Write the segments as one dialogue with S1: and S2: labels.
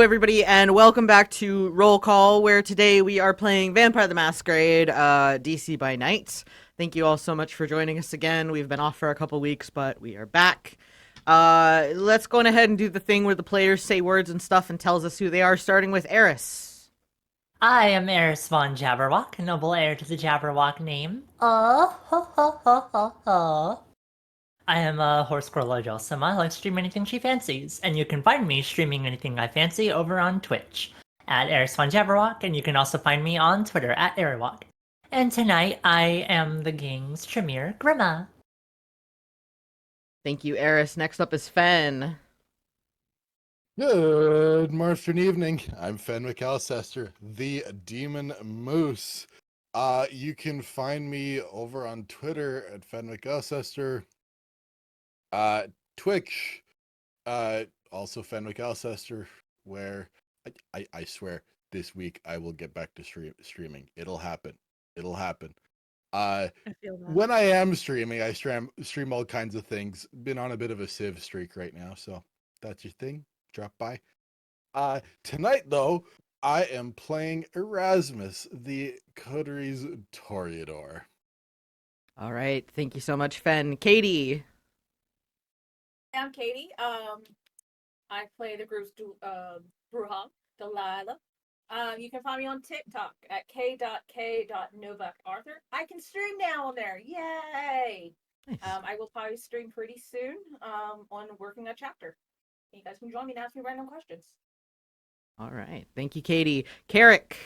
S1: everybody, and welcome back to Roll Call, where today we are playing Vampire the Masquerade, DC by Night. Thank you all so much for joining us again. We've been off for a couple weeks, but we are back. Let's go on ahead and do the thing where the players say words and stuff and tells us who they are, starting with Eris.
S2: I am Eris Von Jabberwock, noble heir to the Jabberwock name. Ho ho ho ho ho. I am a horse girl Lojosima. I like to stream anything she fancies, and you can find me streaming anything I fancy over on Twitch at Eris Von Jabberwock, and you can also find me on Twitter at Eriwalk. And tonight I am the gang's Tremere Grimma.
S1: Thank you, Eris. Next up is Fen.
S3: Good Martian evening. I'm Fenwick Alcester, the Demon Moose. You can find me over on Twitter at Fenwick Alcester. Twitch, also Fenwick Alcester, where I swear this week I will get back to streaming. It'll happen.
S4: I feel that.
S3: When I am streaming, I stream all kinds of things. Been on a bit of a Civ streak right now, so that's your thing. Drop by. Tonight, though, I am playing Erasmus, the Coteries Toreador.
S1: All right, thank you so much, Fen. Katie.
S4: I'm Katie. I play the group's Bruja, Delilah. You can find me on TikTok at k.k.novakarthur. I can stream now on there. Yay!
S1: Nice.
S4: I will probably stream pretty soon on working a chapter. You guys can join me and ask me random questions.
S1: All right, thank you, Katie. Kerrick.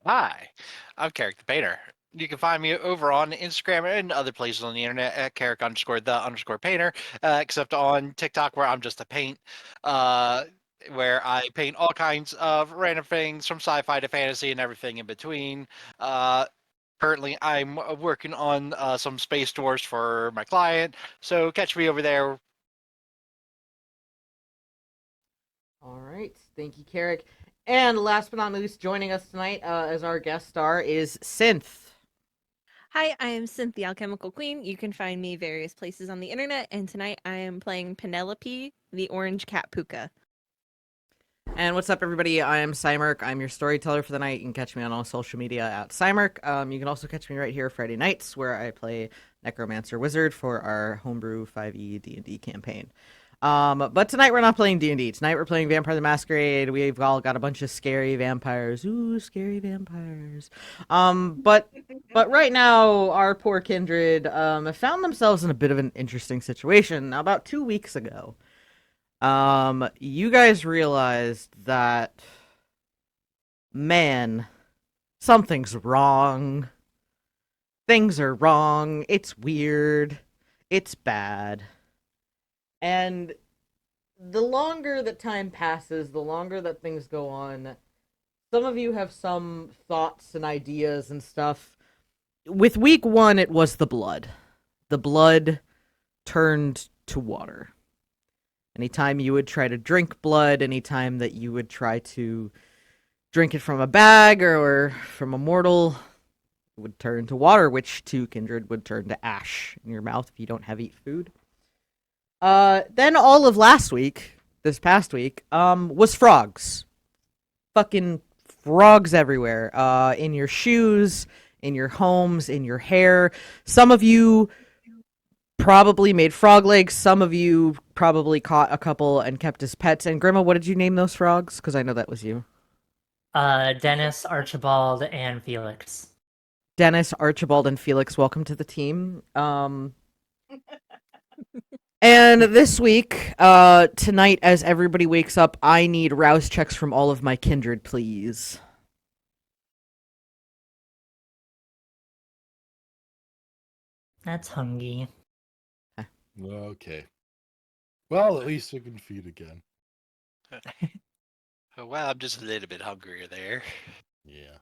S5: Hi, I'm Kerrick the Painter. You can find me over on Instagram and other places on the internet at Kerrick_the_painter, except on TikTok where I'm just a paint, where I paint all kinds of random things from sci-fi to fantasy and everything in between. Currently, I'm working on some space tours for my client, so catch me over there.
S1: All right, thank you, Kerrick. And last but not least, joining us tonight as our guest star is Synth.
S6: Hi, I am Synth, the Alchemical Queen. You can find me various places on the internet, and tonight I am playing Penelope, the Orange Cat Puka.
S1: And what's up, everybody? I am Psymerc. I'm your storyteller for the night. You can catch me on all social media at Psymerc. You can also catch me right here Friday nights, where I play Necromancer Wizard for our homebrew 5e D&D campaign. But tonight we're not playing D&D. Tonight we're playing Vampire the Masquerade. We've all got a bunch of scary vampires. Ooh, scary vampires. But right now, our poor kindred have found themselves in a bit of an interesting situation. Now, about 2 weeks ago, you guys realized that, man, something's wrong. Things are wrong. It's weird. It's bad. And the longer that time passes, the longer that things go on, some of you have some thoughts and ideas and stuff. With week 1, it was the blood. The blood turned to water. Anytime you would try to drink blood, anytime that you would try to drink it from a bag or from a mortal, it would turn to water, which to kindred would turn to ash in your mouth if you don't have eat food. Then all of last week, this past week, was frogs. Fucking frogs everywhere. In your shoes, in your homes, in your hair. Some of you probably made frog legs. Some of you probably caught a couple and kept as pets. And Grimma, what did you name those frogs? Because I know that was you.
S2: Dennis, Archibald, and Felix.
S1: Dennis, Archibald, and Felix, welcome to the team. And this week, tonight, as everybody wakes up, I need rouse checks from all of my kindred, please.
S2: That's hungry.
S3: Okay. Well, at least I can feed again.
S5: Well, I'm just a little bit hungrier there.
S3: Yeah.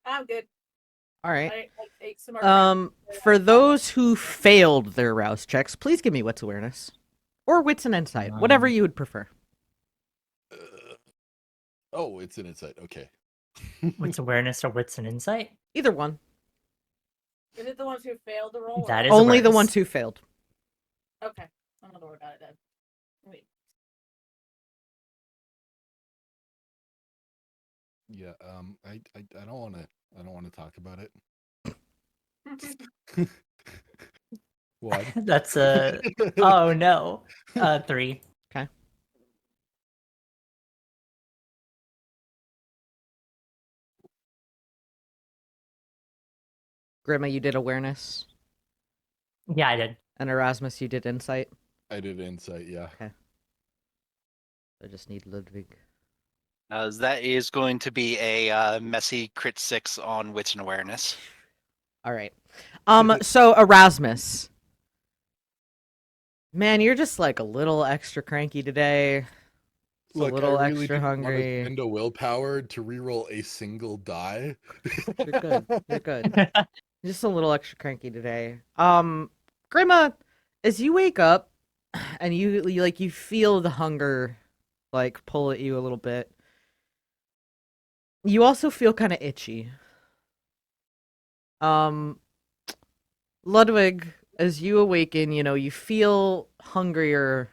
S4: I'm good.
S1: All right.
S4: I ate some more.
S1: For those who failed their rouse checks, please give me wits awareness. Or wits and insight, whatever you would prefer.
S3: Oh, it's an insight. Okay.
S2: Wits awareness or wits and insight?
S1: Either one.
S4: Is it the ones who failed the roll?
S2: That is
S1: Only the
S2: awareness.
S1: ones who failed.
S4: Okay. I'm gonna worry about it then. Wait.
S3: Yeah. I don't want to talk about it. One.
S2: That's a. Oh no. 3.
S1: Okay. Grima, you did awareness.
S2: Yeah, I did.
S1: And Erasmus, you did insight.
S3: I did insight. Yeah.
S1: I just need Ludwig.
S5: That is going to be a messy crit 6 on wits and awareness.
S1: All right. So Erasmus. Man, you're just like a little extra cranky today. Just
S3: Look,
S1: a little
S3: I really
S1: extra
S3: didn't want to
S1: hungry.
S3: spend a willpower to reroll a single die.
S1: You're good. You're good. Just a little extra cranky today. Grima, as you wake up and you feel the hunger like pull at you a little bit. You also feel kind of itchy. Ludwig, as you awaken, you feel hungrier.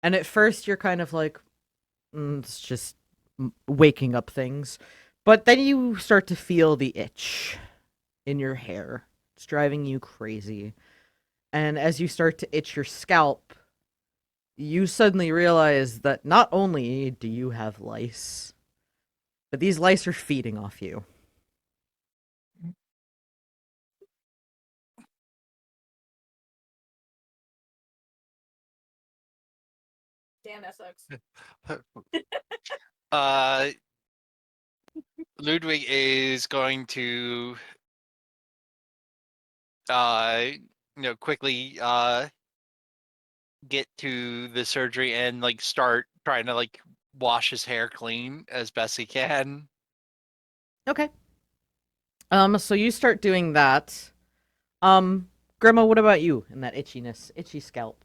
S1: And at first you're kind of like, it's just waking up things. But then you start to feel the itch in your hair. It's driving you crazy. And as you start to itch your scalp, you suddenly realize that not only do you have lice, but these lice are feeding off you.
S4: Damn, that sucks.
S5: Ludwig is going to quickly get to the surgery and like start trying to like wash his hair clean as best he can.
S1: Okay. So you start doing that. Grima, what about you and that itchy scalp?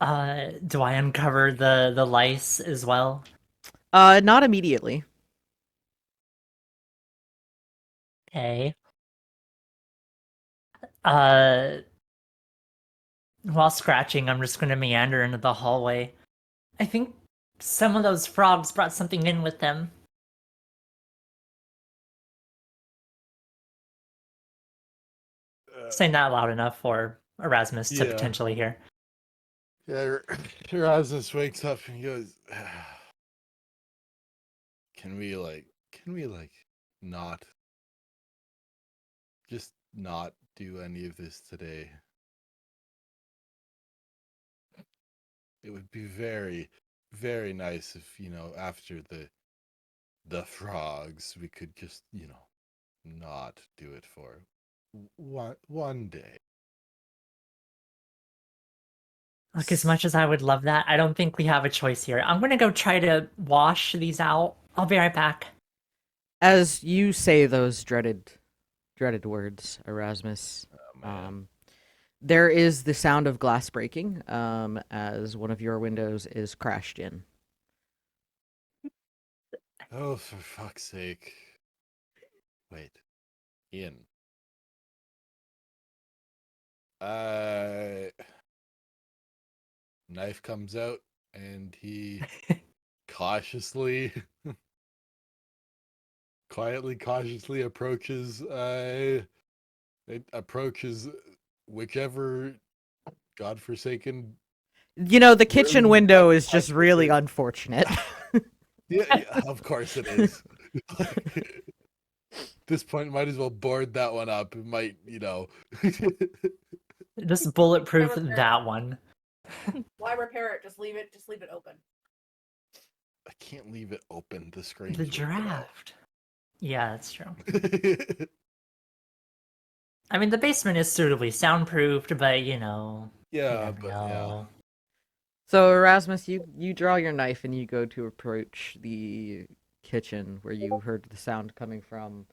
S2: Do I uncover the lice as well?
S1: Not immediately.
S2: Okay. While scratching, I'm just gonna meander into the hallway. I think some of those frogs brought something in with them. Saying that loud enough for Erasmus to
S3: Yeah.
S2: potentially hear.
S3: Yeah, Erasmus wakes up and he goes, can we not just not do any of this today? It would be very, very nice if, after the frogs, we could just, not do it for one day.
S2: Look, as much as I would love that, I don't think we have a choice here. I'm gonna go try to wash these out. I'll be right back.
S1: As you say those dreaded words, Erasmus,
S3: Oh, man.
S1: there is the sound of glass breaking as one of your windows is crashed in.
S3: Oh, for fuck's sake. Wait. Ian. Knife comes out and he cautiously approaches whichever godforsaken.
S1: The kitchen
S3: Room
S1: window
S3: that
S1: is just
S3: I
S1: really
S3: did.
S1: unfortunate.
S3: Yeah, of course it is. At this point, might as well board that one up. It might,
S2: Just bulletproof
S4: Never
S2: that one.
S4: Why repair it? Just leave it open.
S3: I can't leave it open. The screen.
S2: The draft. Yeah, that's true. I mean, the basement is suitably soundproofed, but you
S3: Yeah,
S2: never
S3: but
S2: know.
S1: So Erasmus, you draw your knife and you go to approach the kitchen where you heard the sound coming from.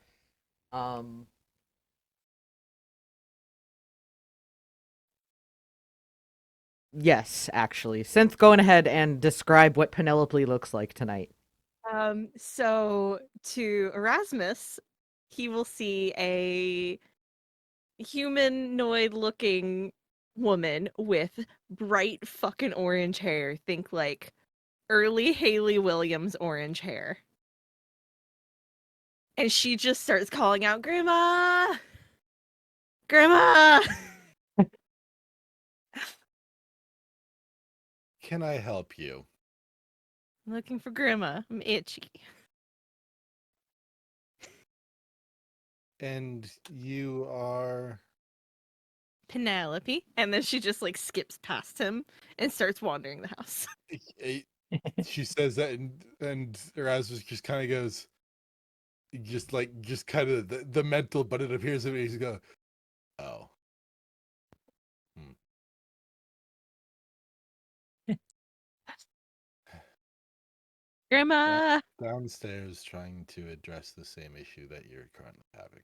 S1: Yes, actually. Synth, go ahead and describe what Penelope looks like tonight.
S6: So to Erasmus, he will see a humanoid looking woman with bright fucking orange hair. Think like early Haley Williams orange hair. And she just starts calling out, Grandma! Grandma!
S3: Can I help you?
S6: I'm looking for Grandma. I'm itchy.
S3: And you are.
S6: Penelope. And then she just like skips past him and starts wandering the house.
S3: She says that, and Erasmus just kind of goes, just kind of the mental, but it appears that he's go, oh.
S6: Grandma!
S3: Downstairs trying to address the same issue that you're currently having.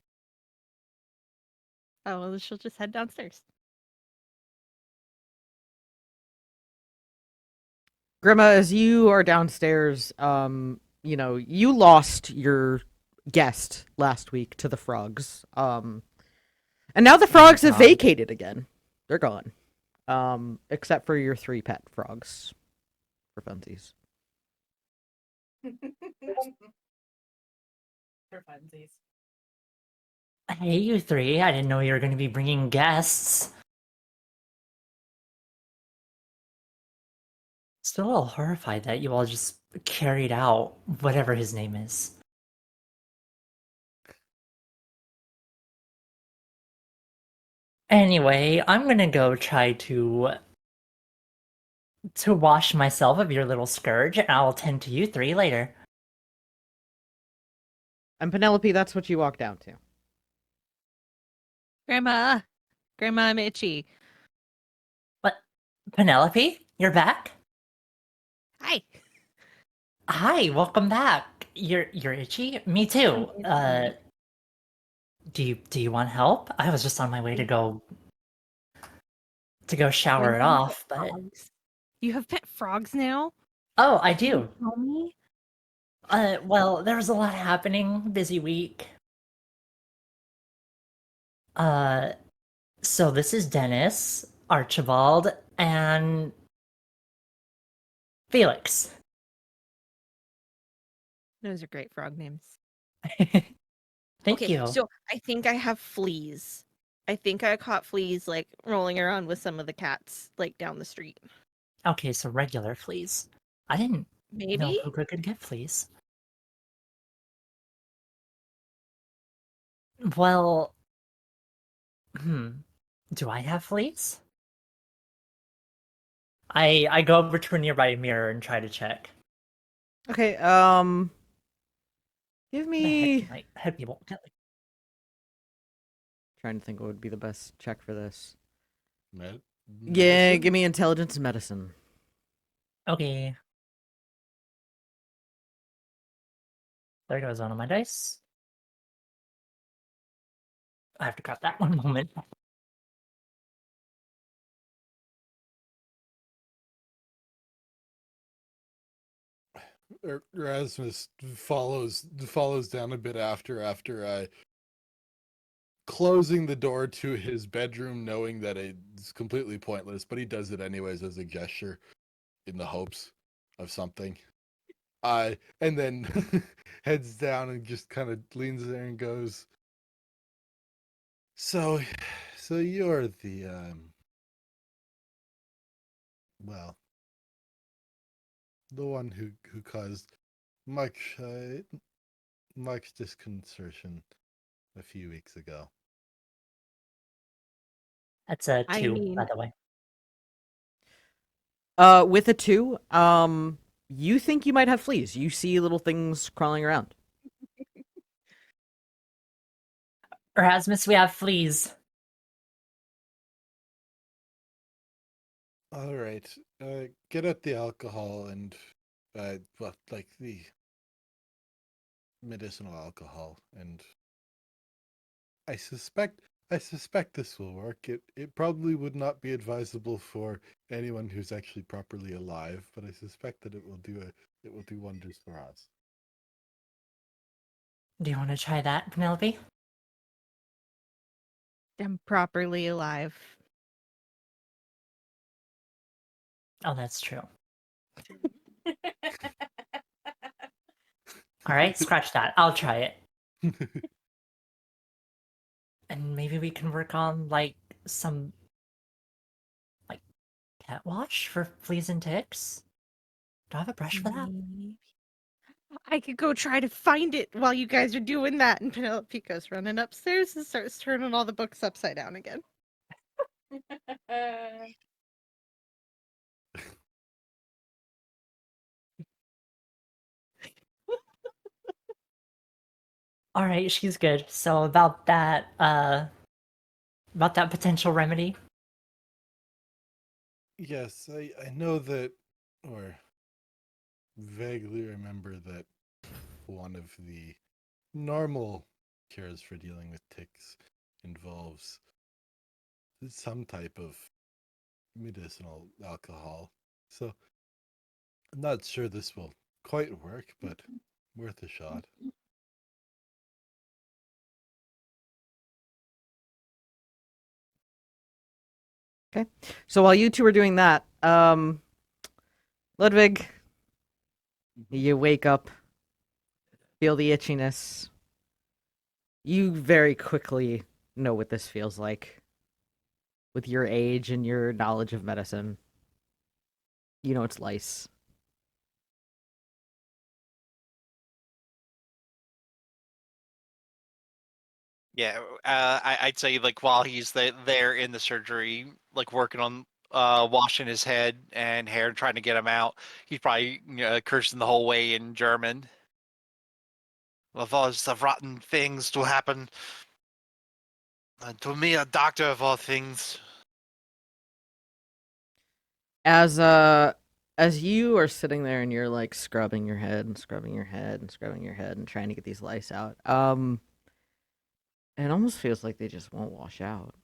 S6: Oh, well, she'll just head downstairs.
S1: Grandma, as you are downstairs, you lost your guest last week to the frogs. And now the frogs have
S2: God.
S1: vacated again. They're gone. Except for your 3 pet frogs. For funsies.
S4: For funsies.
S2: Hey, you three. I didn't know you were going to be bringing guests. Still a little horrified that you all just carried out whatever his name is. Anyway, I'm gonna go try to wash myself of your little scourge, and I'll tend to you 3 later.
S1: And Penelope, that's what you walk down to.
S6: Grandma! Grandma, I'm itchy.
S2: What? Penelope? You're back?
S6: Hi!
S2: Hi, welcome back. You're itchy? Me too. Do you want help? I was just on my way to go shower it off, but
S6: Frogs. You have pet frogs now?
S2: oh, I
S6: Can you
S2: do.
S6: tell me?
S2: Well, there was a lot happening, busy week. So this is Dennis, Archibald, and Felix.
S6: Those are great frog names.
S2: Thank you.
S6: So I think I have fleas. I think I caught fleas like rolling around with some of the cats like down the street.
S2: Okay, so regular fleas. I didn't know
S6: Maybe?
S2: who could get fleas. Well, do I have fleas? I go over to a nearby mirror and try to check.
S1: Okay, give
S2: The
S1: me...
S2: heck, my head people.
S1: Trying to think what would be the best check for this. Yeah,
S3: Medicine?
S1: give me intelligence and medicine.
S2: Okay. There goes one of my dice. I have to grab that one moment.
S3: Erasmus follows down a bit after closing the door to his bedroom, knowing that it's completely pointless, but he does it anyways as a gesture in the hopes of something. And then heads down and just kind of leans there and goes, So you're the well, the one who caused much disconcertion a few weeks ago.
S2: That's a 2,
S6: I mean-
S2: by the way.
S1: With a 2, you think you might have fleas. You see little things crawling around.
S2: Erasmus, we have fleas.
S3: All right, get out the alcohol and like the medicinal alcohol, and I suspect this will work. It probably would not be advisable for anyone who's actually properly alive, but I suspect that it will do wonders for us.
S2: Do you want to try that, Penelope?
S6: I'm properly alive.
S2: Oh, that's true. All right, scratch that. I'll try it. And maybe we can work on, like, some, like, cat wash for fleas and ticks? Do I have a brush for that?
S6: Maybe. I could go try to find it while you guys are doing that. And Penelope goes running upstairs and starts turning all the books upside down again.
S2: All right, she's good. So about that potential remedy.
S3: Yes, I know that, or vaguely remember that one of the normal cures for dealing with ticks involves some type of medicinal alcohol. So I'm not sure this will quite work, but worth a shot.
S1: So while you two are doing that, Ludwig, you wake up, feel the itchiness. You very quickly know what this feels like. With your age and your knowledge of medicine, you know it's lice.
S5: Yeah, I'd say like while he's there in the surgery, like working on washing his head and hair, trying to get him out, he's probably cursing the whole way in German. Of all the rotten things to happen to me, a doctor of all things.
S1: As you are sitting there and you're like scrubbing your head and scrubbing your head and scrubbing your head and trying to get these lice out, it almost feels like they just won't wash out.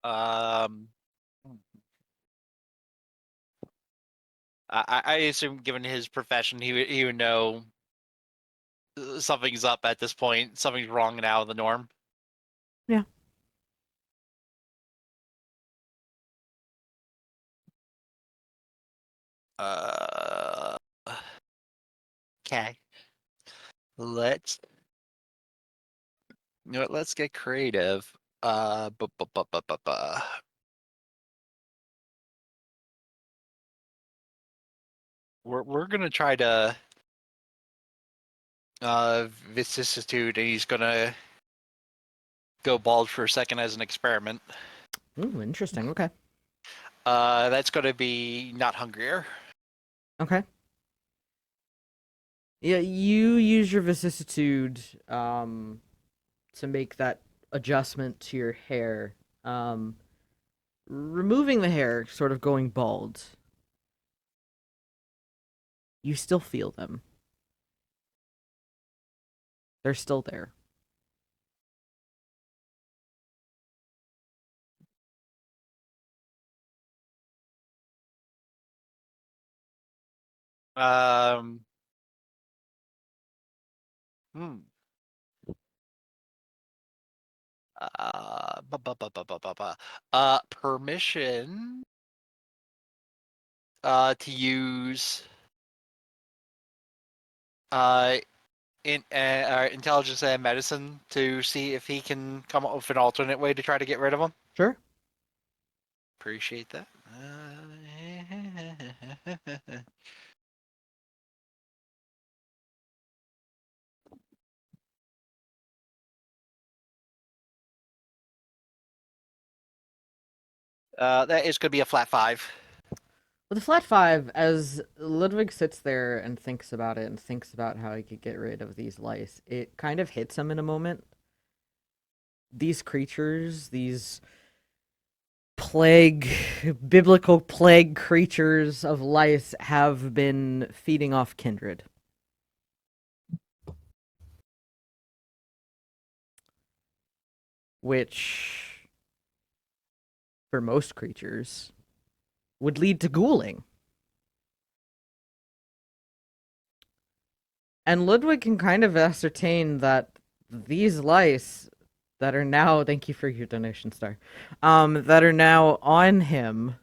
S5: Um, I assume, given his profession, he would know something's up at this point. Something's wrong and out of the norm.
S1: Yeah.
S5: Okay. Let's let's get creative. Bu- bu- bu- bu- bu- bu. We're gonna try to vicissitude, and he's gonna go bald for a second as an experiment.
S1: Ooh, interesting. Okay.
S5: That's gonna be not hungrier.
S1: Okay. Yeah, you use your vicissitude to make that adjustment to your hair. Removing the hair, sort of going bald. You still feel them. They're still there.
S5: Um. Hmm. Permission. To use. Uh. Intelligence and medicine to see if he can come up with an alternate way to try to get rid of them.
S1: Sure.
S5: Appreciate that. That is going to be a flat 5.
S1: With a flat 5, as Ludwig sits there and thinks about it and thinks about how he could get rid of these lice, it kind of hits him in a moment. These creatures, these plague, biblical plague creatures of lice have been feeding off kindred. Which, for most creatures, would lead to ghouling. And Ludwig can kind of ascertain that these lice that are now, thank you for your donation, Star, that are now on him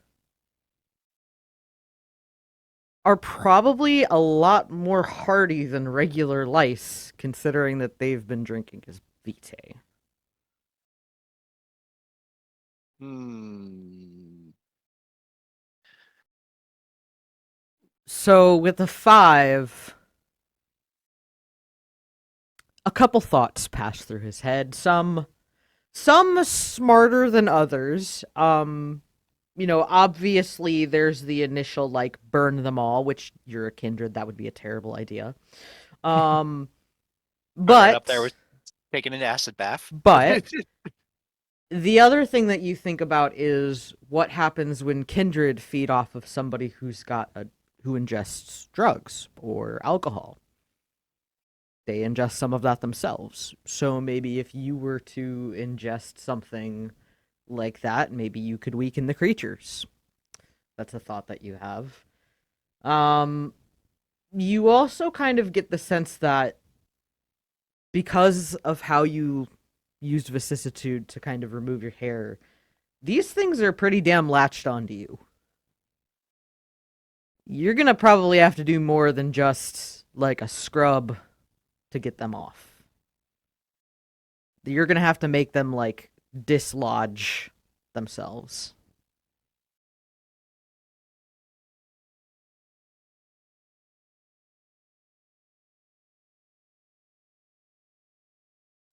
S1: are probably a lot more hardy than regular lice, considering that they've been drinking his vitae. So with the 5, a couple thoughts pass through his head. Some smarter than others. Obviously there's the initial like burn them all, which you're a kindred, that would be a terrible idea.
S5: Right
S1: But
S5: up there with taking an acid bath.
S1: But the other thing that you think about is what happens when kindred feed off of somebody who ingests drugs or alcohol. They ingest some of that themselves. So maybe if you were to ingest something like that, maybe you could weaken the creatures. That's a thought that you have. You also kind of get the sense that because of how you used vicissitude to kind of remove your hair, these things are pretty damn latched onto you. You're gonna probably have to do more than just like a scrub to get them off. You're gonna have to make them like dislodge themselves.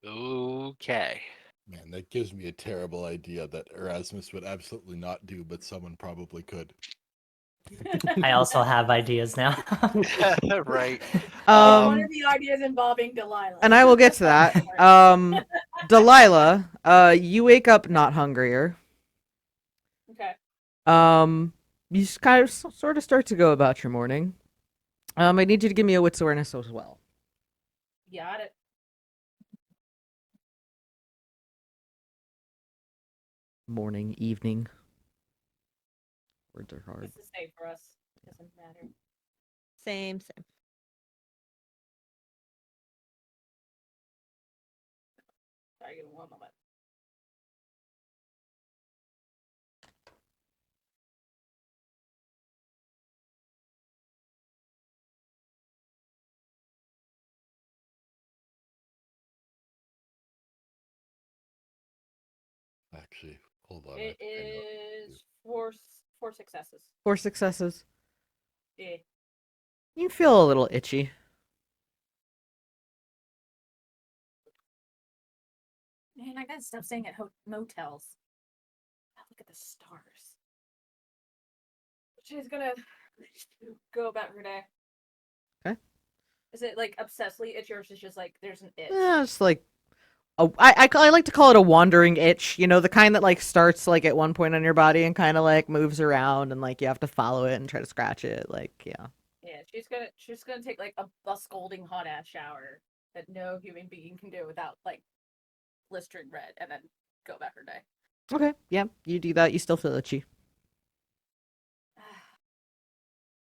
S5: Okay.
S3: Man, that gives me a terrible idea that Erasmus would absolutely not do, but someone probably could.
S2: I also have ideas now.
S5: Right.
S4: One of the ideas involving Delilah.
S1: And I will get to that. Delilah, you wake up not hungrier.
S4: Okay.
S1: You just kind of sort of start to go about your morning. I need you to give me a wits awareness as well.
S4: Got it.
S1: Morning, evening. Words are hard.
S4: This is safe for us. Doesn't matter.
S6: Same.
S4: Sorry, give me one moment.
S3: Actually, hold on.
S4: It is four successes.
S1: 4 successes.
S4: Yeah.
S1: You feel a little itchy.
S4: Man, I gotta stop staying at motels. Oh, look at the stars. She's gonna go about her day.
S1: Okay.
S4: Is it like obsessively itchy, or is it just like there's an itch?
S1: It's like I like to call it a wandering itch. You know, the kind that like starts like at one point on your body and kind of like moves around, and like you have to follow it and try to scratch it. Like, yeah.
S4: Yeah, she's gonna take like a scalding hot ass shower that no human being can do without like blistering red, and then go about her day.
S1: Okay, yeah, you do that. You still feel itchy.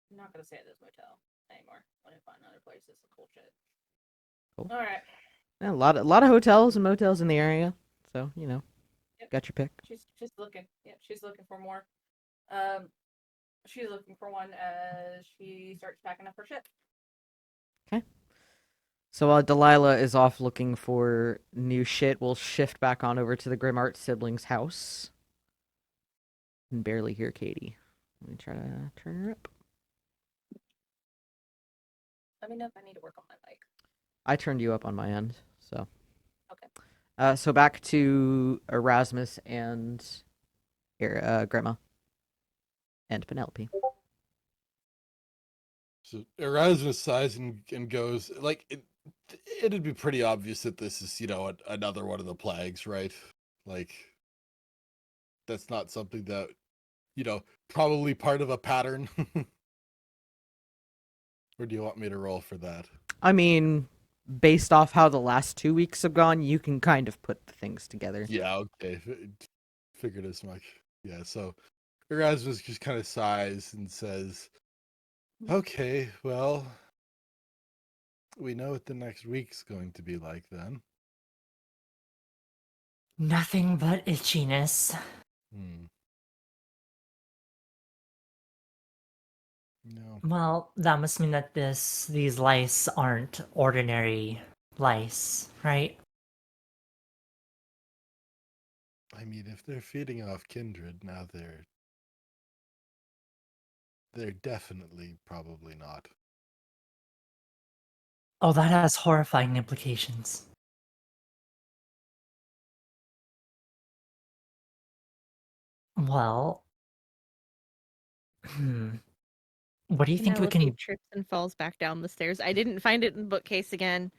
S4: I'm not gonna stay at this motel anymore. I'm gonna find other places. Cool shit.
S1: Cool.
S4: All right.
S1: Yeah, a lot of hotels and motels in the area, so you know,
S4: Yep.
S1: got your pick.
S4: She's looking. Yep, she's looking for more. She's looking for one as she starts packing up her shit.
S1: Okay. So while Delilah is off looking for new shit, we'll shift back on over to the Grimart siblings' house. Can barely hear Katie. Let me try to turn her up.
S4: Let me know if I need to work on my mic.
S1: I turned you up on my end, so.
S4: Okay.
S1: So back to Erasmus and Grandma and Penelope.
S3: So Erasmus sighs and goes, like, it'd be pretty obvious that this is, another one of the plagues, right? Like, that's not something that, probably part of a pattern. Or do you want me to roll for that?
S1: I mean, based off how the last 2 weeks have gone, you can kind of put the things together.
S3: Yeah, okay. Figured as much. Yeah, so Erasmus just kind of sighs and says, okay, well, we know what the next week's going to be like then.
S2: Nothing but itchiness.
S3: Hmm. No.
S2: Well, that must mean that these lice aren't ordinary lice, right?
S3: I mean, if they're feeding off kindred, now they're definitely probably not.
S2: Oh, that has horrifying implications. Well, what do you think we
S6: Penelope
S2: can...
S6: trips and falls back down the stairs. I didn't find it in the bookcase again.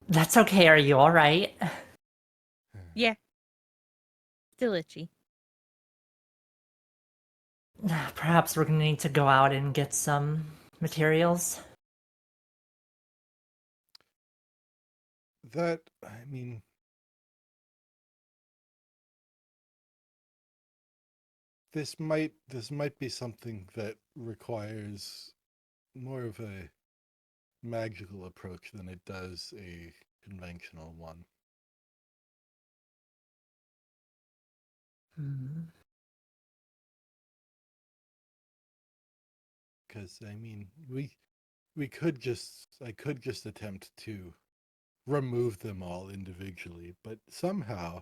S2: That's okay, are you alright?
S6: Yeah. Still itchy.
S2: Perhaps we're gonna need to go out and get some materials.
S3: That, I mean, this might be something that requires more of a magical approach than it does a conventional one. Because I mean, I could just attempt to remove them all individually, but somehow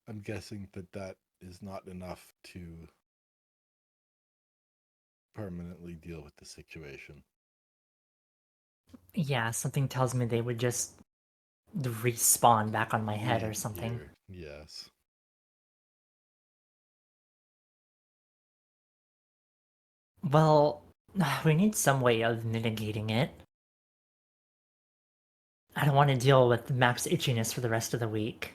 S3: I'm guessing that is not enough to permanently deal with the situation.
S2: Yeah, something tells me they would just respawn back on my head or something.
S3: Yes.
S2: Well, we need some way of mitigating it. I don't want to deal with max itchiness for the rest of the week.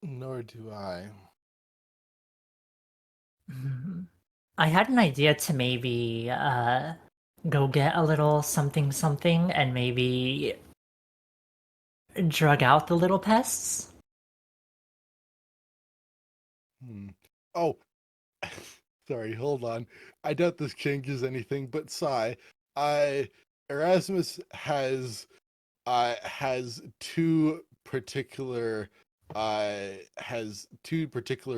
S3: Nor do I.
S2: I had an idea to maybe go get a little something something and maybe drug out the little pests.
S3: Oh, sorry, hold on. I doubt this changes anything, but Sai, Erasmus has two particular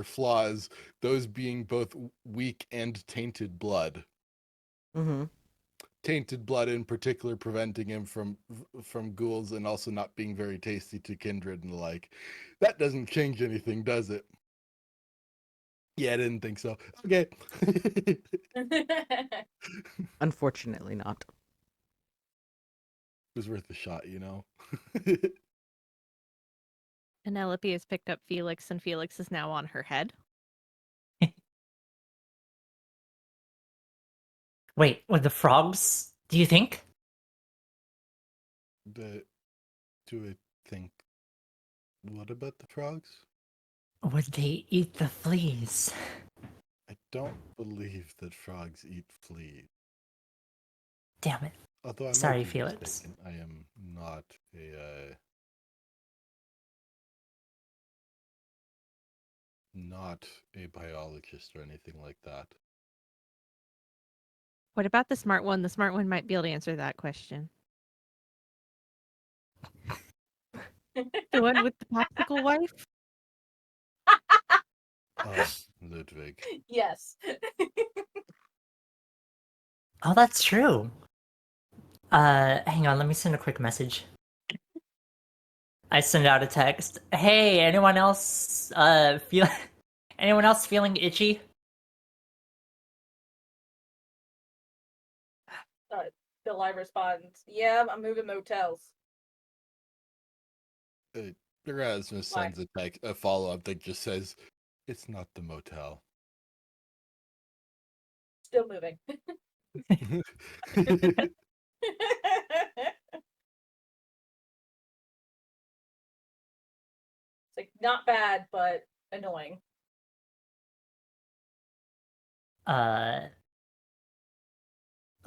S3: flaws, those being both weak and tainted blood.
S1: Mm-hmm.
S3: Tainted blood in particular preventing him from ghouls and also not being very tasty to kindred and the like. That doesn't change anything, does it? Yeah, I didn't think so. Okay.
S1: Unfortunately not.
S3: It was worth a shot, you know?
S6: Penelope has picked up Felix, and Felix is now on her head.
S2: Wait, with the frogs, do you think?
S3: Do I think... What about the frogs?
S2: Would they eat the fleas?
S3: I don't believe that frogs eat fleas.
S2: Damn it.
S3: Although I
S2: Sorry,
S3: might be
S2: Felix.
S3: mistaken. I am not a biologist or anything like that.
S6: What about the smart one? The smart one might be able to answer that question. The one with the popsicle wife?
S3: Oh, Ludwig.
S4: Yes.
S2: Oh, that's true. Hang on, let me send a quick message. I send out a text. Hey, anyone else feeling itchy?
S4: The live responds, yeah, I'm moving motels.
S3: Erasmus sends a follow-up that just says, it's not the motel.
S4: Still moving. It's like not bad, but annoying.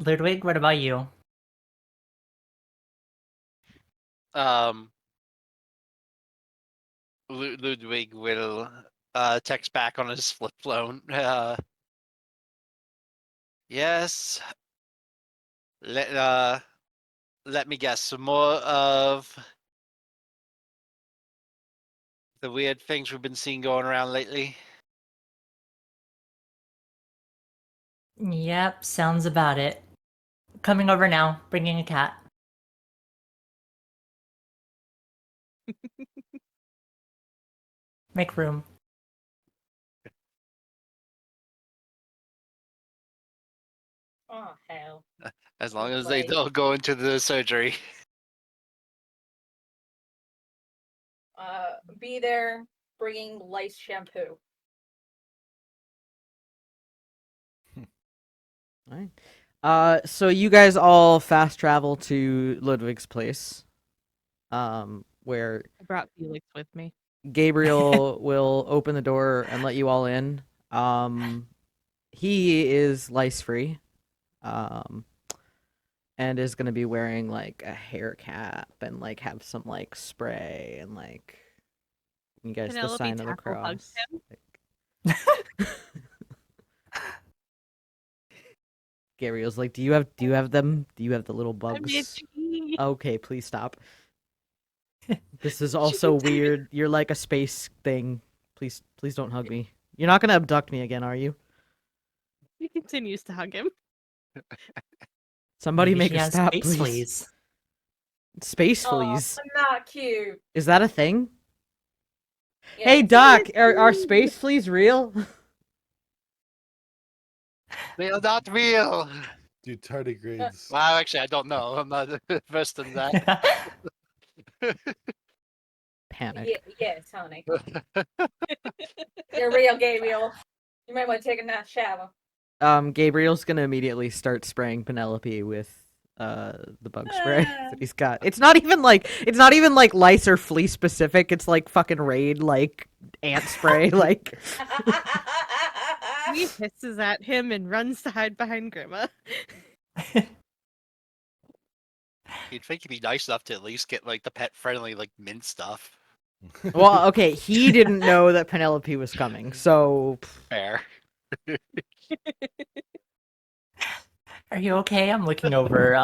S2: Ludwig, what about you?
S5: Ludwig will text back on his flip phone. Yes. let me guess, some more of the weird things we've been seeing going around lately.
S2: Yep, sounds about it. Coming over now, bringing a cat. Make room.
S4: Oh hell.
S5: As long as
S4: Play.
S5: they don't go into the surgery.
S4: Be there bringing lice shampoo.
S1: All right. So you guys all fast travel to Ludwig's place, where
S6: I brought Felix with me.
S1: Gabriel will open the door and let you all in. He is lice free, and is gonna be wearing like a hair cap and like have some like spray and like you guys the
S6: Penelope
S1: sign of the
S6: tackle hugs
S1: cross. Gabriel's like, do you have them? Do you have the little
S6: I made
S1: bugs?
S6: tea.
S1: Okay, please stop. This is also weird. You're like a space thing. Please don't hug me. You're not gonna abduct me again, are you?
S6: He continues to hug him.
S1: Somebody
S2: Maybe
S1: make
S2: she
S1: her
S2: has
S1: stop,
S2: space
S1: please.
S2: fleas.
S1: Space
S4: Oh,
S1: fleas.
S4: not cute.
S1: Is that a thing?
S4: Yeah,
S1: Hey,
S4: it's-
S1: Doc, are space fleas real?
S5: They are not real.
S3: Do tardigrades.
S5: Well, actually, I don't know. I'm not versed in that.
S1: Panic.
S4: Yes, honey. You're real, Gabriel. You might want to take a nice shower.
S1: Gabriel's gonna immediately start spraying Penelope with the bug spray that he's got. It's not even like lice or flea specific. It's like fucking raid like ant spray like.
S6: He hisses at him and runs to hide behind Grima.
S5: You'd think he'd be nice enough to at least get like the pet friendly like mint stuff.
S1: Well, okay, he didn't know that Penelope was coming, so
S5: Fair.
S2: Are you okay? I'm looking over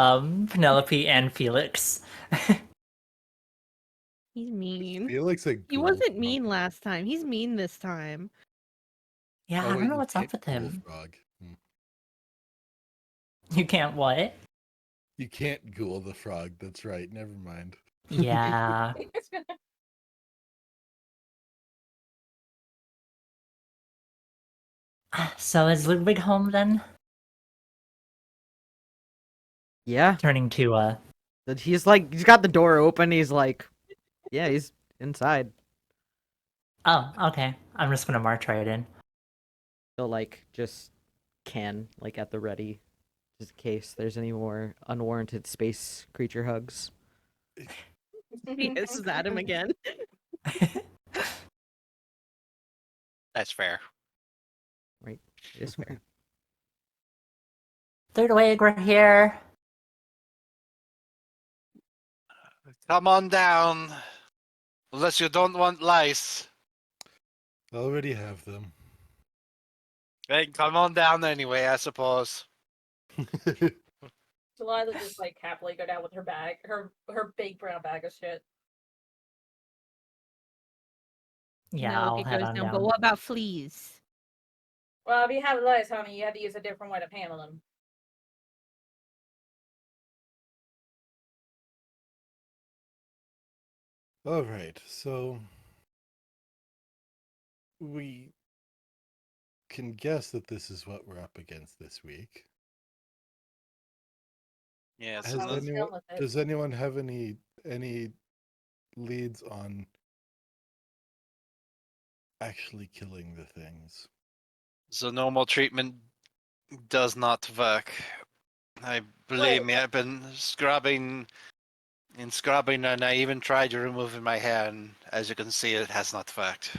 S2: Penelope and Felix.
S6: He's mean.
S3: Felix a
S6: He
S3: ghoul
S6: wasn't
S3: frog.
S6: mean last time. He's mean this time.
S2: Yeah,
S3: Oh,
S2: I
S3: wait,
S2: don't know
S3: you
S2: what's up
S3: can't
S2: with
S3: ghoul
S2: him.
S3: Frog.
S2: You can't what?
S3: You can't ghoul the frog. That's right. Never mind.
S2: Yeah. So is Ludwig home then?
S1: yeah.
S2: Turning to
S1: He's like he's got the door open. He's like, yeah, he's inside.
S2: Oh, okay. I'm just gonna march right in.
S1: He'll like just can like at the ready, just in case there's any more unwarranted space creature hugs.
S6: He hisses at him again.
S5: That's fair.
S1: Right, it is fair.
S2: Third Wig, we're here.
S5: Come on down. Unless you don't want lice.
S3: I already have them.
S5: Then come on down anyway, I suppose.
S4: Delilah just like happily go down with her bag, her big brown bag of shit.
S2: Yeah, I'll
S6: Penelope
S2: head
S6: goes
S2: on
S6: down.
S2: down.
S6: But what about fleas?
S4: Well, if you have lice, honey, you have to use a different way to handle them.
S3: All right, so we can guess that this is what we're up against this week.
S5: Yeah,
S3: Has
S5: so
S4: I was
S5: let's-
S4: done
S3: anyone,
S4: with it.
S3: does anyone have any leads on actually killing the things?
S5: the normal treatment does not work. Believe me, I've been scrubbing and scrubbing, and I even tried removing my hair, and as you can see, it has not worked.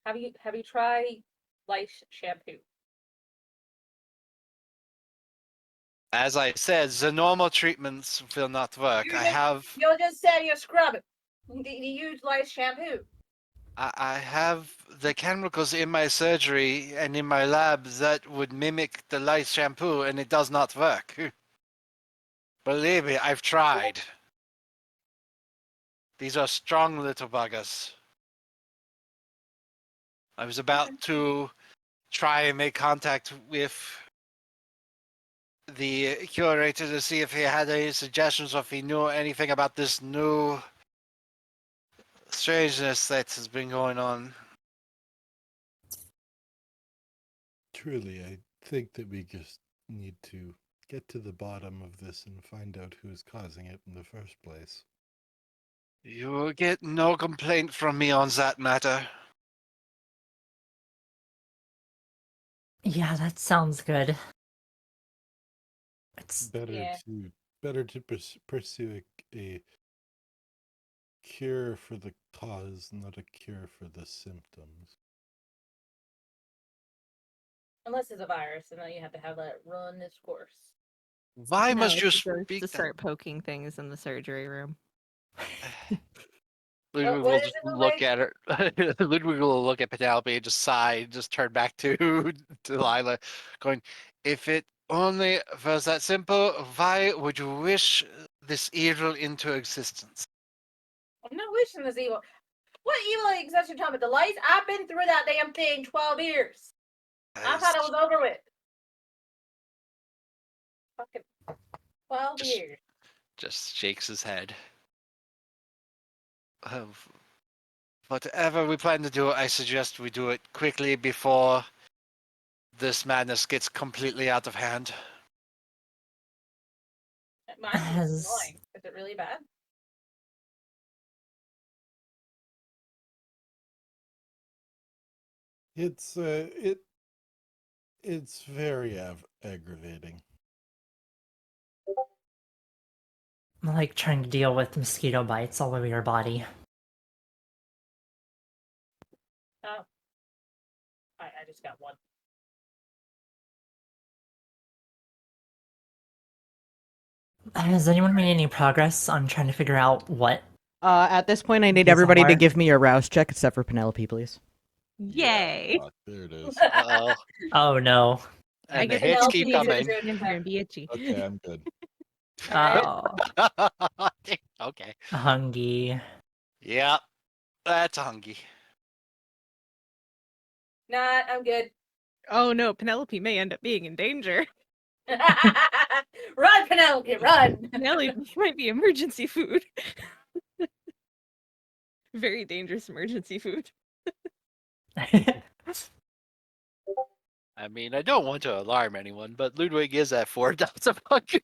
S4: Have you tried lice shampoo?
S5: As I said, the normal treatments will not work.
S4: You just said you scrub it. You use lice shampoo.
S5: I have the chemicals in my surgery and in my lab that would mimic the lice shampoo, and it does not work. Believe me, I've tried. These are strong little buggers. I was about to try and make contact with the curator to see if he had any suggestions or if he knew anything about this new strangeness that has been going on.
S3: Truly, I think that we just need to get to the bottom of this and find out who's causing it in the first place.
S5: You will get no complaint from me on that matter.
S2: Yeah, that sounds good. It's
S3: Better to pursue a cure for the cause, not a cure for the symptoms.
S4: Unless it's a virus, and then you have to have that run its course.
S5: Why
S6: No,
S5: must you
S6: it's just
S5: speak
S6: to
S5: that?
S6: start poking things in the surgery room.
S5: Ludwig
S4: what
S5: will
S4: is
S5: just
S4: it,
S5: look
S4: Ludwig?
S5: at her. Ludwig will look at Penelope and just sigh and just turn back to Delilah, going, if it only was that simple, why would you wish this evil into existence?
S4: I'm not wishing this evil. What evil exists you're talking about? The lights? I've been through that damn thing 12 years. I thought it was over with. Fucking 12
S5: Just-
S4: years.
S5: Just shakes his head. Whatever we plan to do, I suggest we do it quickly before this madness gets completely out of hand.
S4: Mine is
S2: Has-
S4: annoying. Is it really bad?
S3: It's it's very aggravating.
S2: like trying to deal with mosquito bites all over your body.
S4: Oh. I just got one.
S2: Has anyone made any progress on trying to figure out what?
S1: At this point, I need
S2: These
S1: everybody to
S2: are-
S1: give me a rouse check, except for Penelope, please.
S6: Yay!
S3: Ah, there it is.
S5: Uh-oh.
S2: Oh no.
S6: I
S5: And the
S6: guess
S5: hits
S4: Penelope
S5: keep
S4: needs to
S5: coming.
S4: do it.
S6: hands are gonna be itchy.
S3: Okay, I'm good.
S2: Oh,
S5: Okay.
S2: Hungy.
S5: Yeah, that's hungry.
S4: Nah, I'm good.
S6: Oh no, Penelope may end up being in danger.
S4: Run, Penelope, run!
S6: Penelope might be emergency food. Very dangerous emergency food.
S5: I mean, I don't want to alarm anyone, but Ludwig is at 4 dots of hunger.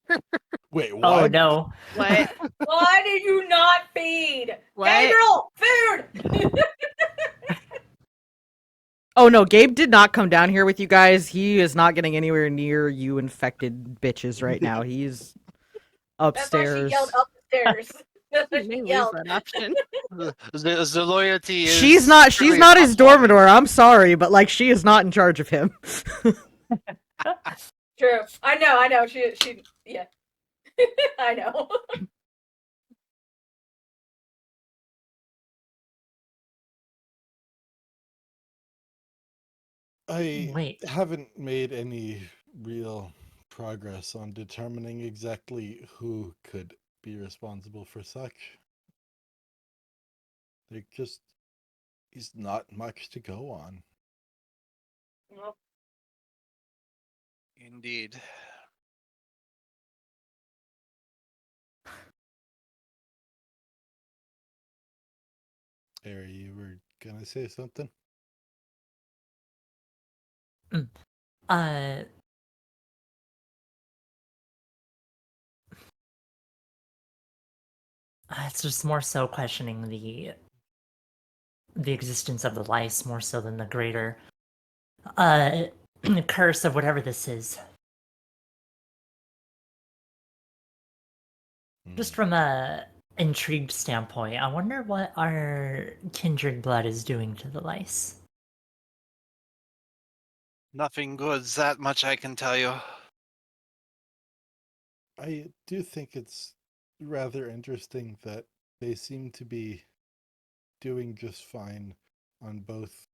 S3: Wait, what?
S2: Oh no.
S6: What?
S4: Why did you not feed?
S6: What?
S4: Gabriel, food!
S1: Oh no, Gabe did not come down here with you guys. He is not getting anywhere near you infected bitches right now. He's
S4: That's why she
S1: upstairs.
S4: yelled up the stairs. That's why
S6: You may
S4: she
S6: lose
S4: yelled.
S6: that option.
S5: The loyalty is.
S1: She's not
S5: really
S1: his
S5: impossible.
S1: dormitor. I'm sorry, but like she is not in charge of him.
S4: True. I know. She, yeah. I know.
S3: I
S2: Wait.
S3: haven't made any real progress on determining exactly who could be responsible for such. There just is not much to go on.
S4: Well,
S5: Indeed.
S3: Harry, you were gonna say something?
S2: Uh. It's just more so questioning the existence of the lice more so than the greater curse of whatever this is. Just from a intrigued standpoint, I wonder what our kindred blood is doing to the lice.
S5: Nothing good, that much I can tell you.
S3: I do think it's rather interesting that they seem to be doing just fine on both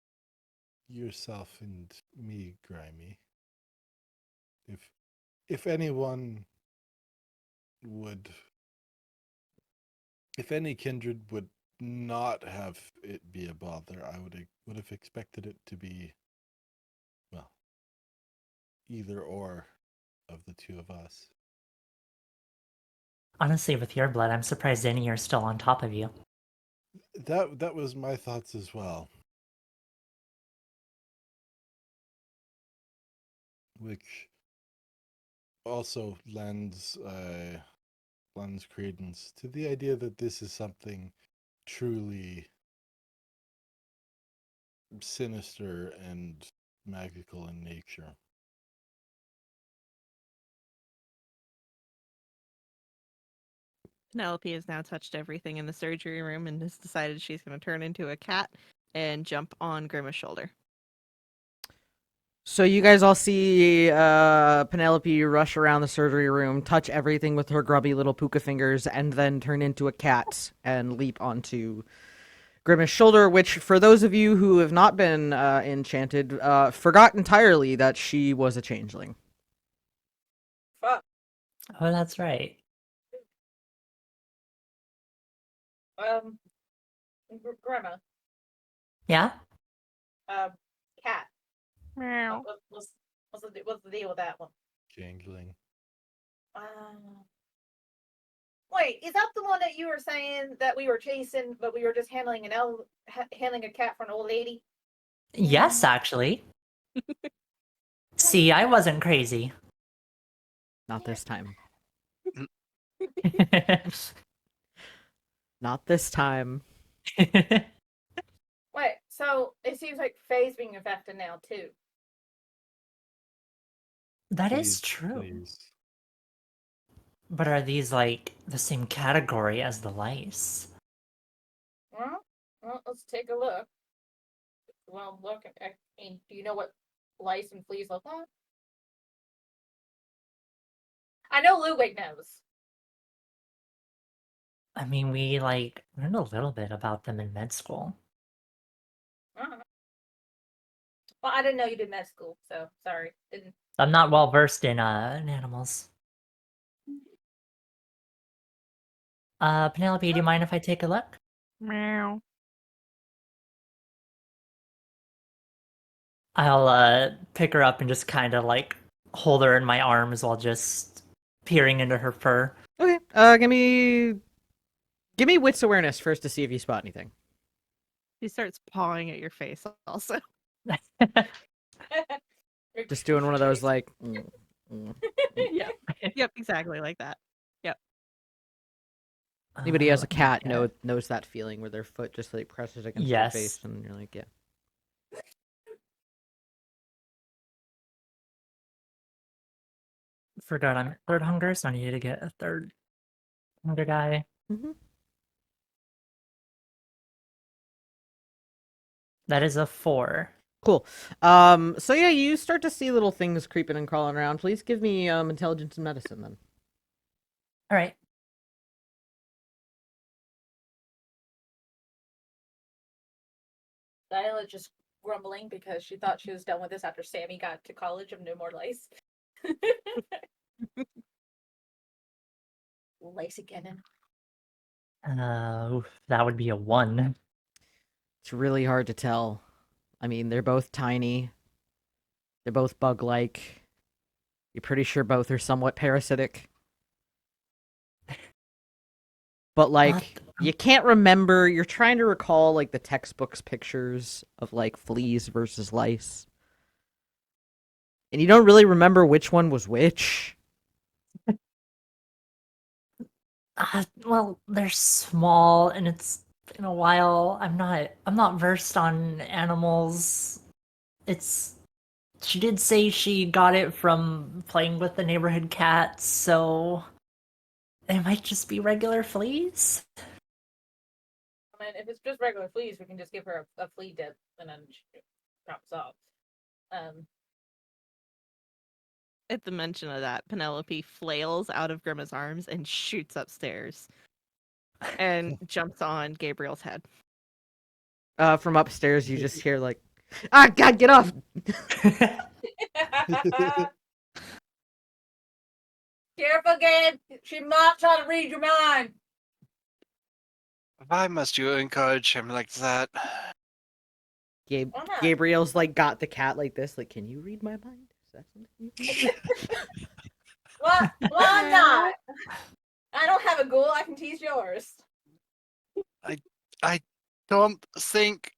S3: yourself and me, Grimy. If anyone would, if any kindred would not have it be a bother, I would have expected it to be, well, either or of the two of us.
S2: Honestly, with your blood, I'm surprised any are still on top of you.
S3: That was my thoughts as well. Which also lends credence to the idea that this is something truly sinister and magical in nature.
S6: Penelope has now touched everything in the surgery room and has decided she's going to turn into a cat and jump on Grima's shoulder.
S1: So you guys all see Penelope rush around the surgery room, touch everything with her grubby little puka fingers, and then turn into a cat and leap onto Grima's shoulder, which, for those of you who have not been enchanted, forgot entirely that she was a changeling.
S4: Fuck.
S2: Oh, that's right.
S4: Grandma.
S2: Yeah?
S4: Cat.
S6: Meow.
S4: What's the deal with that one?
S3: Jangling.
S4: Wait, is that the one that you were saying that we were chasing, but we were just handling handling a cat for an old lady?
S2: Yes, actually. See, I wasn't crazy.
S1: Not this time. Not this time.
S4: Wait, so it seems like Faye's being affected now too.
S2: That is
S3: Please,
S2: true.
S3: please.
S2: But are these like the same category as the lice?
S4: Well, let's take a look. Well, look, I mean, do you know what lice and fleas look like? I know Ludwig knows.
S2: I mean, we like learned a little bit about them in med school.
S4: Well, I didn't know you did med school, so sorry. Didn't.
S2: I'm not well versed in animals. Penelope, do you mind if I take a look?
S6: Meow.
S2: I'll pick her up and just kind of like hold her in my arms while just peering into her fur.
S1: Okay, give me wits awareness first to see if you spot anything.
S6: She starts pawing at your face also.
S1: Just doing one of those like.
S6: Yep. Yep, exactly like that.
S1: Anybody who has a
S2: let me
S1: cat
S2: get-
S1: knows that feeling where their foot just like presses against
S2: Yes.
S1: your face, and you're like, yeah.
S2: Forgot I'm at third hunger, so I needed to get a third hunger die.
S1: Mm-hmm.
S2: That is a 4.
S1: Cool. So yeah, you start to see little things creeping and crawling around. Please give me intelligence and medicine then.
S2: All right.
S4: Lila just grumbling because she thought she was done with this after Sammy got to college of no more lice. Lice again.
S2: That would be a 1.
S1: It's really hard to tell. I mean, they're both tiny. They're both bug-like. You're pretty sure both are somewhat parasitic. But like, you can't remember. You're trying to recall like the textbook's pictures of like fleas versus lice. And you don't really remember which one was which.
S2: Well, they're small, and it's been a while. I'm not versed on animals. She did say she got it from playing with the neighborhood cats, so they might just be regular fleas.
S4: I mean, if it's just regular fleas, we can just give her a flea dip and then she drops off.
S6: At the mention of that, Penelope flails out of Grima's arms and shoots upstairs and jumps on Gabriel's head.
S1: From upstairs, you just hear like, "Ah, God, get off!"
S4: Careful, Gabe. She might try to read your mind.
S5: Why must you encourage him like that?
S4: Why not?
S1: Gabriel's like got the cat like this. Like, can you read my mind? Is that something you can do?
S4: Why not? I don't have a ghoul. I can tease yours.
S5: I don't think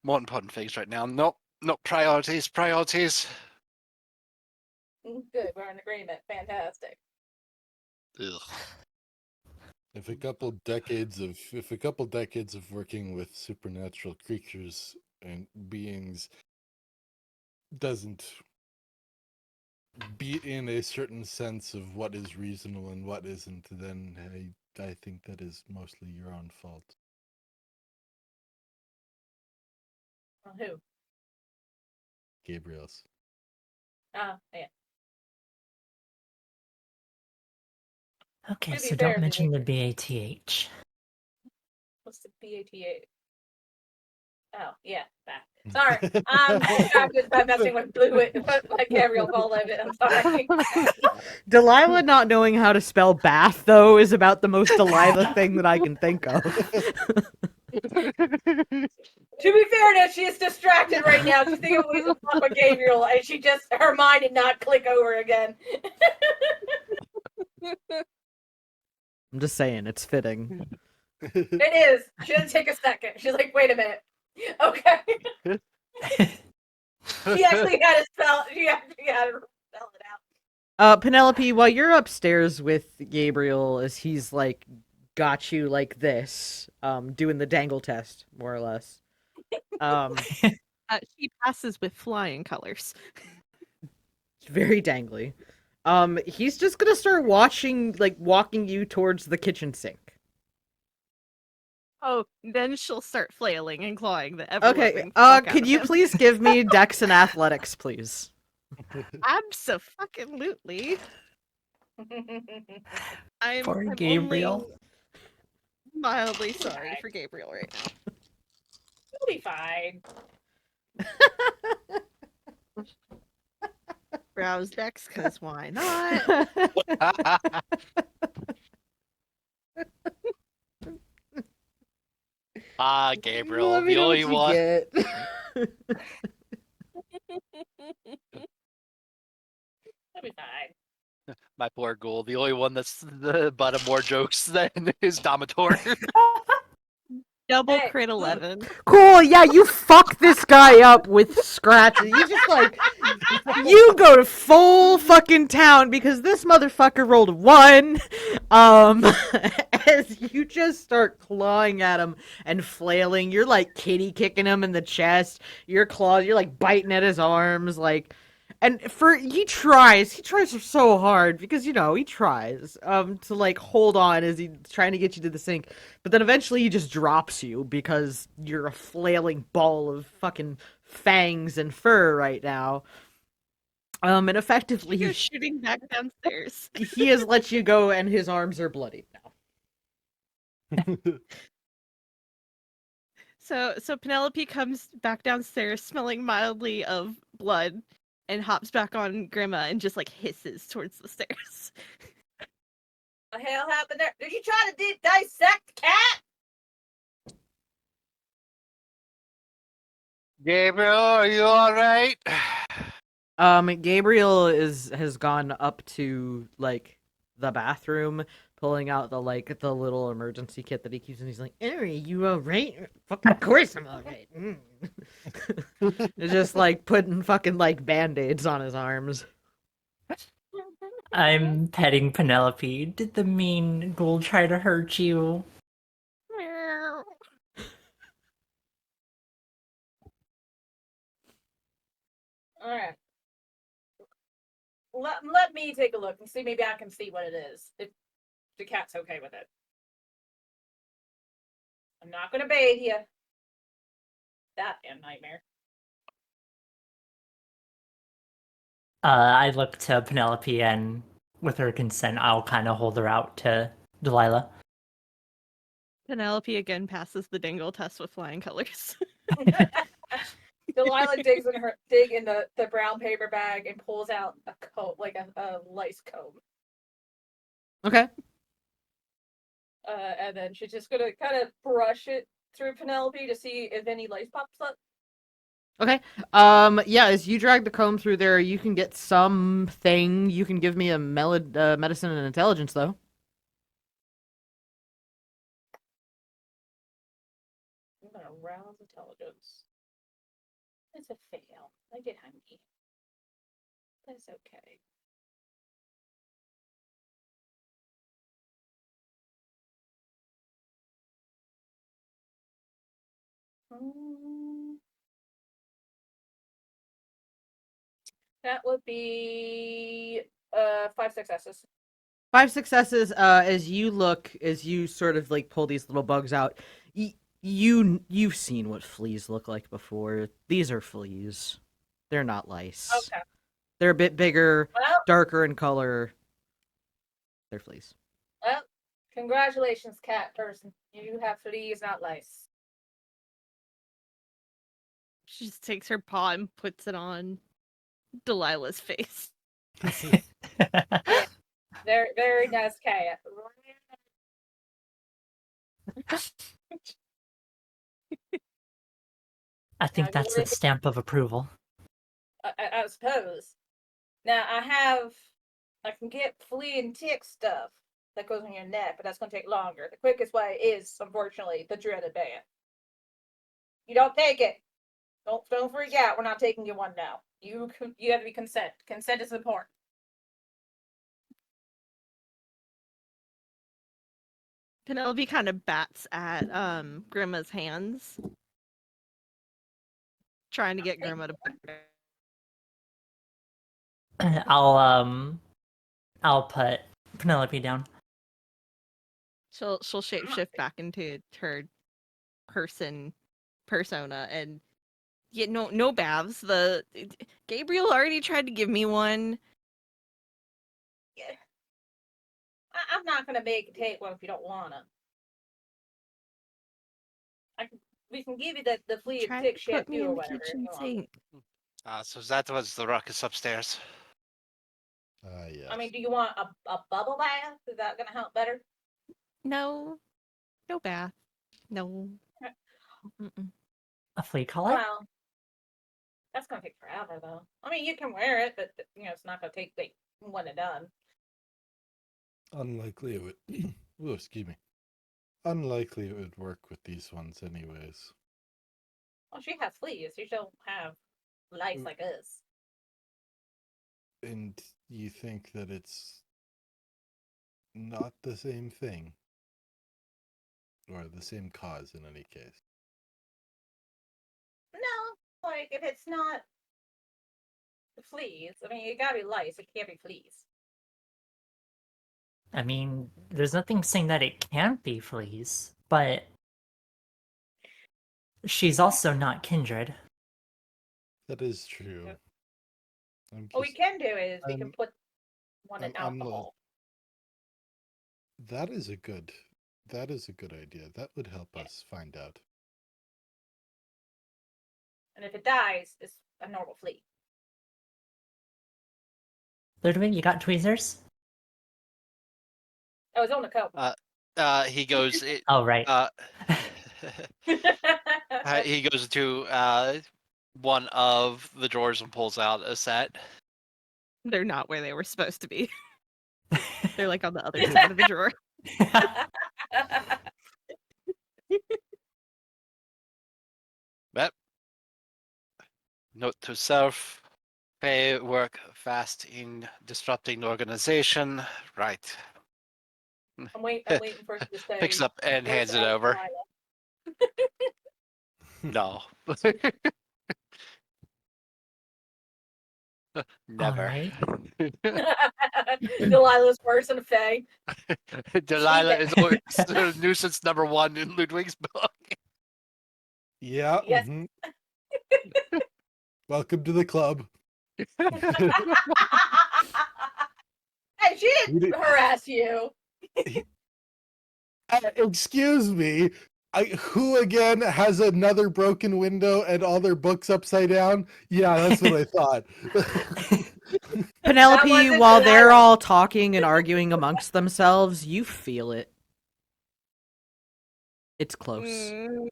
S5: more important things right now. Not priorities. Priorities.
S4: Good. We're in agreement. Fantastic.
S5: Ugh.
S3: If a couple decades of working with supernatural creatures and beings doesn't beat in a certain sense of what is reasonable and what isn't, then I think that is mostly your own fault.
S4: Well, who?
S3: Gabriel's.
S4: Yeah.
S2: Okay,
S4: To be
S2: so
S4: fair,
S2: don't mention the
S4: Fenwick-
S2: BATH.
S4: What's the BATA? Oh, yeah, that. Sorry. I'm distracted by messing with like Gabriel called it. I'm sorry.
S1: Delilah not knowing how to spell bath, though, is about the most Delilah thing that I can think of.
S4: To be fair, she is distracted right now. She's thinking of Louisa Papa Gabriel, and her mind did not click over again.
S1: I'm just saying, it's fitting.
S4: It is. She had to take a second. She's like, wait a minute. Okay. She actually had to spell it out.
S1: Penelope, while you're upstairs with Gabriel, as he's like got you like this, doing the dangle test, more or less.
S6: She passes with flying colors.
S1: Very dangly. He's just gonna start walking you towards the kitchen sink.
S6: Oh, then she'll start flailing and clawing the
S1: Okay,
S6: fuck out
S1: could
S6: of
S1: you
S6: him.
S1: please give me Dex and Athletics, please?
S6: Abso-fucking-lutely. I'm
S2: Gabriel.
S6: only mildly sorry for Gabriel right now.
S4: You'll be fine.
S6: Browse Dex, because why not?
S5: Gabriel,
S1: Let me
S5: the
S1: know
S5: only
S1: what you
S5: one.
S1: get.
S4: You'll be fine.
S5: My poor ghoul, the only one that's the butt of more jokes than his Dominator.
S6: Double
S4: Hey.
S6: crit 11.
S1: Cool, yeah, you fuck this guy up with scratches. You just like, you go to full fucking town because this motherfucker rolled 1. As you just start clawing at him and flailing, you're like kitty kicking him in the chest. Your claws, you're like biting at his arms, like. And he tries so hard because, he tries, to like hold on as he's trying to get you to the sink. But then eventually he just drops you because you're a flailing ball of fucking fangs and fur right now. And effectively
S6: You're shooting back downstairs.
S1: he has let you go and his arms are bloodied now.
S6: So Penelope comes back downstairs smelling mildly of blood and hops back on Grandma and just like hisses towards the stairs.
S4: What the hell happened there? Did you try to dissect the cat?
S5: Gabriel, are you alright?
S1: Gabriel has gone up to like the bathroom, pulling out the little emergency kit that he keeps, and he's like, "Eri, you alright? Fucking of course I'm alright." It's just like putting fucking like band-aids on his arms.
S2: I'm petting Penelope. Did the mean ghoul try to hurt you?
S4: Alright. Let me take a look and see. Maybe I can see what it is. If the cat's okay with it. I'm not gonna bathe you. That damn nightmare.
S2: I look to Penelope, and with her consent, I'll kind of hold her out to Delilah.
S6: Penelope again passes the dangle test with flying colors.
S4: Delilah dig in the brown paper bag and pulls out a comb, like a lice comb.
S1: Okay.
S4: And then she's just gonna kind of brush it through Penelope to see if any lice pops up.
S1: Okay. Yeah, as you drag the comb through there, you can get something. You can give me a medicine and intelligence, though.
S4: I'm gonna rouse intelligence. It's a fail. I get hungry. That's okay. That would be 5 successes.
S1: 5 successes. As you sort of like pull these little bugs out, you've seen what fleas look like before. These are fleas. They're not lice.
S4: Okay.
S1: They're a bit bigger,
S4: Well,
S1: darker in color. They're fleas.
S4: well, congratulations, cat person. You have fleas, not lice.
S6: She just takes her paw and puts it on Delilah's face.
S4: Very, very nice cat.
S2: I think
S4: Now,
S2: that's
S4: you
S2: a stamp of approval.
S4: I suppose. Now I can get flea and tick stuff that goes on your neck, but that's gonna take longer. The quickest way is, unfortunately, the dreaded ban. You don't take it. Don't freak out. We're not taking you one now. You have to be consent. Consent is important.
S6: Penelope kind of bats at Grimma's hands, trying to get Grimma to.
S2: I'll put Penelope down.
S6: She'll shapeshift back into her persona and no baths. Gabriel already tried to give me one.
S4: Yeah. I'm not gonna make you take one if you don't wanna. We can give you the flea and
S6: Tried
S4: tick
S6: to put me
S4: shampoo or
S6: in the
S4: whatever. if
S6: kitchen
S4: you want.
S6: sink.
S5: So that was the ruckus upstairs.
S3: Yes.
S4: I mean, do you want a bubble bath? Is that gonna help better?
S6: No bath. No. Mm-mm.
S2: A flea collar?
S4: Well, that's gonna take forever, though. I mean, you can wear it, but it's not gonna take like one and done.
S3: Unlikely it would. Oh, excuse me. Unlikely it would work with these ones, anyways.
S4: Well, she has fleas. You don't have lice like us.
S3: And you think that it's not the same thing? Or the same cause in any case?
S4: No, like if it's not fleas, I mean, it gotta be lice. It can't be fleas.
S2: I mean, there's nothing saying that it can't be fleas, but she's also not kindred.
S3: That is true.
S4: Yep.
S3: I'm
S4: What we
S3: just-
S4: can do is we can
S3: I'm-
S4: put one in
S3: I'm
S4: alcohol.
S3: That is a good idea. That would help us find out.
S4: And if it dies, it's a normal flea.
S2: Ludwig, you got tweezers?
S4: Oh, it's on the coat.
S5: He goes.
S2: Oh, right.
S5: He goes to one of the drawers and pulls out a set.
S6: They're not where they were supposed to be. They're like on the other side of the drawer.
S5: Yep. Note to self: pay work fast in disrupting the organization. Right.
S4: I'm waiting for it to say.
S5: Picks up and
S4: "Where's
S5: hands it over.
S4: Delilah?"
S5: No. Never.
S2: Alright.
S4: Delilah's worse than Faye.
S5: Delilah is always nuisance number 1 in Ludwig's book.
S3: Yeah.
S4: Yes.
S3: mhm. Welcome to the club.
S4: Hey, she didn't harass you.
S3: Excuse me. Who again has another broken window and all their books upside down? Yeah, that's what I thought.
S1: Penelope,
S4: wasn't
S1: while
S4: the
S1: they're
S4: item.
S1: all talking and arguing amongst themselves, you feel it. It's close.
S6: Mm,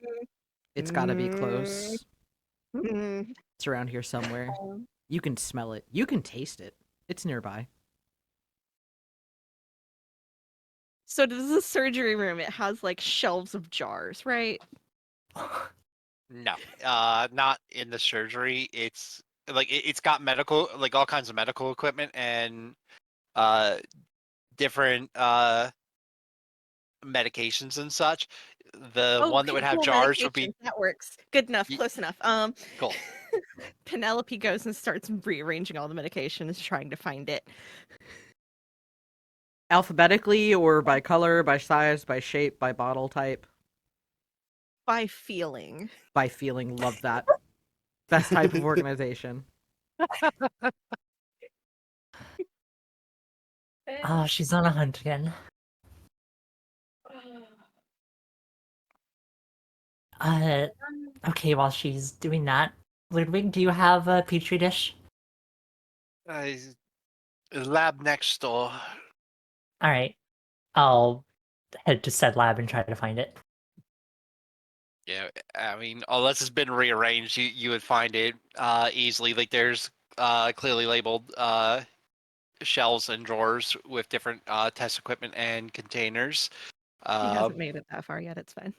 S1: It's gotta be close.
S6: mm.
S1: It's around here somewhere. You can smell it. You can taste it. It's nearby.
S6: So this is a surgery room. It has like shelves of jars, right?
S5: No, not in the surgery. It's like it's got medical, like all kinds of medical equipment and uh different medications and such. The
S6: Oh,
S5: one that would have
S6: people
S5: jars would
S6: medications.
S5: be
S6: That works. Good enough.
S5: Ye-
S6: Close enough.
S5: cool.
S6: Penelope goes and starts rearranging all the medications, trying to find it.
S1: Alphabetically or by color, by size, by shape, by bottle type,
S6: By feeling.
S1: by feeling. Love that. Best type of organization.
S2: Oh, she's on a hunt again. Okay, while she's doing that, Ludwig, do you have a petri dish?
S5: Lab next door.
S2: All right, I'll head to said lab and try to find it.
S5: Yeah, I mean, unless it's been rearranged, you would find it easily. Like there's clearly labeled shelves and drawers with different test equipment and containers.
S6: He hasn't made it that far yet. It's fine.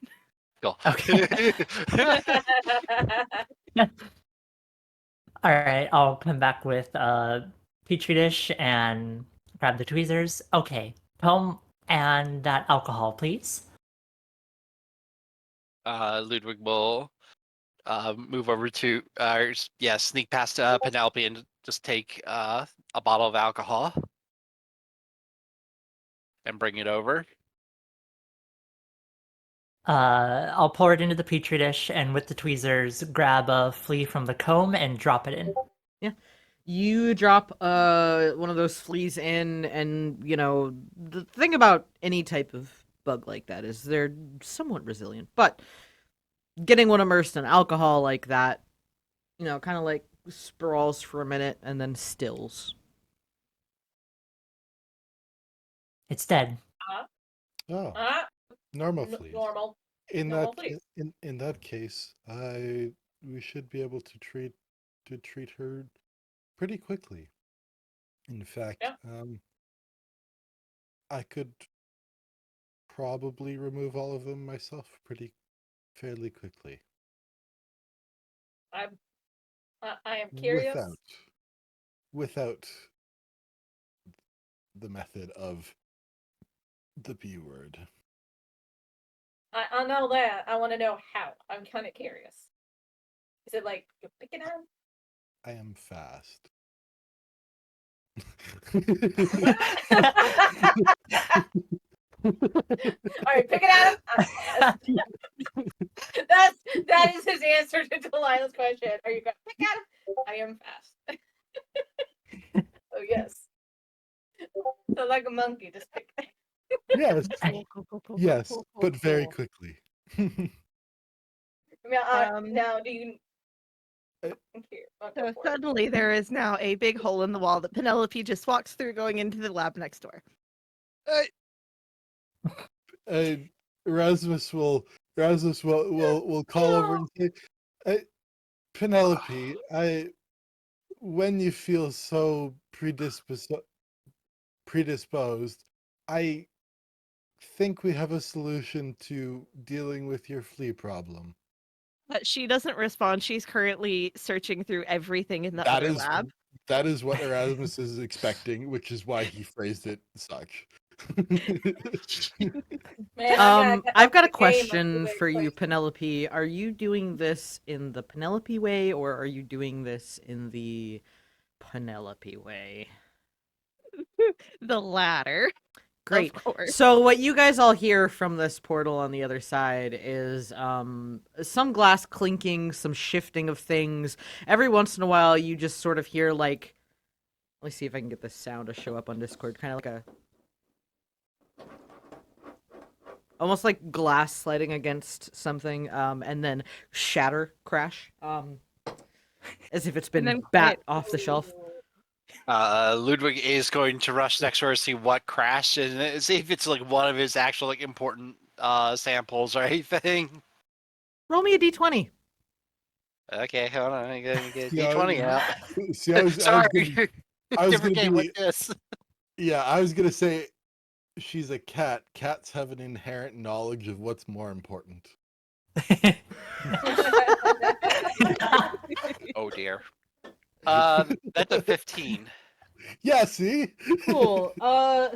S5: Cool.
S2: Okay. All right, I'll come back with petri dish and grab the tweezers. Okay, Tom, and that alcohol, please.
S5: Ludwig will move over to sneak past Penelope and just take a bottle of alcohol and bring it over.
S2: I'll pour it into the petri dish and with the tweezers, grab a flea from the comb and drop it in.
S1: Yeah. You drop one of those fleas in, and you know the thing about any type of bug like that is they're somewhat resilient. But getting one immersed in alcohol like that, you know, kind of like sprawls for a minute and then stills.
S2: It's dead.
S3: Oh, normal fleas.
S4: Normal.
S3: In
S4: normal
S3: that
S4: fleas.
S3: in that case, we should be able to treat her pretty quickly. In fact,
S4: Yeah.
S3: I could probably remove all of them myself fairly quickly.
S4: I am curious.
S3: Without the method of the B word.
S4: I know that. I want to know how. I'm kind of curious. Is it like you're picking at him?
S3: I am fast.
S4: All right, pick it at him. I'm fast. that is his answer to Delilah's question. Are you going to pick at him? I am fast. Oh yes. So like a monkey, just pick.
S3: Yes, yes, but very quickly.
S4: Now, do you? Here, I'll go
S6: So
S4: for it.
S6: suddenly there is now a big hole in the wall that Penelope just walks through going into the lab next door.
S3: Erasmus will call over and say, Penelope, when you feel so predisposed, I think we have a solution to dealing with your flea problem.
S6: But she doesn't respond. She's currently searching through everything in the other lab.
S3: That is what Erasmus is expecting, which is why he phrased it such.
S4: Man,
S1: I've got a
S4: the game
S1: question
S4: of the
S1: for you,
S4: way-
S1: Penelope. Are you doing this in the Penelope way, or are you doing this in the Penelope way?
S6: The latter.
S1: Great.
S6: Of course.
S1: So what you guys all hear from this portal on the other side is some glass clinking, some shifting of things. Every once in a while you just sort of hear like, let me see if I can get this sound to show up on Discord, kind of like a almost like glass sliding against something, and then shatter, crash, as if it's
S6: And
S1: been
S6: then
S1: bat
S6: quiet.
S1: off the shelf.
S5: Ludwig is going to rush next door to see what crashed and see if it's like one of his actual like important samples or anything.
S1: Roll me a d20.
S5: Okay, hold on. I gotta get
S3: See, I
S5: D20 out.
S3: see, I was
S5: Sorry.
S3: I was
S5: Different
S3: gonna
S5: game
S3: be,
S5: like this.
S3: yeah, I was gonna say she's a cat. Cats have an inherent knowledge of what's more important.
S5: Oh dear. That's a 15.
S3: Yeah, see?
S1: Cool.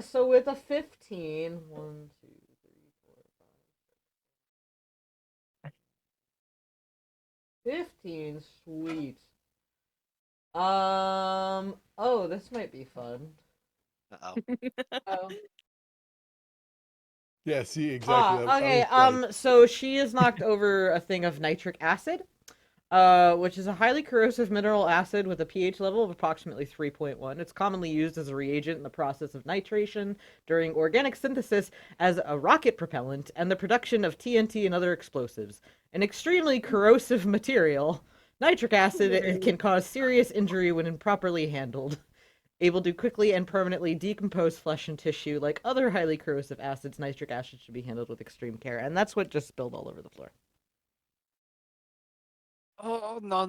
S1: So with a 15, 1, 2, 3, 4, 5, 15, sweet. Oh, this might be fun.
S5: Uh-oh.
S4: Oh.
S3: Yeah, see, exactly.
S1: Okay, so she has knocked over a thing of nitric acid, which is a highly corrosive mineral acid with a pH level of approximately 3.1. It's commonly used as a reagent in the process of nitration during organic synthesis as a rocket propellant and the production of TNT and other explosives. An extremely corrosive material, nitric acid it can cause serious injury when improperly handled. Able to quickly and permanently decompose flesh and tissue. Like other highly corrosive acids, nitric acid should be handled with extreme care. And that's what just spilled all over the floor.
S5: Oh no.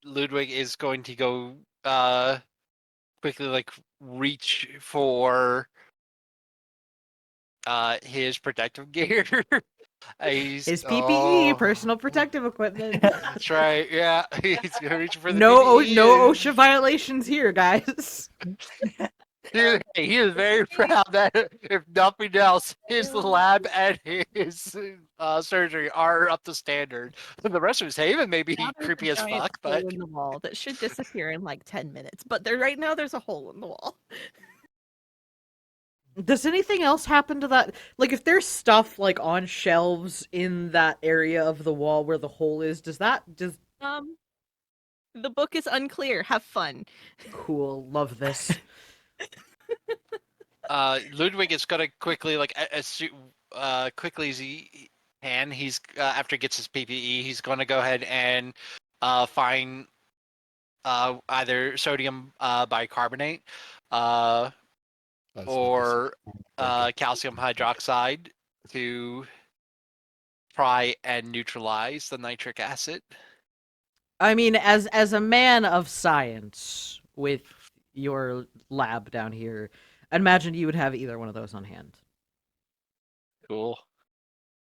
S5: Ludwig is going to go quickly like reach for his protective gear.
S1: His PPE, personal protective equipment.
S5: That's right. Yeah, he's gonna reach for the
S1: No
S5: PPE.
S1: OSHA violations here, guys.
S5: Dude, he is very proud that if nothing else, his lab and his surgery are up to standard. The rest of his haven may be
S6: Now there's
S5: creepy
S6: a
S5: as
S6: giant
S5: fuck,
S6: hole
S5: but
S6: in the wall that should disappear in like 10 minutes. But right now there's a hole in the wall.
S1: Does anything else happen to that? Like, if there's stuff like on shelves in that area of the wall where the hole is, does that just
S6: The book is unclear. Have fun.
S1: cool? Love this.
S5: Ludwig is gonna quickly, like as quickly as he can. He's after he gets his PPE, he's gonna go ahead and find either sodium bicarbonate or calcium hydroxide to try and neutralize the nitric acid.
S1: I mean, as a man of science with your lab down here, I'd imagine you would have either one of those on hand.
S5: Cool.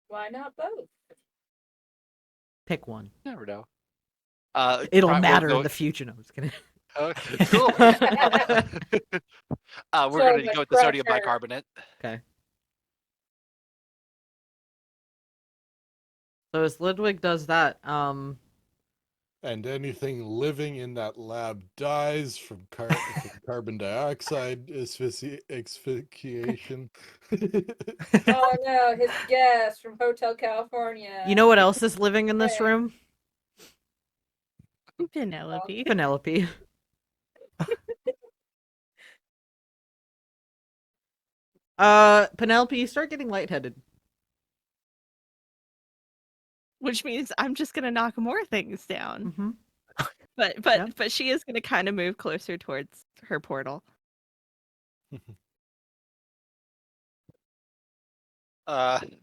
S4: Why not both?
S1: Pick one.
S5: Never know.
S1: It'll
S5: we'll
S1: matter
S5: go-
S1: in the future. No, I'm just kidding.
S5: Okay, cool. We're
S4: So
S5: gonna
S4: much
S5: go with the sodium
S4: pressure.
S5: bicarbonate.
S1: Okay. So as Ludwig does that,
S3: And anything living in that lab dies from carbon dioxide asphyxiation.
S4: Oh no, his guest from Hotel California.
S1: you know what else is living in this room?
S6: Penelope.
S1: Penelope. Penelope, you start getting lightheaded.
S6: Which means I'm just gonna knock more things down.
S1: Mm-hmm.
S6: But she is gonna kind of move closer towards her portal.
S5: Okay.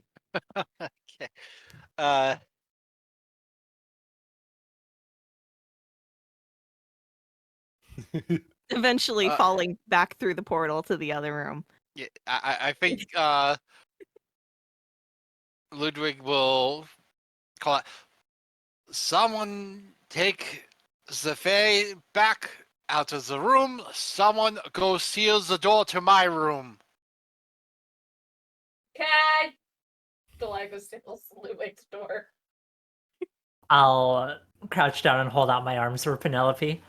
S6: Eventually falling back through the portal to the other room.
S5: Yeah, I think Ludwig will call it. Someone take the Fae back out of the room. Someone go seal the door to my room.
S4: Okay. Galago seals Ludwig's door.
S2: I'll crouch down and hold out my arms for Penelope.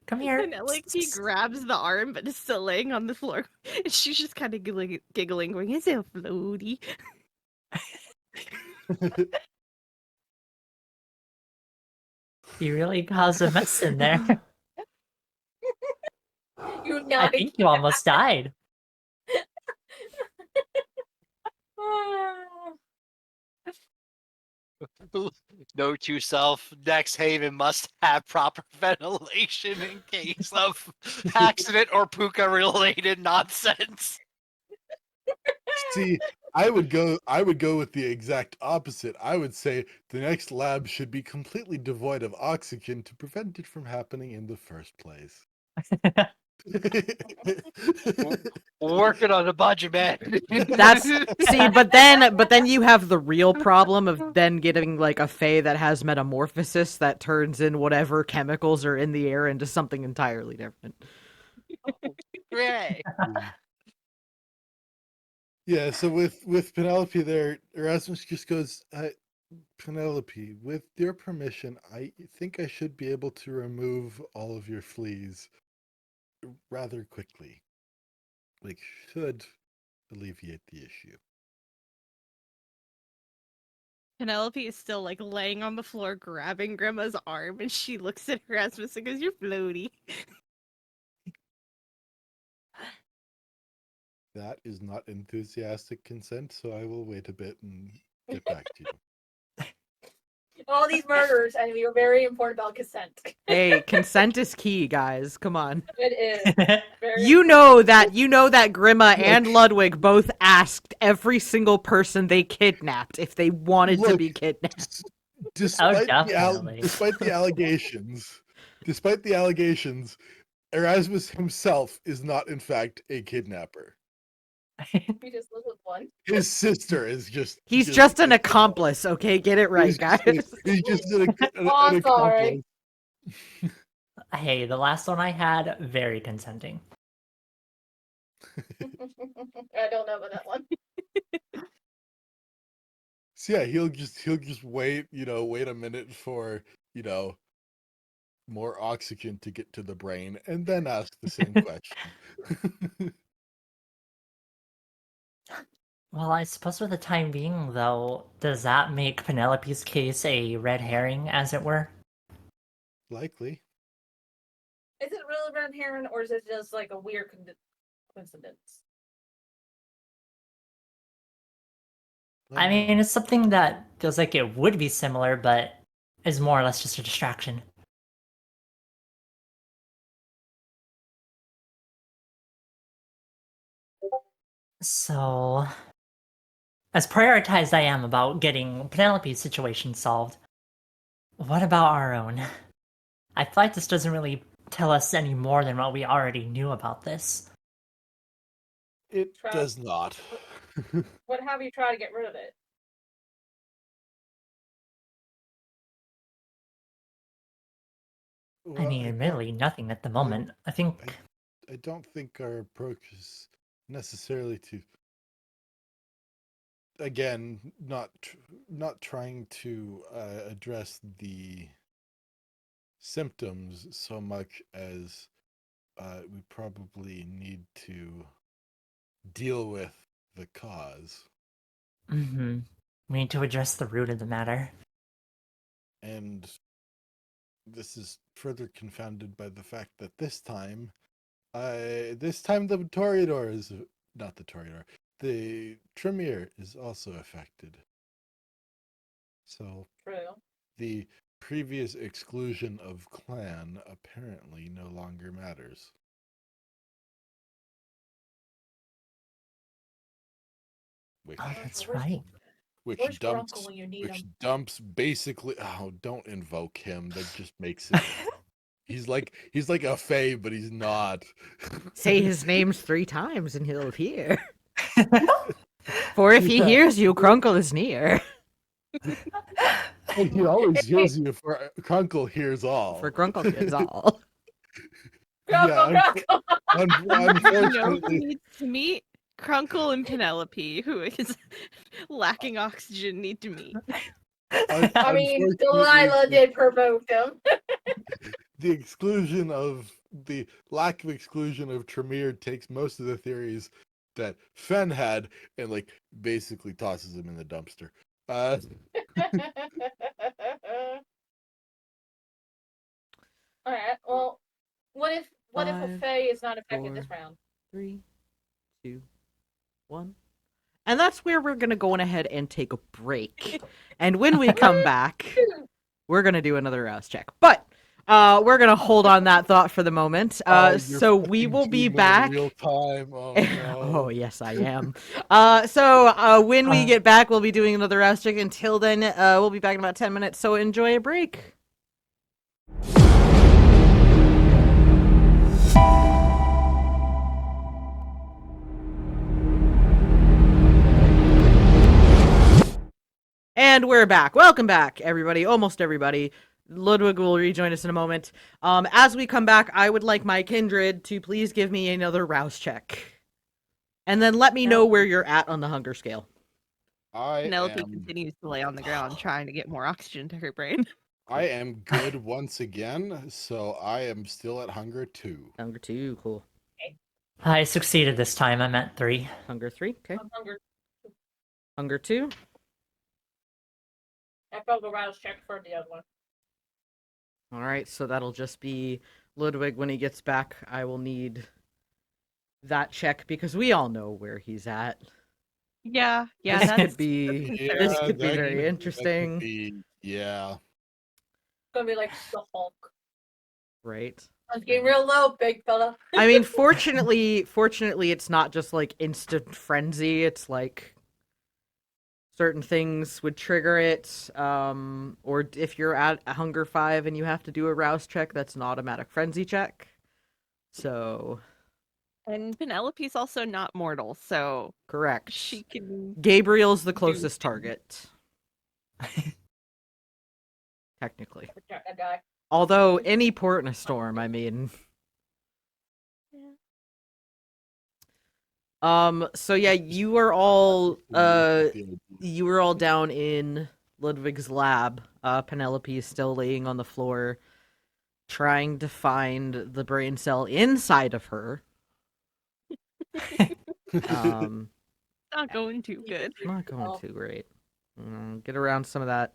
S2: Come here.
S6: Penelope grabs the arm, but is still laying on the floor. And she's just kind of giggling, going, "It's so floaty."
S2: You really caused a mess in there.
S4: You
S2: I
S4: naughty
S2: think you almost died.
S5: Note to self: next haven must have proper ventilation in case of accident or puka related nonsense.
S3: See, I would go with the exact opposite. I would say the next lab should be completely devoid of oxygen to prevent it from happening in the first place.
S5: Working on a budget, man.
S1: That's see, but then you have the real problem of then getting like a fae that has metamorphosis that turns in whatever chemicals are in the air into something entirely different.
S5: Hooray.
S3: Yeah, so with Penelope there, Erasmus just goes, Penelope, with your permission, I think I should be able to remove all of your fleas rather quickly. Like, should alleviate the issue.
S6: Penelope is still like laying on the floor, grabbing Grandma's arm, and she looks at Erasmus and goes, "You're floaty."
S3: That is not enthusiastic consent, so I will wait a bit and get back to you.
S4: All these murders, and we were very important about consent.
S1: Hey, consent is key, guys. Come on.
S4: It is. Very
S1: You know that Grimma and Ludwig both asked every single person they kidnapped if they wanted to
S3: Look,
S1: be kidnapped.
S3: Despite
S2: definitely.
S3: the allegations, Erasmus himself is not in fact a kidnapper.
S4: We just live with one.
S3: His sister is just
S1: He's just an accomplice, okay? Get it right,
S3: he's
S1: guys.
S3: he's just an
S4: Oh, sorry.
S3: accomplice.
S2: Hey, the last one I had, very consenting.
S4: I don't know about that one.
S3: So yeah, he'll just wait, wait a minute for, more oxygen to get to the brain, and then ask the same question.
S2: Well, I suppose for the time being, though, does that make Penelope's case a red herring, as it were?
S3: Likely.
S4: Is it really red herring, or is it just like a weird coincidence?
S2: I mean, it's something that feels like it would be similar, but is more or less just a distraction. So, as prioritized I am about getting Penelope's situation solved, what about our own? I feel like this doesn't really tell us any more than what we already knew about this.
S3: It does not.
S4: What have you tried to get rid of it?
S2: I mean, admittedly, nothing at the moment. I think
S3: I don't think our approach is necessarily to, again, not trying to address the symptoms so much as we probably need to deal with the cause.
S2: we need to address the root of the matter.
S3: And this is further confounded by the fact that this time the Toreador is not the Toreador. The Tremere is also affected. So
S4: True.
S3: the previous exclusion of clan apparently no longer matters.
S2: Oh, that's right.
S3: Which
S4: Where's your
S3: dumps
S4: uncle when you need him?
S3: dumps basically. Oh, don't invoke him. That just makes it. He's like a fae, but he's not.
S1: Say his names 3 times and he'll appear. For if he hears you, Crunkle is near.
S3: And he always hears you. For Crunkle hears all.
S1: For Crunkle hears all.
S4: Grunkle.
S6: You know who
S3: Unfortunately,
S6: needs to meet? Crunkle and Penelope, who is lacking oxygen, need to meet.
S4: I mean, Delilah did provoke him.
S3: the lack of exclusion of Tremere takes most of the theories that Fen had and like basically tosses him in the dumpster.
S4: Alright, well, what if a
S1: 5,
S4: fae is not affected
S1: 4,
S4: this round?
S1: 3, 2, 1. And that's where we're going to go on ahead and take a break. And when we come back, we're going to do another rouse check. But we're going to hold on that thought for the moment.
S3: You're
S1: So we
S3: fucking
S1: will be
S3: doing it in
S1: back.
S3: real time. Oh no.
S1: Oh, yes, I am. So when we get back, we'll be doing another rouse check. Until then, we'll be back in about 10 minutes. So enjoy a break. And we're back. Welcome back, everybody. Almost everybody. Ludwig will rejoin us in a moment. As we come back, I would like my kindred to please give me another rouse check. And then let me know where you're at on the hunger scale.
S6: Penelope continues to lay on the ground trying to get more oxygen to her brain.
S3: I am good once again, so I am still at hunger 2.
S1: Hunger 2, cool.
S2: I succeeded this time. I'm at 3.
S1: Hunger 3, okay.
S4: I'm hungry.
S1: Hunger 2.
S4: I felt a rouse check for the other one.
S1: All right, so that'll just be Ludwig when he gets back. I will need that check because we all know where he's at.
S6: Yeah,
S1: This
S6: that's
S1: could be this could be very interesting.
S3: Yeah.
S4: It's gonna be like the Hulk.
S1: Right.
S4: I'm getting real low, big fella.
S1: I mean, fortunately, it's not just like instant frenzy. It's like certain things would trigger it. Or if you're at hunger 5 and you have to do a rouse check, that's an automatic frenzy check. So.
S6: And Penelope's also not mortal, so
S1: Correct.
S6: she can.
S1: Gabriel's the closest target. Technically.
S4: Protect that guy.
S1: Although any port in a storm, I mean. So yeah, you were all down in Ludwig's lab. Penelope is still laying on the floor trying to find the brain cell inside of her.
S6: Not going too good.
S1: Not going too great. Get around some of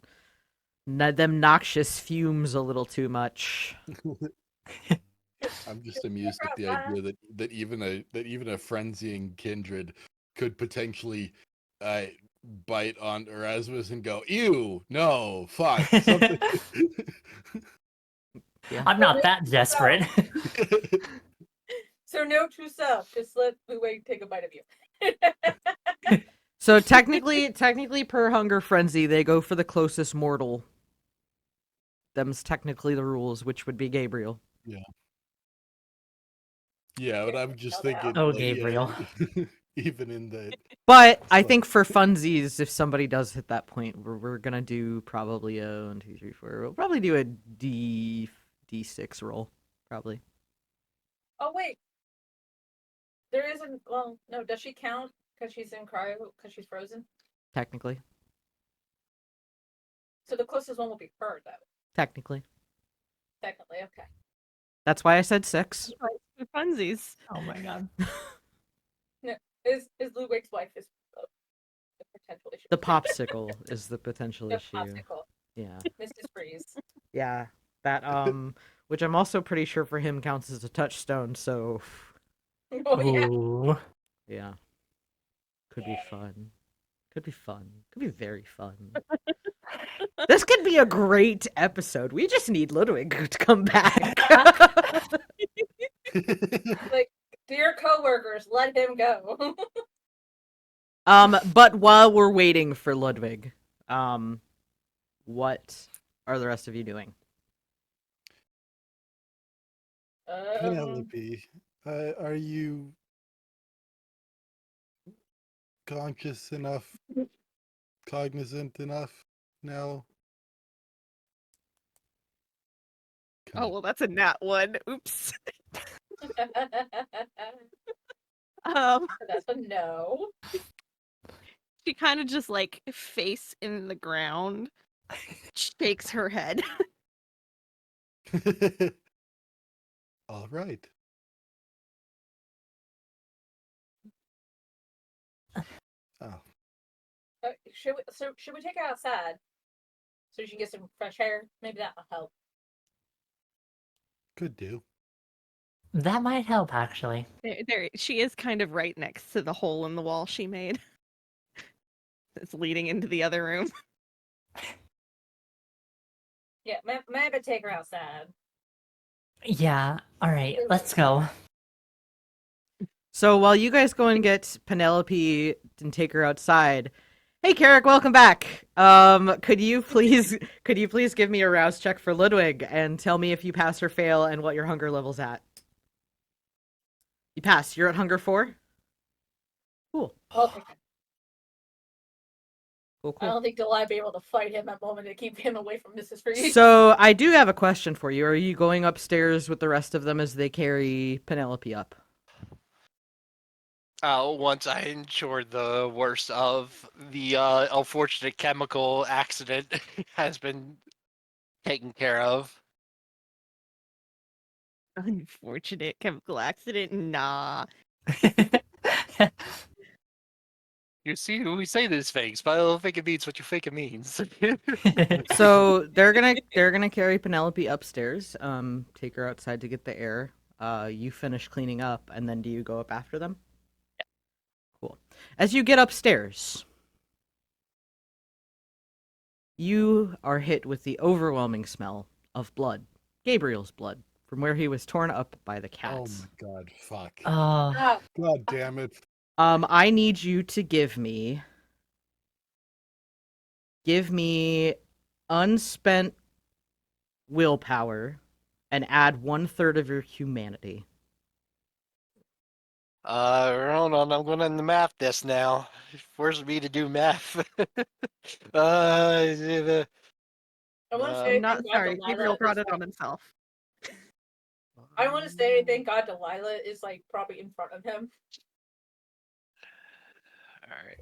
S1: them noxious fumes a little too much.
S3: I'm just amused at the idea that even a frenzying kindred could potentially bite on Erasmus and go, ew, no, fuck. Something.
S1: Yeah.
S2: I'm not that desperate.
S4: So no true self. Just let Ludwig take a bite of you.
S1: So technically per hunger frenzy, they go for the closest mortal. Them's technically the rules, which would be Gabriel.
S3: Yeah. Yeah, but I'm just thinking.
S2: Oh,
S3: like,
S2: Gabriel.
S3: Yeah, even in the.
S1: But I think for funsies, if somebody does hit that point, we're gonna do probably a 1, 2, 3, 4. We'll probably do a D6 roll, probably.
S4: Oh wait. There isn't. Well, no. Does she count because she's in cryo? Because she's frozen.
S1: Technically.
S4: So the closest one will be her, though.
S1: Technically.
S4: Technically, okay.
S1: That's why I said 6.
S6: For funsies.
S2: Oh my god.
S4: No, is Ludwig's wife is the potential issue.
S1: The popsicle is the potential
S4: The
S1: issue.
S4: popsicle.
S1: Yeah.
S4: Mrs. Freeze.
S1: Yeah. That which I'm also pretty sure for him counts as a touchstone, so
S4: Oh yeah.
S2: Ooh.
S1: yeah. Could be fun. Could be fun. Could be very fun. This could be a great episode. We just need Ludwig to come back.
S4: Like, dear coworkers, let him go.
S1: But while we're waiting for Ludwig, what are the rest of you doing?
S3: Penelope, are you conscious enough, cognizant enough now?
S6: Oh, well, that's a nat 1. Oops.
S4: That's a no.
S6: She kind of just like face in the ground, shakes her head.
S3: All right. Oh,
S4: Should we take her outside so she can get some fresh air? Maybe that'll help.
S3: could do.
S2: That might help, actually.
S6: There, she is kind of right next to the hole in the wall she made. that's leading into the other room.
S4: Yeah, maybe take her outside.
S2: Yeah, alright, let's go.
S1: So while you guys go and get Penelope and take her outside, hey Kerrick, welcome back. Could you please give me a rouse check for Ludwig and tell me if you pass or fail and what your hunger level's at? You pass. You're at hunger 4. Cool.
S4: Okay.
S1: Cool.
S4: I don't think Delilah be able to fight him at the moment to keep him away from Mrs. Freeze.
S1: So I do have a question for you. Are you going upstairs with the rest of them as they carry Penelope up?
S5: Once I ensured the worst of the unfortunate chemical accident has been taken care of.
S6: Unfortunate chemical accident. Nah.
S5: You see, we say these things, but I don't think it means what you think it means.
S1: So they're gonna carry Penelope upstairs. Take her outside to get the air. You finish cleaning up, and then do you go up after them?
S5: Yeah.
S1: Cool. As you get upstairs, you are hit with the overwhelming smell of blood, Gabriel's blood, from where he was torn up by the
S3: Oh
S1: cats.
S3: my god, fuck.
S4: Ah,
S3: God damn it.
S1: I need you to give me unspent willpower and add 1/3 of your humanity.
S5: Hold on, I'm gonna math this now. Forces me to do math.
S4: I want to say
S6: Not
S4: thank God
S6: sorry.
S4: Delilah
S6: Gabriel brought
S4: is
S6: it on himself.
S4: I want to say thank God Delilah is like probably in front of him.
S5: Alright.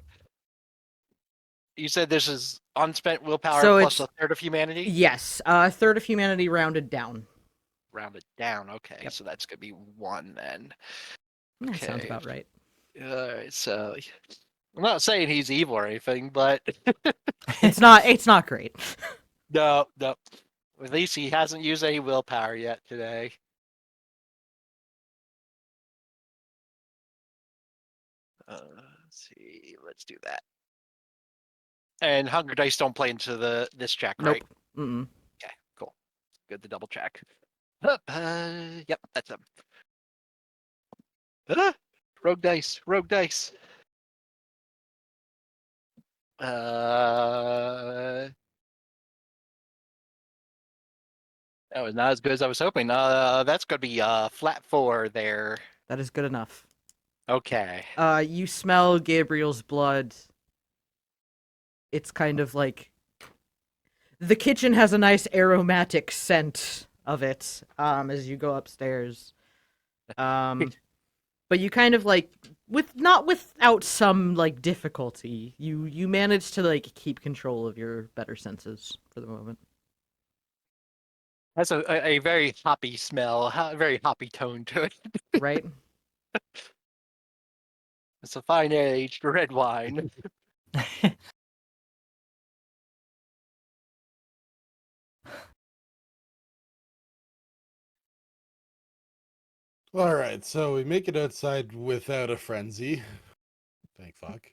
S5: You said this is unspent willpower
S1: So
S5: plus
S1: it's-
S5: 1/3 of humanity?
S1: Yes, 1/3 of humanity rounded down.
S5: Rounded down, okay.
S1: Yep.
S5: So that's gonna be 1 then.
S1: That sounds
S5: Okay.
S1: about right.
S5: Alright, so I'm not saying he's evil or anything, but
S1: It's not great.
S5: no. At least he hasn't used any willpower yet today. Let's see. Let's do that. And hunger dice don't play into this check,
S1: Nope.
S5: right?
S1: Mm-mm.
S5: Okay, cool. Good to double check. Yep, that's him. Rogue dice. That was not as good as I was hoping. That's gonna be flat 4 there.
S1: That is good enough.
S5: Okay.
S1: You smell Gabriel's blood. It's kind of like the kitchen has a nice aromatic scent of it as you go upstairs. But you kind of like not without some like difficulty. You manage to like keep control of your better senses for the moment.
S5: That's a very hoppy smell, a very hoppy tone to it.
S1: Right?
S5: It's a fine aged red wine.
S3: All right, so we make it outside without a frenzy. Thank fuck.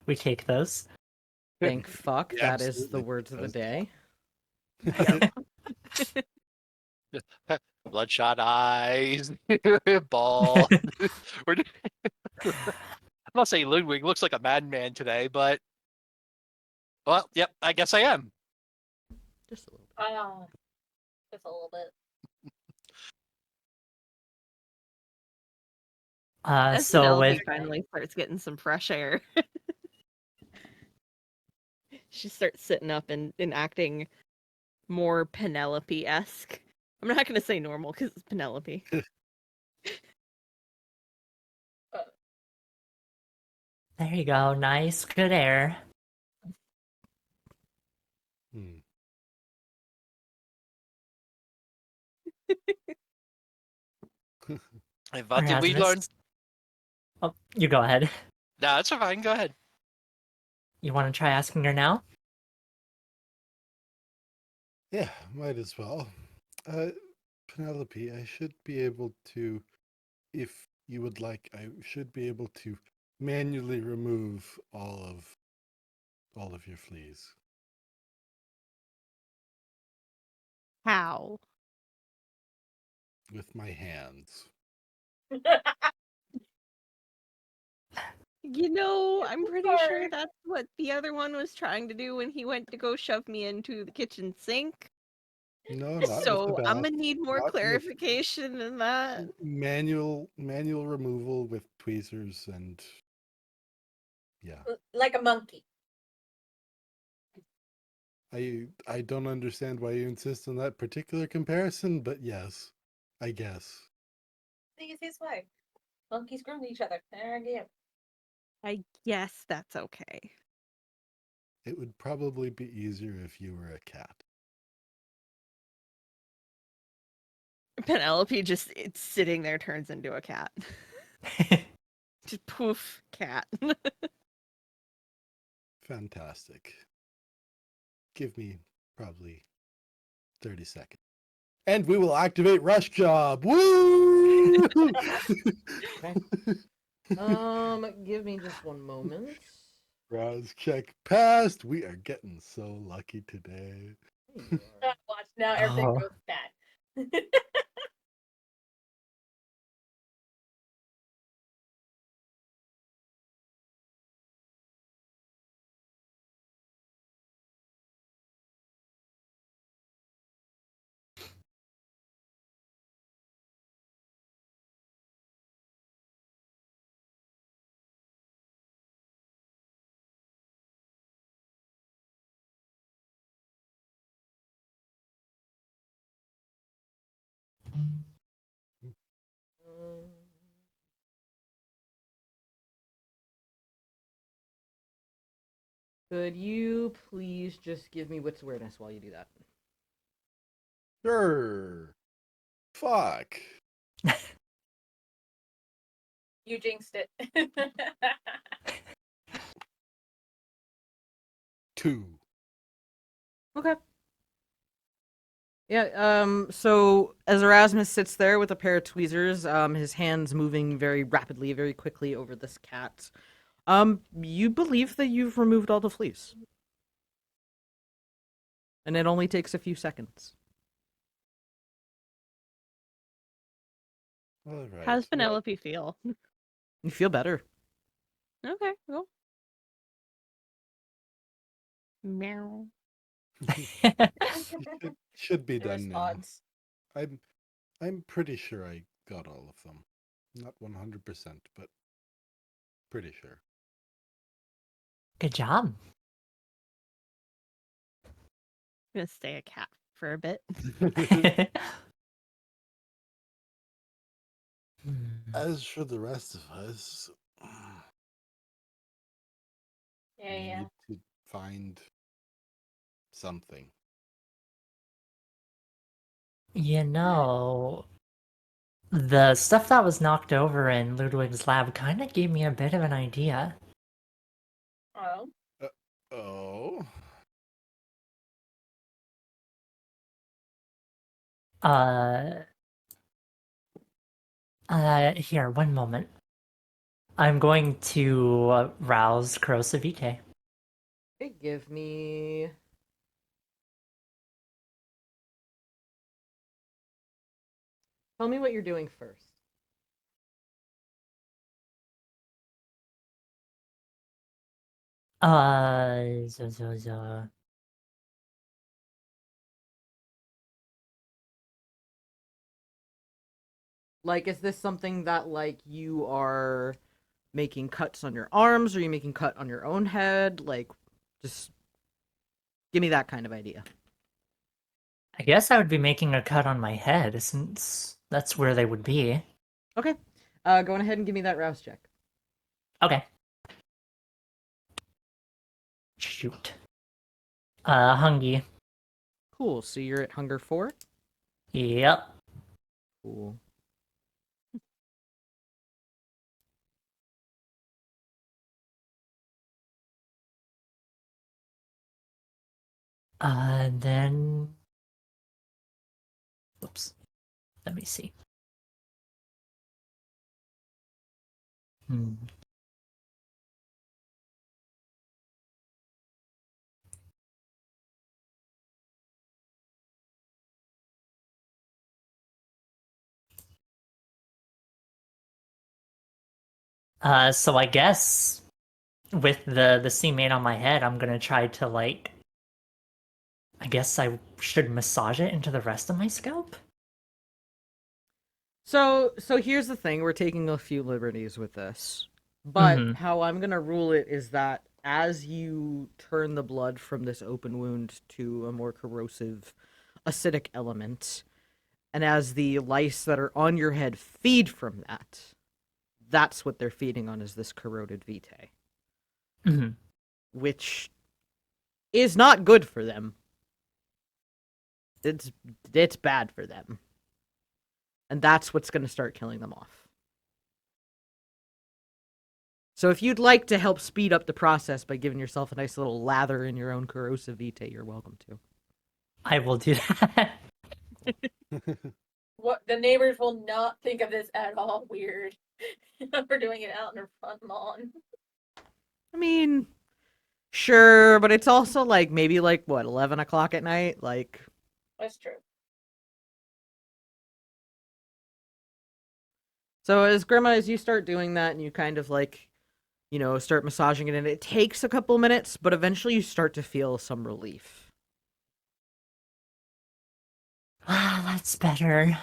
S2: We take those.
S1: Thank fuck.
S3: Yeah,
S1: That is the
S3: absolutely.
S1: words of the day.
S5: Bloodshot eyes, ball. I'm not saying Ludwig looks like a madman today, but well, yep, I guess I am.
S1: Just a little bit.
S4: Just a little bit.
S6: As
S2: So
S6: Penelope
S2: with
S6: finally starts getting some fresh air. She starts sitting up and acting more Penelope-esque. I'm not gonna say normal because it's Penelope.
S2: there you go, nice, good air.
S3: Hmm.
S5: What did we learn?
S2: Erasmus. Oh, you go ahead.
S5: No, it's fine. Go ahead.
S2: You want to try asking her now?
S3: Yeah, might as well. Penelope, I should be able to, if you would like, I should be able to manually remove all of your fleas.
S6: How?
S3: With my hands.
S6: I'm pretty sure
S4: Sorry.
S6: that's what the other one was trying to do when he went to go shove me into the kitchen sink.
S3: No, not with the
S6: So I'm
S3: bath.
S6: gonna need more
S3: Not with
S6: clarification than that.
S3: manual removal with tweezers and yeah.
S4: Like a monkey.
S3: I don't understand why you insist on that particular comparison, but yes, I guess.
S4: The easiest way. Monkeys groom each other. There again.
S6: I guess that's okay.
S3: It would probably be easier if you were a cat.
S6: Penelope just it's sitting there turns into a cat. Just poof, cat.
S3: Fantastic. Give me probably 30 seconds. And we will activate Rush Job. Woo!
S1: Give me just one moment.
S3: Rouse check passed. We are getting so lucky today.
S1: There you are.
S4: Watch now, everything
S2: Oh.
S4: goes bad.
S1: Um, Could you please just give me wits awareness while you do that?
S3: Sure. Fuck.
S4: You jinxed it.
S3: 2.
S1: Okay. Yeah, so as Erasmus sits there with a pair of tweezers, his hands moving very rapidly, very quickly over this cat, you believe that you've removed all the fleas. And it only takes a few seconds.
S3: All right.
S6: How's Penelope feel?
S1: You feel better.
S6: Okay, cool. Meow.
S3: Should be
S4: The
S3: done now.
S4: response.
S3: I'm pretty sure I got all of them. Not 100%, but pretty sure.
S2: Good job.
S6: I'm gonna stay a cat for a bit.
S3: As for the rest of us, we
S4: Yeah.
S3: need to find something.
S2: You know, the stuff that was knocked over in Ludwig's lab kind of gave me a bit of an idea.
S4: Oh.
S3: Oh,
S2: Here, one moment. I'm going to rouse Corrosive Vitae.
S1: Okay, give me... Tell me what you're doing first.
S2: So.
S1: Like, is this something that, like, you are making cuts on your arms? Or are you making cut on your own head? Like, just give me that kind of idea.
S2: I guess I would be making a cut on my head, since that's where they would be.
S1: Okay. Go on ahead and give me that rouse check.
S2: Okay. Shoot. Hungy.
S1: Cool. So you're at hunger 4?
S2: Yep.
S1: Cool.
S2: Then... Oops. Let me see. So I guess with the sea mane on my head, I'm gonna try to like. I guess I should massage it into the rest of my scalp.
S1: So here's the thing, we're taking a few liberties with this. But
S2: Mm-hmm.
S1: how I'm going to rule it is that as you turn the blood from this open wound to a more corrosive acidic element, and as the lice that are on your head feed from that, that's what they're feeding on, is this corroded vitae,
S2: Mm-hmm.
S1: which is not good for them. It's bad for them. And that's what's going to start killing them off. So if you'd like to help speed up the process by giving yourself a nice little lather in your own corrosive vitae, you're welcome to.
S2: I will do that.
S4: What the neighbors will not think of this at all weird. We're doing it out in their front lawn.
S1: I mean, sure, but it's also like maybe like what, 11 o'clock at night? Like,
S4: That's true.
S1: so as Grandma, as you start doing that and you kind of like, start massaging it, and it takes a couple minutes, but eventually you start to feel some relief.
S2: Ah, that's better.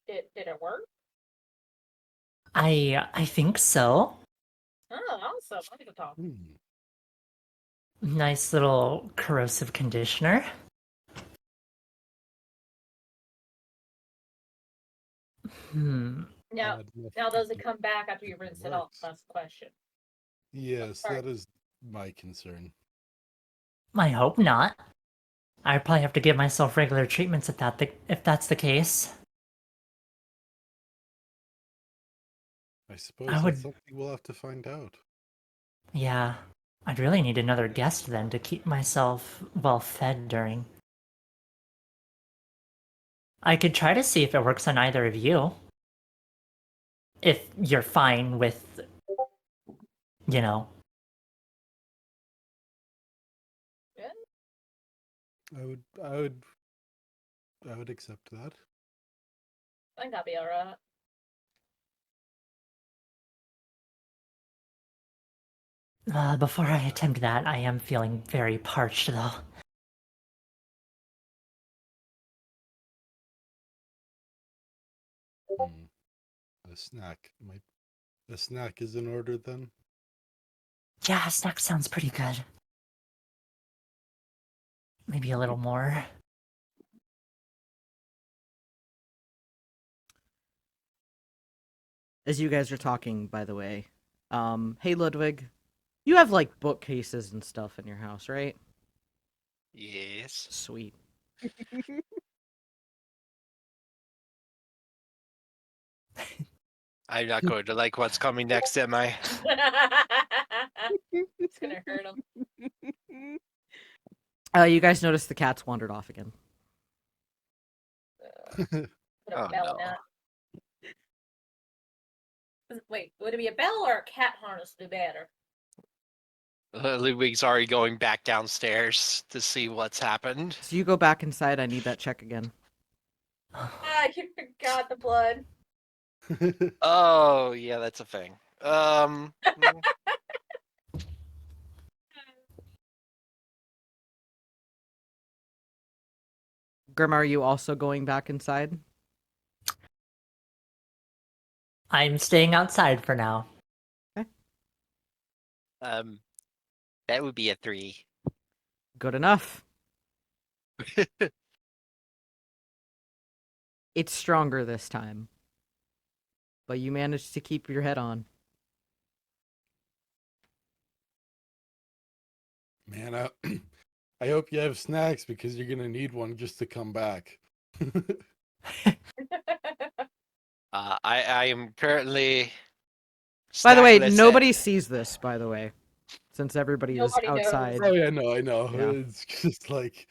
S4: Did it work?
S2: I think so.
S4: Oh, awesome. I need to talk.
S2: Nice little corrosive conditioner. Hmm.
S4: Now,
S3: Odd enough
S4: now does it
S3: that
S4: come back after you rinse it off?
S3: works.
S4: That's the question.
S3: Yes,
S4: Sorry.
S3: that is my concern.
S2: I hope not. I'd probably have to give myself regular treatments if that's the case.
S3: I suppose
S2: I
S3: that's
S2: would-
S3: something we'll have to find out.
S2: Yeah. I'd really need another guest then to keep myself well fed during. I could try to see if it works on either of you. If you're fine with, you know.
S3: I would accept that.
S4: I think I'll be alright.
S2: Before I attempt that, I am feeling very parched though.
S3: A snack. A snack is in order then?
S2: Yeah, snack sounds pretty good. Maybe a little more.
S1: As you guys are talking, by the way, hey Ludwig, you have like bookcases and stuff in your house, right?
S5: Yes.
S1: Sweet.
S5: I'm not going to like what's coming next, am I?
S4: It's gonna hurt him.
S1: You guys noticed the cats wandered off again.
S4: Put a
S5: Oh,
S4: bell
S5: no.
S4: in that. Wait, would it be a bell or a cat harness to do better?
S5: Ludwig's already going back downstairs to see what's happened.
S1: So you go back inside. I need that check again.
S4: Ah, you forgot the blood.
S5: Oh, yeah, that's a thing.
S1: Grim, are you also going back inside?
S2: I'm staying outside for now.
S5: That would be a 3.
S1: Good enough. It's stronger this time. But you managed to keep your head on.
S3: Man, I hope you have snacks because you're gonna need one just to come back.
S5: I am currently.
S1: By the way,
S5: snackless
S1: nobody sees this, by the way. Since everybody
S4: Nobody
S1: is
S4: knows.
S1: outside.
S3: Oh yeah, I know.
S1: Yeah.
S3: It's just like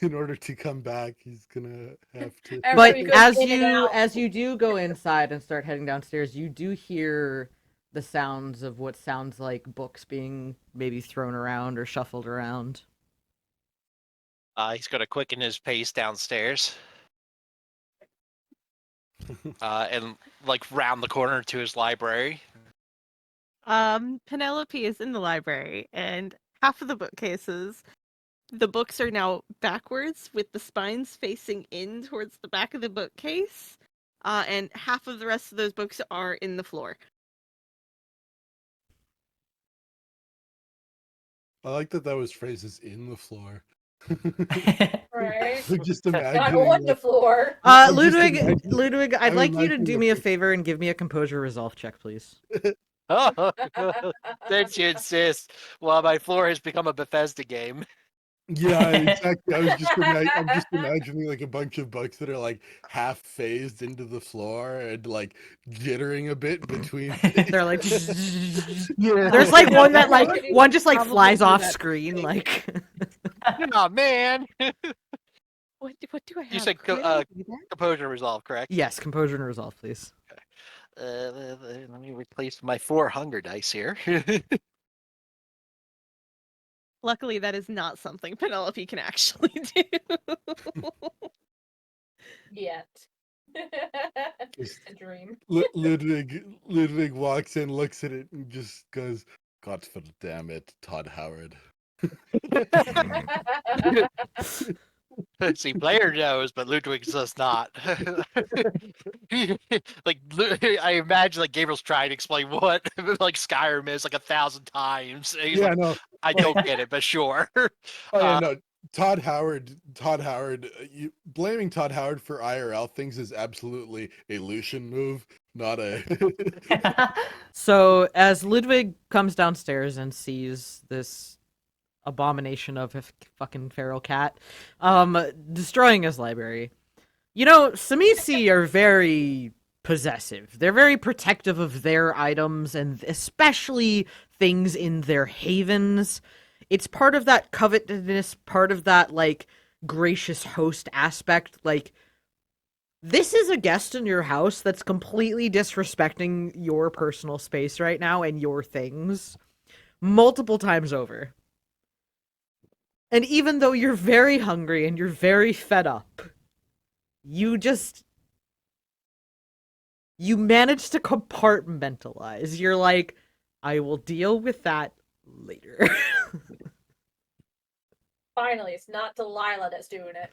S3: in order to come back, he's gonna have to.
S1: But
S4: Everybody goes
S1: as
S4: in and out.
S1: you do go inside and start heading downstairs, you do hear the sounds of what sounds like books being maybe thrown around or shuffled around.
S5: He's going to quicken his pace downstairs. and like round the corner to his library.
S6: Penelope is in the library, and half of the bookcases, the books are now backwards with the spines facing in towards the back of the bookcase, and half of the rest of those books are in the floor.
S3: I like that was phrases in the floor.
S4: Right.
S3: I'm just
S4: Not
S3: imagining.
S4: on the floor.
S3: I'm just
S1: Ludwig,
S3: imagining-
S1: Ludwig, I'd
S3: I'm
S1: like you to
S3: imagining
S1: do
S3: the
S1: me a
S3: picture.
S1: favor and give me a composure resolve check, please.
S5: Oh, since you insist. Well, my floor has become a Bethesda game.
S3: Yeah, exactly. I'm just imagining like a bunch of books that are like half phased into the floor and like jittering a bit between.
S1: They're like,
S3: Yeah.
S1: there's like one that like
S6: Probably-
S1: one just like
S6: probably
S1: flies
S6: do
S1: off
S6: that
S1: screen,
S6: thing.
S1: like.
S5: Oh man.
S6: What do I have?
S5: You said
S6: Could I do that?
S5: composure resolve, correct?
S1: Yes, composure and resolve, please.
S5: Let me replace my 4 hunger dice here.
S6: Luckily, that is not something Penelope can actually do.
S4: Yet.
S3: Just
S4: A dream.
S3: Ludwig walks in, looks at it, and just goes, "God for damn it, Todd Howard."
S5: See, player knows, but Ludwig does not. Like, I imagine like Gabriel's trying to explain what like Skyrim is like 1,000 times. And he's
S3: Yeah,
S5: like,
S3: no.
S5: I don't get it, but sure.
S3: Oh yeah,
S5: Uh,
S3: no. Todd Howard. Blaming Todd Howard for IRL things is absolutely a Lucian move, not a.
S1: So as Ludwig comes downstairs and sees this abomination of a fucking feral cat, destroying his library, you know, Samisi are very possessive. They're very protective of their items and especially things in their havens. It's part of that covetousness, part of that like gracious host aspect. Like, this is a guest in your house that's completely disrespecting your personal space right now and your things multiple times over. And even though you're very hungry and you're very fed up, you manage to compartmentalize. You're like, I will deal with that later.
S4: Finally, it's not Delilah that's doing it.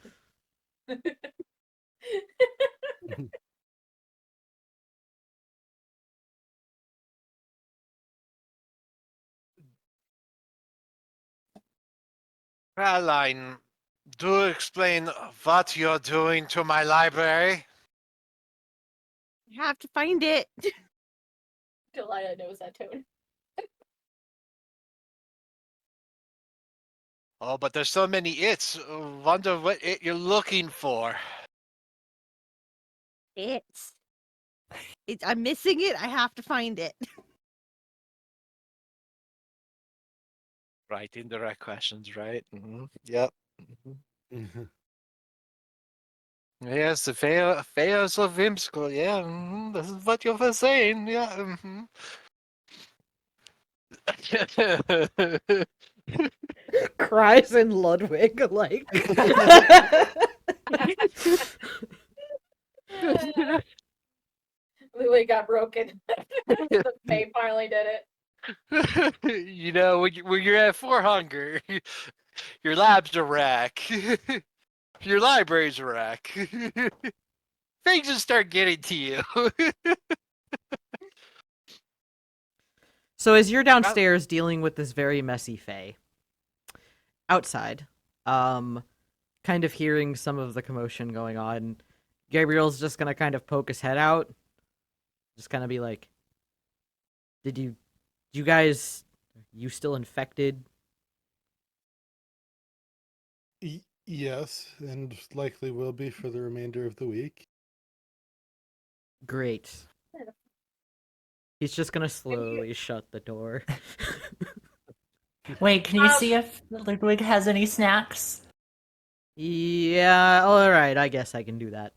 S5: Caroline, do explain what you're doing to my library.
S6: I have to find it.
S4: Delilah knows that tone.
S5: Oh, but there's so many its. Wonder what it you're looking for.
S6: It's. I'm missing it. I have to find it.
S5: Right, indirect questions, right? Yep. Yes, the fails of whimsical. Yeah, this is what you were saying. Yeah.
S1: Cries in Ludwig, like.
S4: Louis got broken. May finally did it.
S5: You know, when you're at 4 hunger, your lab's a wreck. Your library's a wreck. Things just start getting to you.
S1: So as you're downstairs dealing with this very messy Fae, outside, kind of hearing some of the commotion going on, Gabriel's just gonna kind of poke his head out, just kind of be like, you guys, you still infected?
S3: Yes, and likely will be for the remainder of the week.
S1: Great. He's just gonna slowly shut the door.
S2: Wait, can you see if Ludwig has any snacks?
S1: Yeah, alright, I guess I can do that.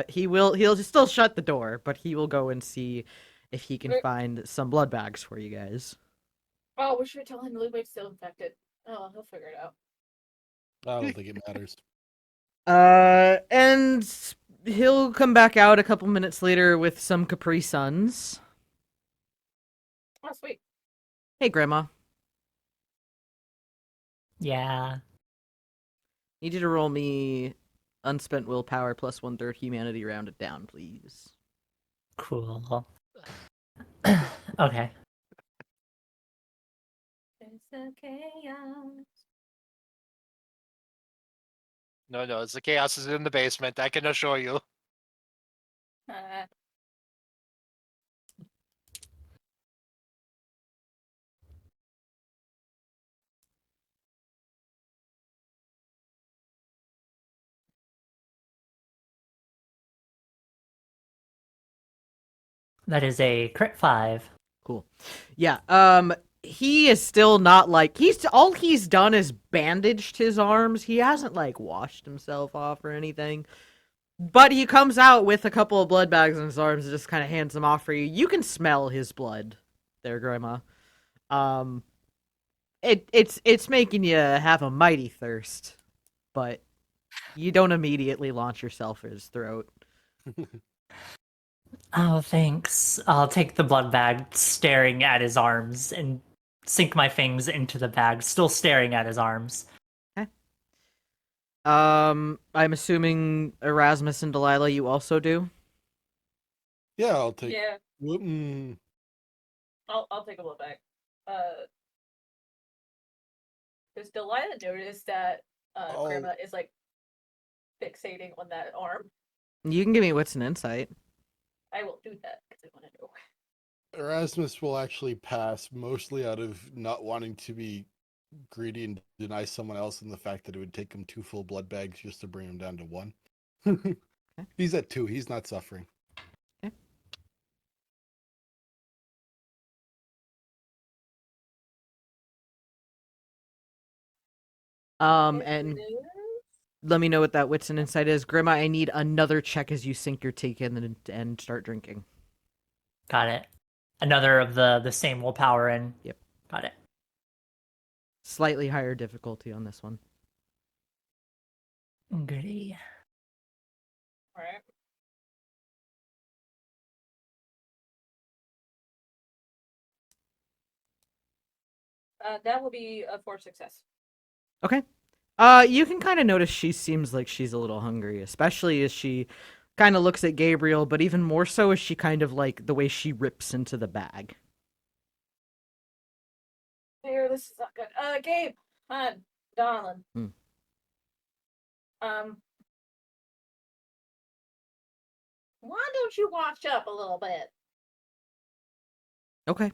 S1: He'll still shut the door, but he will go and see if he can find some blood bags for you guys.
S4: Oh, we should tell him Ludwig's still infected. Oh, he'll figure it out.
S3: I don't think it matters.
S1: And he'll come back out a couple minutes later with some Capri Suns.
S4: Oh, sweet.
S1: Hey, Grandma.
S2: Yeah.
S1: Need you to roll me unspent willpower plus 1/3 humanity rounded down, please.
S2: Cool. Okay.
S4: It's the chaos.
S5: No, it's the chaos is in the basement. I can assure you.
S2: That is a crit 5.
S1: Cool. Yeah, he is still not like all he's done is bandaged his arms. He hasn't like washed himself off or anything. But he comes out with a couple of blood bags in his arms and just kind of hands them off for you. You can smell his blood there, Grandma. It's making you have a mighty thirst, but you don't immediately launch yourself at his throat.
S2: Oh, thanks. I'll take the blood bag, staring at his arms, and sink my fangs into the bag, still staring at his arms.
S1: Okay. I'm assuming Erasmus and Delilah, you also do?
S3: Yeah, I'll take.
S4: Yeah,
S3: Mm,
S4: I'll take a look back. Does Delilah notice that
S3: Oh.
S4: Grandma is like fixating on that arm?
S1: You can give me wits and insight.
S4: I will do that because I want to know.
S3: Erasmus will actually pass, mostly out of not wanting to be greedy and deny someone else, and the fact that it would take him 2 full blood bags just to bring him down to 1. He's at 2. He's not suffering.
S1: And let me know what that wits and insight is. Grandma, I need another check as you sink your teeth in and start drinking.
S2: Got it. Another of the same willpower in.
S1: Yep.
S2: Got it.
S1: Slightly higher difficulty on this one.
S2: Goody.
S4: All right. That will be a 4 success.
S1: Okay. You can kind of notice she seems like she's a little hungry, especially as she kind of looks at Gabriel, but even more so as she kind of like the way she rips into the bag.
S4: Here, this is not good. Gabe, hon, darling.
S1: Hmm.
S4: Why don't you wash up a little bit?
S1: Okay.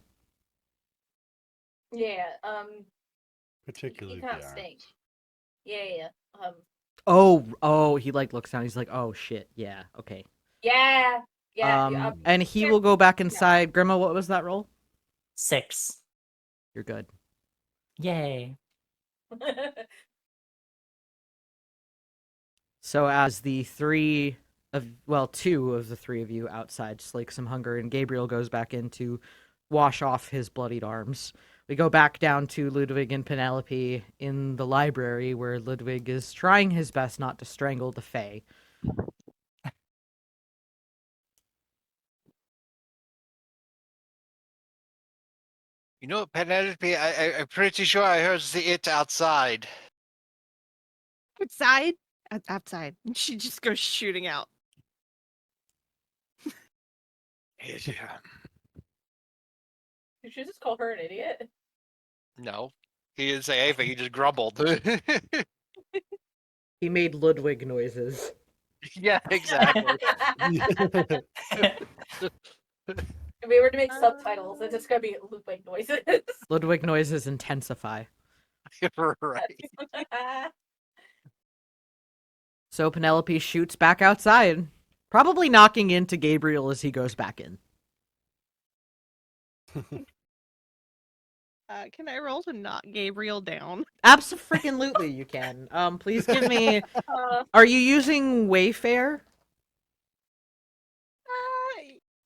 S4: Yeah,
S3: Particularly
S4: you
S3: the
S4: kind of
S3: arms.
S4: stink. Yeah,
S1: Oh, he like looks down. He's like, "Oh shit, yeah, okay."
S4: yeah.
S1: And he
S4: Here-
S1: will go back inside. Grandma, what was that roll?
S2: 6.
S1: You're good.
S2: Yay.
S1: So as the two of the three of you outside slake some hunger, and Gabriel goes back in to wash off his bloodied arms. We go back down to Ludwig and Penelope in the library, where Ludwig is trying his best not to strangle the Fae.
S5: You know, Penelope, I'm pretty sure I heard it outside.
S6: Outside? Outside. She just goes shooting out.
S5: Yeah.
S4: Did you just call her an idiot?
S5: No, he didn't say anything. He just grumbled.
S1: He made Ludwig noises.
S5: Yeah, exactly.
S4: If we were to make subtitles, it's just gonna be looping noises.
S1: Ludwig noises intensify.
S5: Right.
S1: So Penelope shoots back outside, probably knocking into Gabriel as he goes back in.
S6: Can I roll to knock Gabriel down?
S1: Absolutely, you can. Please give me. Are you using Wayfair?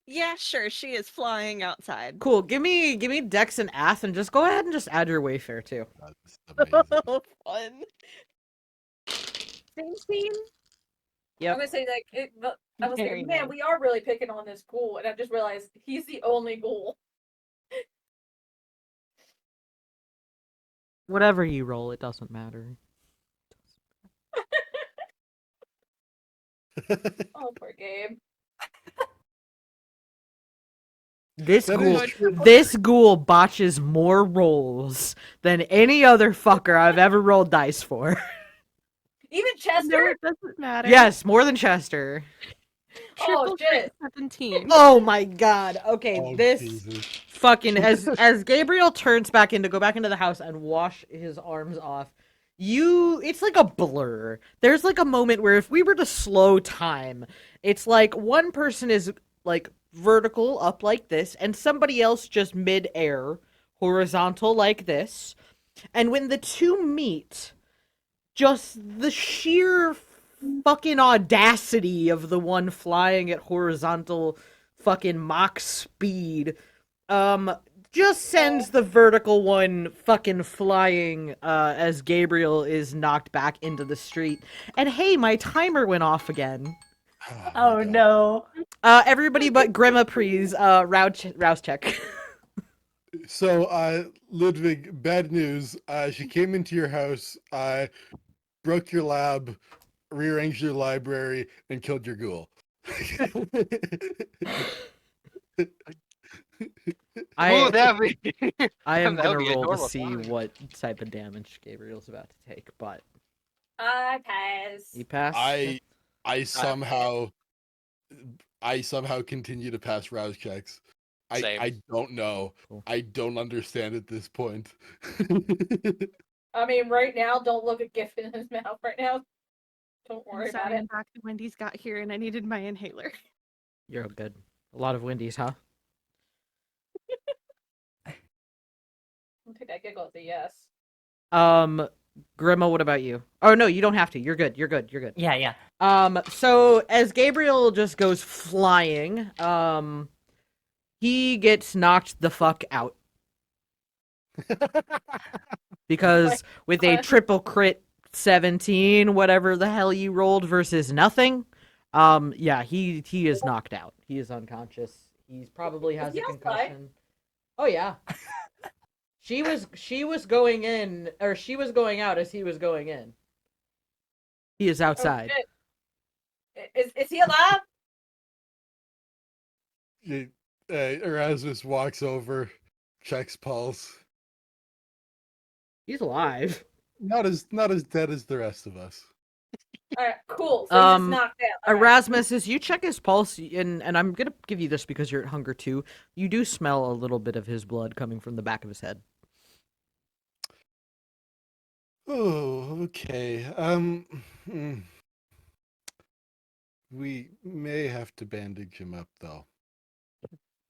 S6: Yeah, sure. She is flying outside.
S1: Cool. Give me Dex and Ath, and just go ahead and just add your Wayfair too.
S3: That's amazing.
S6: Fun. 16?
S1: Yep.
S4: I'm gonna say like I was
S6: Very
S4: thinking, man,
S6: nice.
S4: we are really picking on this ghoul, and I just realized he's the only ghoul.
S1: Whatever you roll, it doesn't matter.
S4: Oh, poor Gabe.
S1: This
S3: That
S1: ghoul,
S3: is true.
S1: this ghoul botches more rolls than any other fucker I've ever rolled dice for.
S4: Even
S6: No,
S4: Chester.
S6: it doesn't matter.
S1: Yes, more than Chester.
S4: Oh
S6: Triple crit
S4: shit.
S6: 17.
S1: Oh my god. Okay,
S3: Oh,
S1: this
S3: Jesus.
S1: fucking as Gabriel turns back in to go back into the house and wash his arms off, it's like a blur. There's like a moment where if we were to slow time, it's like one person is like vertical up like this and somebody else just mid-air horizontal like this. And when the two meet, just the sheer fucking audacity of the one flying at horizontal fucking Mach speed just sends the vertical one fucking flying as Gabriel is knocked back into the street. And hey, my timer went off again.
S3: my
S2: Oh
S3: God.
S2: no.
S1: Everybody but Grima, please, rouse check.
S3: So, Ludwig, bad news. She came into your house, broke your lab, rearranged your library, and killed your ghoul.
S5: What would that be?
S1: I am
S5: That would
S1: gonna
S5: be a
S1: roll to
S5: normal
S1: see
S5: time.
S1: what type of damage Gabriel's about to take, but
S4: I pass.
S1: you pass.
S3: I somehow continue to pass rouse checks.
S5: Same.
S3: I don't know.
S1: Cool.
S3: I don't understand at this point.
S4: I mean, right now, don't look at gift in his mouth right now. Don't
S6: I'm
S4: worry about
S6: sorry,
S4: it.
S6: Dr. Wendy's got here and I needed my inhaler.
S1: You're good. A lot of Wendy's, huh?
S4: I'll take that giggle as a yes.
S1: Grima, what about you? Oh no, you don't have to. You're good. You're good. You're good.
S2: Yeah.
S1: So as Gabriel just goes flying, he gets knocked the fuck out because with a triple crit 17, whatever the hell you rolled versus nothing, yeah, he is knocked out. He is unconscious. He probably has
S4: he
S1: a
S4: outside?
S1: concussion. Oh yeah. She was going in, or she was going out as he was going in. He is outside.
S4: Oh, shit. Is he alive?
S3: Erasmus walks over, checks pulse.
S1: He's alive.
S3: Not as dead as the rest of us.
S4: Alright, cool. So he's just knocked out. All right.
S1: Erasmus, as you check his pulse, and I'm gonna give you this because you're at hunger too. You do smell a little bit of his blood coming from the back of his head.
S3: Oh, okay. We may have to bandage him up though.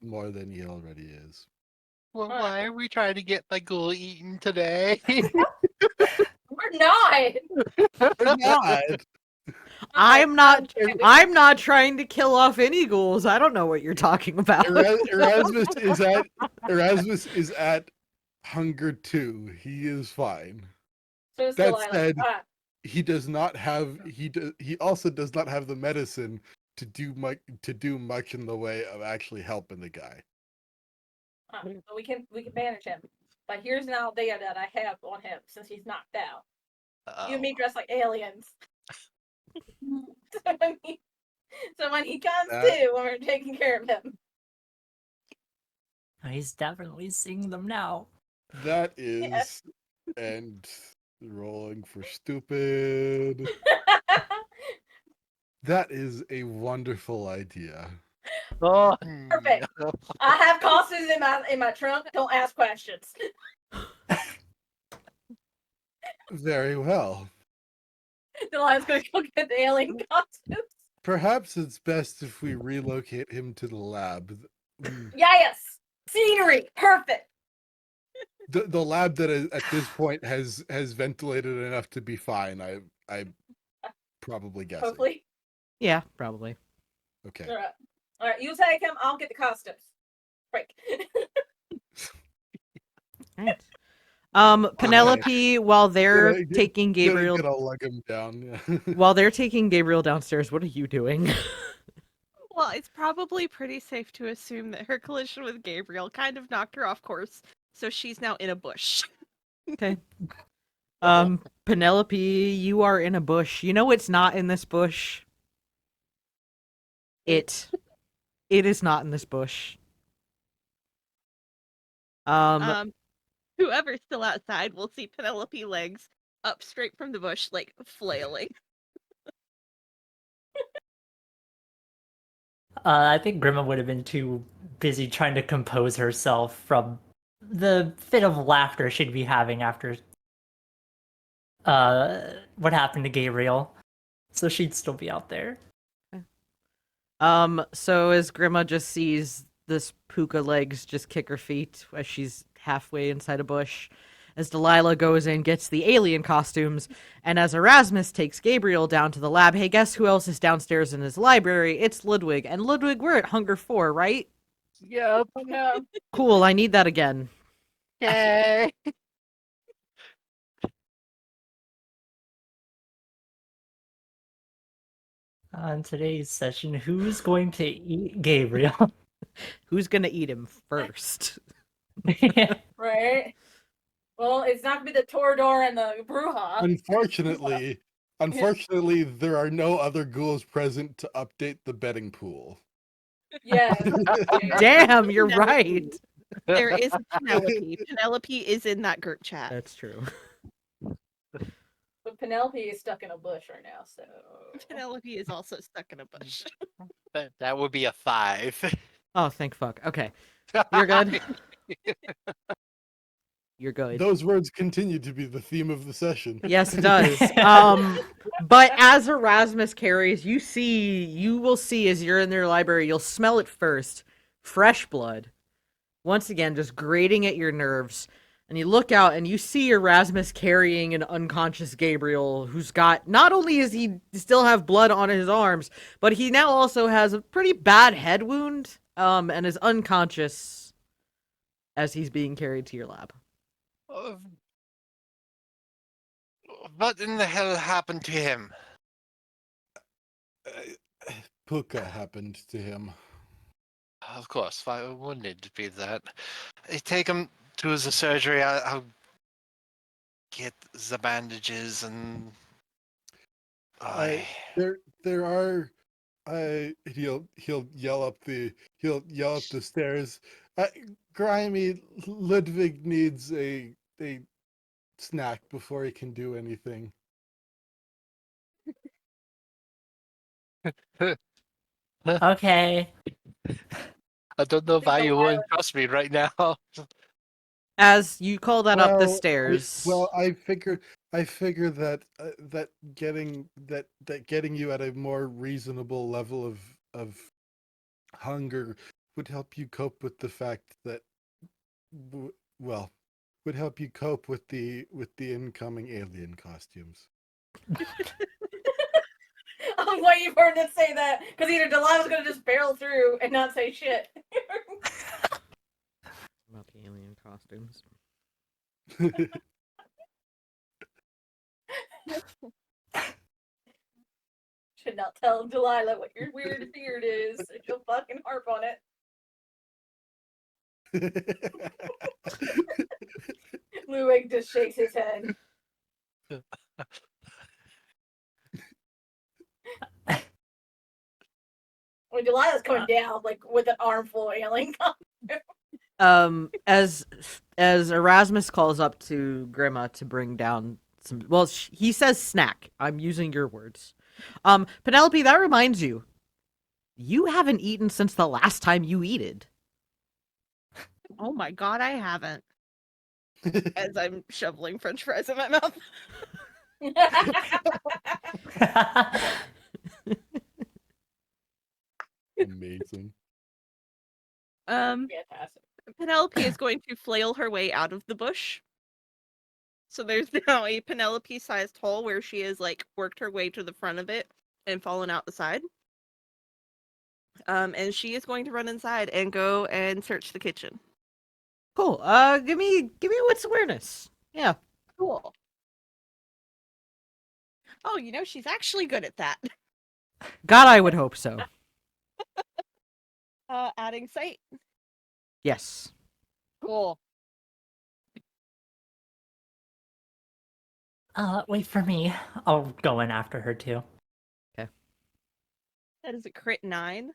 S3: More than he already is.
S5: Well, why are we trying to get my ghoul eaten today?
S4: We're not.
S3: God.
S1: I'm not trying to kill off any ghouls. I don't know what you're talking about.
S3: Erasmus is at hunger 2. He is fine.
S4: So it's
S3: That
S4: still
S3: said,
S4: like,
S3: he does not have he also does not have the medicine to do much in the way of actually helping the guy.
S4: so we can manage him. But here's an idea that I have on him since he's knocked out. You and me dressed like aliens. so when he comes to, when we're taking care of him.
S2: He's definitely seeing them now.
S3: That is and rolling for stupid. That is a wonderful idea.
S5: Oh,
S4: Perfect. I have costumes in my trunk. Don't ask questions.
S3: Very well.
S4: The lion's gonna go get the alien costumes.
S3: Perhaps it's best if we relocate him to the lab.
S4: Yes, scenery, perfect.
S3: The lab that is, at this point has ventilated enough to be fine. I probably guessing.
S4: Hopefully.
S1: Yeah, probably.
S3: Okay.
S4: All right. You take him. I'll get the costumes. Break.
S1: Right. Penelope, while they're taking Gabriel,
S3: Gonna lug him down. Yeah.
S1: while they're taking Gabriel downstairs, what are you doing?
S6: Well, it's probably pretty safe to assume that her collision with Gabriel kind of knocked her off course, so she's now in a bush.
S1: Okay. Penelope, you are in a bush. You know it's not in this bush. It is not in this bush.
S6: Whoever's still outside will see Penelope legs up straight from the bush, like flailing.
S2: I think Grima would have been too busy trying to compose herself from the fit of laughter she'd be having after what happened to Gabriel. So she'd still be out there.
S1: So as Grima just sees this Puka legs just kick her feet as she's halfway inside a bush, as Delilah goes in, gets the alien costumes, and as Erasmus takes Gabriel down to the lab, hey, guess who else is downstairs in his library? It's Ludwig. And Ludwig, we're at Hunger 4, right?
S5: Yep.
S4: Oh no.
S1: Cool, I need that again.
S5: Yay.
S2: On today's session, who's going to eat Gabriel?
S1: Who's gonna eat him first?
S4: Right. Well, it's not gonna be the Torador and the Bruja.
S3: Unfortunately, there are no other ghouls present to update the betting pool.
S4: Yeah.
S1: Damn, you're right.
S6: There is Penelope. Penelope is in that group chat.
S1: That's true.
S4: But Penelope is stuck in a bush right now, so
S6: Penelope is also stuck in a bush.
S5: That would be a 5.
S1: Oh, thank fuck. Okay. You're good. You're good.
S3: Those words continue to be the theme of the session.
S1: Yes, it does. But as Erasmus carries, you will see as you're in their library, you'll smell it first. Fresh blood. Once again, just grating at your nerves. And you look out and you see Erasmus carrying an unconscious Gabriel who's got, not only does he still have blood on his arms, but he now also has a pretty bad head wound, and is unconscious as he's being carried to your lab.
S5: What in the hell happened to him?
S3: Puka happened to him.
S5: Of course, why wouldn't it be that? I take him to the surgery. I'll get the bandages and.
S3: There are. He'll yell up the stairs. Grimy, Ludwig needs a snack before he can do anything.
S2: Okay.
S5: I don't know why you wouldn't trust me right now.
S1: As you call that up the stairs.
S3: I figure that that getting you at a more reasonable level of hunger would help you cope with the fact that would help you cope with the incoming alien costumes.
S4: I'm waiting for him to say that because either Delilah's gonna just barrel through and not say shit.
S1: About the alien costumes.
S4: Should not tell Delilah what your weird beard is. She'll fucking harp on it. Ludwig just shakes his head. When Delilah's coming down, like with an armful of alien
S1: As Erasmus calls up to Grima to bring down some, well, he says snack. I'm using your words. Penelope, that reminds you, you haven't eaten since the last time you eated.
S6: Oh my god, I haven't. As I'm shoveling French fries in my mouth.
S3: Amazing.
S4: Fantastic.
S6: Penelope is going to flail her way out of the bush. So there's now a Penelope-sized hole where she has like worked her way to the front of it and fallen out the side. And she is going to run inside and go and search the kitchen.
S1: Cool. Give me wits awareness. Yeah.
S6: Cool. Oh, she's actually good at that.
S1: God, I would hope so.
S6: Adding sight.
S1: Yes.
S6: Cool.
S2: Wait for me. I'll go in after her too.
S6: That is a crit 9.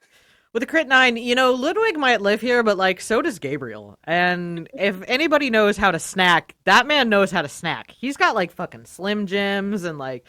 S1: With a crit 9, Ludwig might live here, but, like, so does Gabriel. And if anybody knows how to snack, that man knows how to snack. He's got, like, fucking Slim Jims and, like,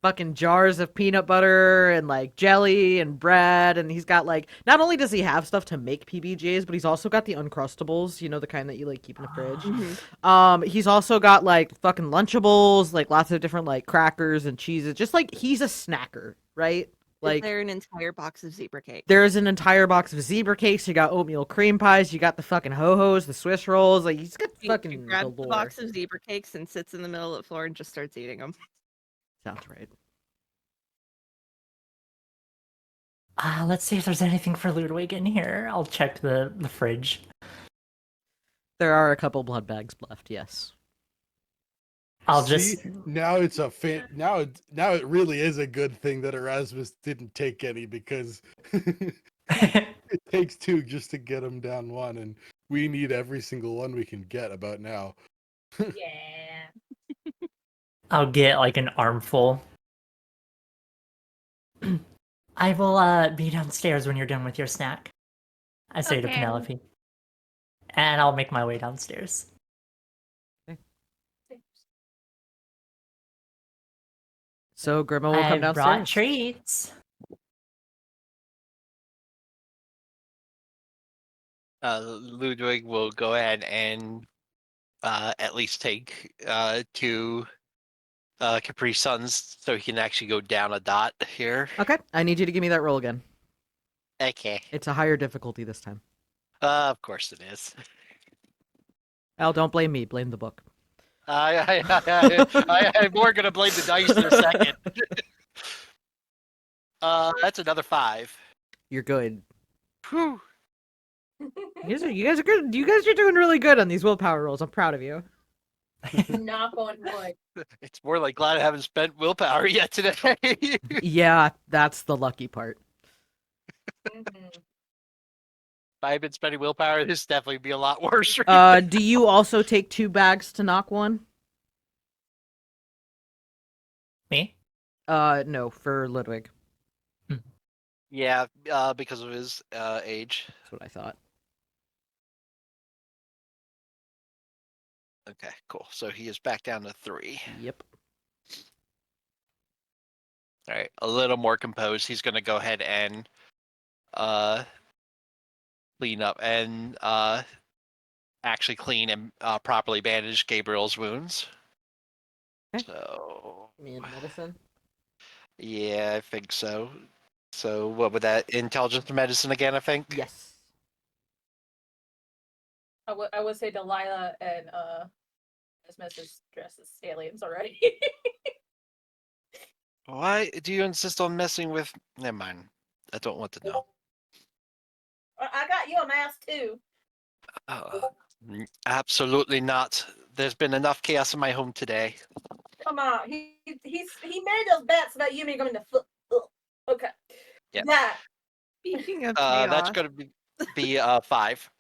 S1: fucking jars of peanut butter and, like, jelly and bread. And he's got, like, not only does he have stuff to make PBJs, but he's also got the Uncrustables, the kind that you, like, keep in the fridge. He's also got, like, fucking Lunchables, like, lots of different, like, crackers and cheeses. Just, like, he's a snacker, right? Like,
S6: is there an entire box of zebra cake?
S1: There's an entire box of zebra cakes. You got oatmeal cream pies. You got the fucking ho-hos, the Swiss rolls. Like, he's got
S6: He
S1: fucking
S6: grabs the
S1: galore.
S6: box of zebra cakes and sits in the middle of the floor and just starts eating them.
S1: Sounds right.
S2: Let's see if there's anything for Ludwig in here. I'll check the fridge.
S1: There are a couple blood bags left, yes.
S2: I'll
S3: See,
S2: just
S3: now it's now it really is a good thing that Erasmus didn't take any, because it takes 2 just to get him down 1, and we need every single one we can get about now.
S4: Yeah.
S2: I'll get like an armful. I will be downstairs when you're done with your snack. I say to
S6: Okay.
S2: Penelope. And I'll make my way downstairs.
S1: So Grima will come
S2: I brought
S1: downstairs.
S2: treats.
S5: Ludwig will go ahead and at least take 2 Capri Suns so he can actually go down a dot here.
S1: Okay, I need you to give me that roll again.
S5: Okay.
S1: It's a higher difficulty this time.
S5: Of course it is.
S1: Al, don't blame me. Blame the book.
S5: I'm more gonna blame the dice in a second. That's another 5.
S1: You're good.
S5: Whew.
S1: You guys are good. You guys are doing really good on these willpower rolls. I'm proud of you.
S4: Knock on wood.
S5: It's more like glad I haven't spent willpower yet today.
S1: Yeah, that's the lucky part.
S4: Mhm.
S5: If I had been spending willpower, this would definitely be a lot worse.
S1: Do you also take 2 bags to knock 1?
S2: Me?
S1: No, for Ludwig.
S5: Yeah, because of his age.
S1: That's what I thought.
S5: Okay, cool. So he is back down to 3.
S1: Yep.
S5: All right, a little more composed. He's going to go ahead and clean up and actually clean and properly bandage Gabriel's wounds.
S1: Okay.
S5: So,
S1: Me and medicine.
S5: yeah, I think so. So, what would that intelligence and medicine again? I think.
S1: Yes.
S4: I would say Delilah and Smith is dressed as aliens already.
S5: Why do you insist on messing with? Never mind. I don't want to know.
S4: I got you a mask too.
S5: Absolutely not. There's been enough chaos in my home today.
S4: Come on, he made those bets about you making him in the foot. Okay.
S5: Yeah.
S4: That.
S6: Speaking of
S5: That's
S6: chaos,
S5: going to be 5.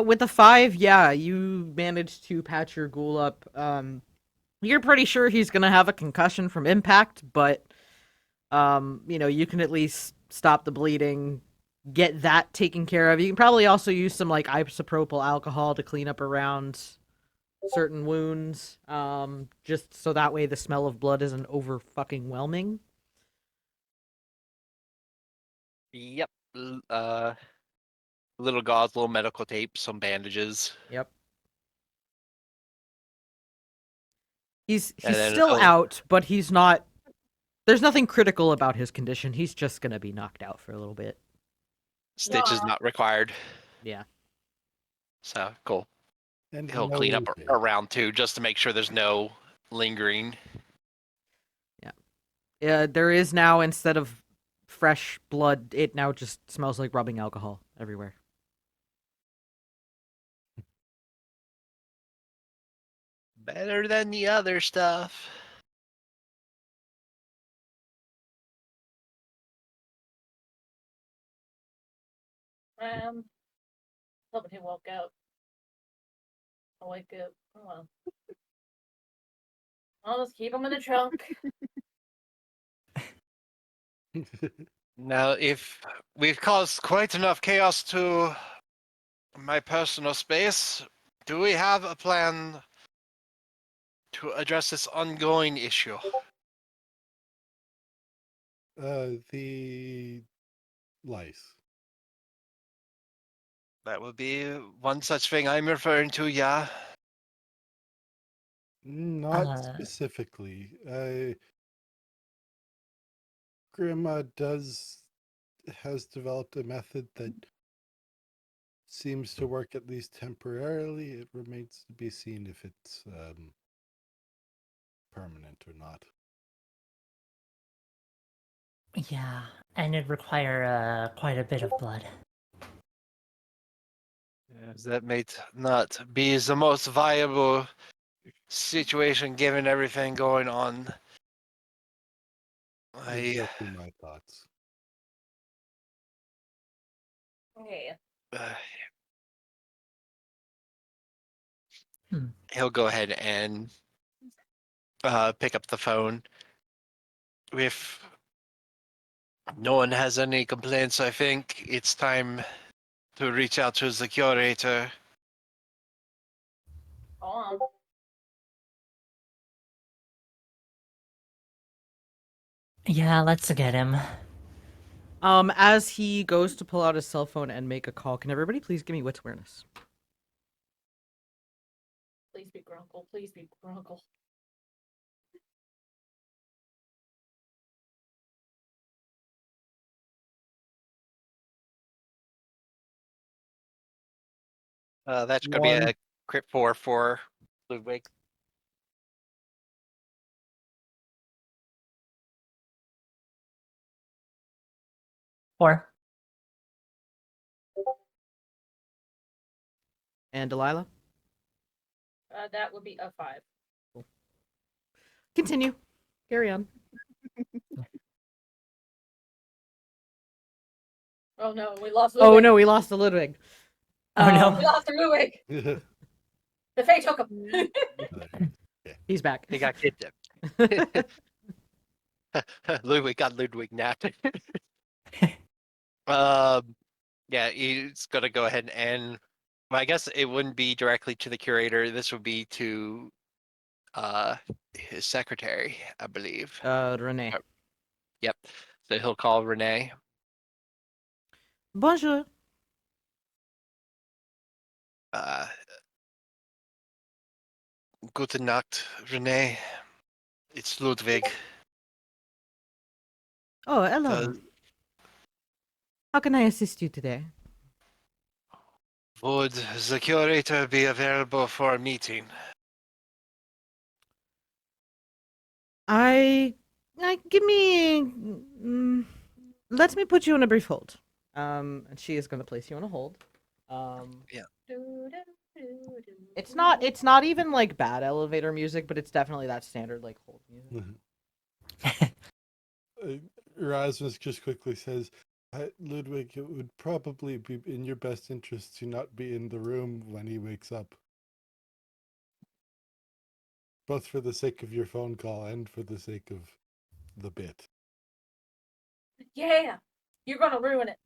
S1: With the 5, yeah, you managed to patch your ghoul up. You're pretty sure he's gonna have a concussion from impact, but you can at least stop the bleeding, get that taken care of. You can probably also use some like isopropyl alcohol to clean up around certain wounds, just so that way the smell of blood isn't over fucking whelming.
S5: Yep. Little gauze, little medical tape, some bandages.
S1: Yep. He's
S5: And then
S1: still out, but he's not. There's nothing critical about his condition. He's just gonna be knocked out for a little bit.
S5: Stitch is
S4: Aw.
S5: not required.
S1: Yeah.
S5: So cool.
S3: And
S5: He'll
S3: no
S5: clean up
S3: roofing.
S5: around too, just to make sure there's no lingering.
S1: Yeah. There is now, instead of fresh blood, it now just smells like rubbing alcohol everywhere.
S5: Better than the other stuff.
S4: Hoping he woke up. I'll wake up. Oh well. I'll just keep him in the trunk.
S5: Now, if we've caused quite enough chaos to my personal space, do we have a plan to address this ongoing issue?
S3: The lice.
S5: That would be one such thing I'm referring to, yeah.
S3: Not specifically. Grandma has developed a method that seems to work at least temporarily. It remains to be seen if it's permanent or not.
S2: Yeah, and it'd require quite a bit of blood.
S5: Yes, that may not be the most viable situation given everything going on.
S3: Exactly my thoughts.
S4: Okay.
S5: He'll go ahead and pick up the phone. If no one has any complaints, I think it's time to reach out to the curator.
S4: On.
S2: Yeah, let's get him.
S1: As he goes to pull out his cell phone and make a call, can everybody please give me wits awareness?
S4: Please be Grunkle. Please be Grunkle.
S5: That's going to be a crit 4 for Ludwig.
S2: Four.
S1: And Delilah?
S4: That would be a 5.
S1: Continue. Carry on.
S4: Oh no, we lost Ludwig.
S1: Oh no, we lost the Ludwig.
S2: Oh no.
S4: We lost the Ludwig. The Fae took him.
S1: He's back.
S5: He got kidnapped. Ludwig got Ludwig napped. Yeah, he's going to go ahead and. Well, I guess it wouldn't be directly to the curator. This would be to his secretary, I believe.
S1: Renee.
S5: Yep. So he'll call Renee.
S1: Bonjour.
S5: Guten Nacht, Renee. It's Ludwig.
S1: Oh, hello. How can I assist you today?
S5: Would the curator be available for a meeting?
S1: Give me. Let me put you on a brief hold. And she is going to place you on a hold.
S5: Yeah.
S1: It's not even like bad elevator music, but it's definitely that standard like hold music.
S3: Erasmus just quickly says, Ludwig, it would probably be in your best interest to not be in the room when he wakes up. Both for the sake of your phone call and for the sake of the bit.
S4: Yeah, you're gonna ruin it.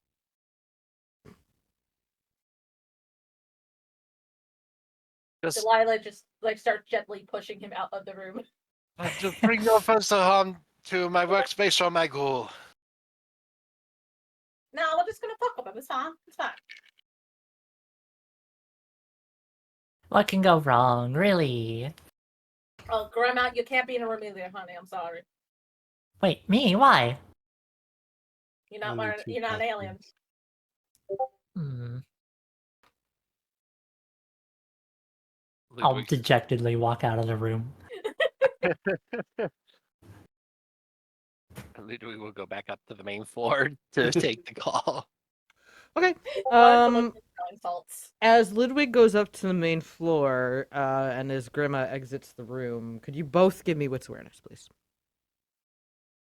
S4: Delilah just like starts gently pushing him out of the room.
S5: To bring no further harm to my workspace or my goal.
S4: No, we're just gonna fuck with him. It's fine. It's fine.
S2: What can go wrong, really?
S4: Oh, Grandma, you can't be in a room either, honey. I'm sorry.
S2: Wait, me? Why?
S4: You're not an alien.
S2: I'll dejectedly walk out of the room.
S5: Ludwig will go back up to the main floor to take the call.
S1: Okay.
S4: Insults.
S1: As Ludwig goes up to the main floor, and as Grima exits the room, could you both give me wits awareness, please?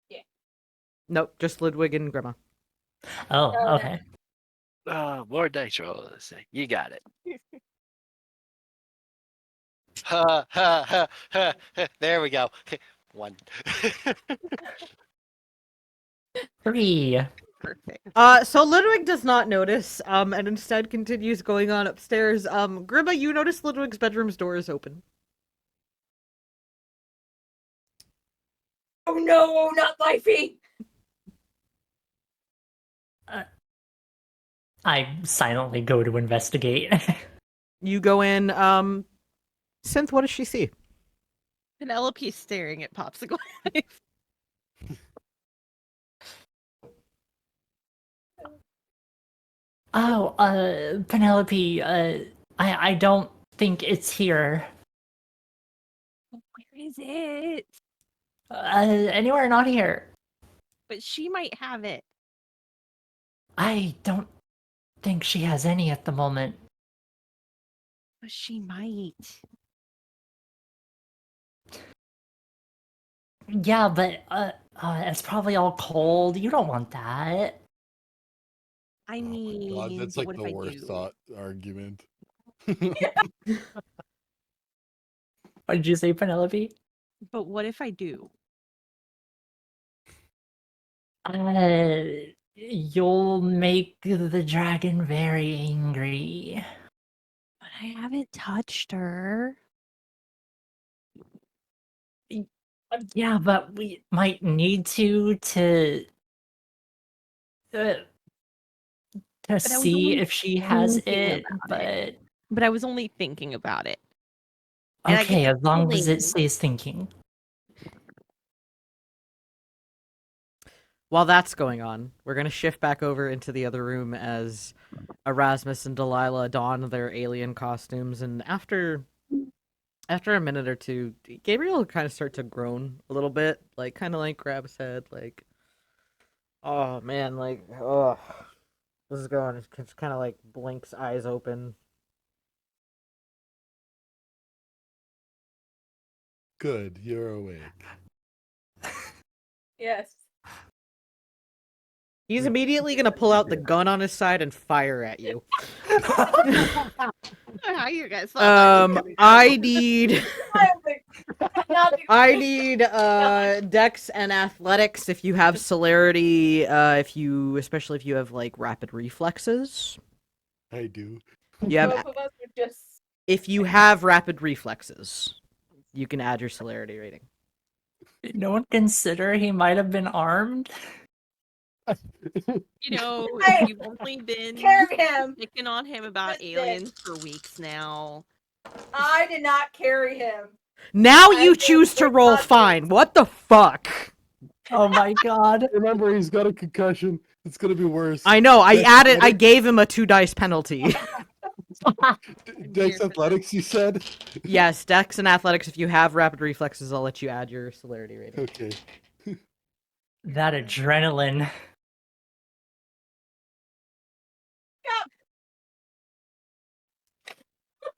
S4: Yeah.
S1: Nope, just Ludwig and Grima.
S2: Oh, okay.
S5: More dice rolls. You got it. There we go. 1.
S2: 3.
S6: Perfect.
S1: So Ludwig does not notice, and instead continues going on upstairs. Grima, you notice Ludwig's bedroom's door is open.
S4: Oh no, not Lifey!
S2: I silently go to investigate.
S1: You go in, Synth, what does she see?
S6: Penelope's staring at Popsicle.
S2: Oh, Penelope, I don't think it's here.
S6: Where is it?
S2: Anywhere not here.
S6: But she might have it.
S2: I don't think she has any at the moment.
S6: But she might.
S2: Yeah, but, it's probably all cold. You don't want that.
S6: I
S3: Oh my
S6: mean,
S3: god, that's
S6: but
S3: like
S6: what
S3: the
S6: if I
S3: worst
S6: do?
S3: thought argument.
S2: What did you say, Penelope?
S6: But what if I do?
S2: You'll make the dragon very angry.
S6: But I haven't touched her.
S2: Yeah, but we might need to
S6: I was
S2: see
S6: only
S2: if she has
S6: thinking
S2: it,
S6: about
S2: but
S6: But I was only thinking about it. And I get
S2: okay,
S6: the
S2: as long as it
S6: feeling-
S2: stays thinking.
S1: While that's going on, we're gonna shift back over into the other room as Erasmus and Delilah don their alien costumes, and after a minute or two, Gabriel will kind of start to groan a little bit, like kind of like grab his head, like, oh man, like, oh, this is going. Just kind of like blinks, eyes open.
S3: Good, you're awake.
S4: Yes.
S1: He's immediately gonna pull out the gun on his side and fire at you.
S6: How you guys thought that was gonna go.
S1: I need.
S4: Not
S1: I need Dex and Athletics if you have celerity, especially if you have like rapid reflexes.
S3: I do.
S1: You have
S4: both of us are just.
S1: if you have rapid reflexes, you can add your celerity rating.
S2: Did no one consider he might have been armed?
S6: You know,
S4: Hey,
S6: we've only been
S4: Carry him.
S6: picking on him about
S4: That's it.
S6: aliens for weeks now.
S4: I did not carry him.
S1: Now
S4: I
S1: you
S4: did
S1: choose to
S4: with
S1: roll
S4: my
S1: fine. What the fuck?
S2: Oh my god.
S3: Remember, he's got a concussion. It's gonna be worse.
S1: I know. I
S3: Dex
S1: added. I
S3: athletics-
S1: gave him a 2 dice penalty.
S3: Dex
S6: for
S3: Athletics, you said?
S1: Yes, Dex and Athletics. If you have rapid reflexes, I'll let you add your celerity rating.
S3: Okay.
S2: That adrenaline.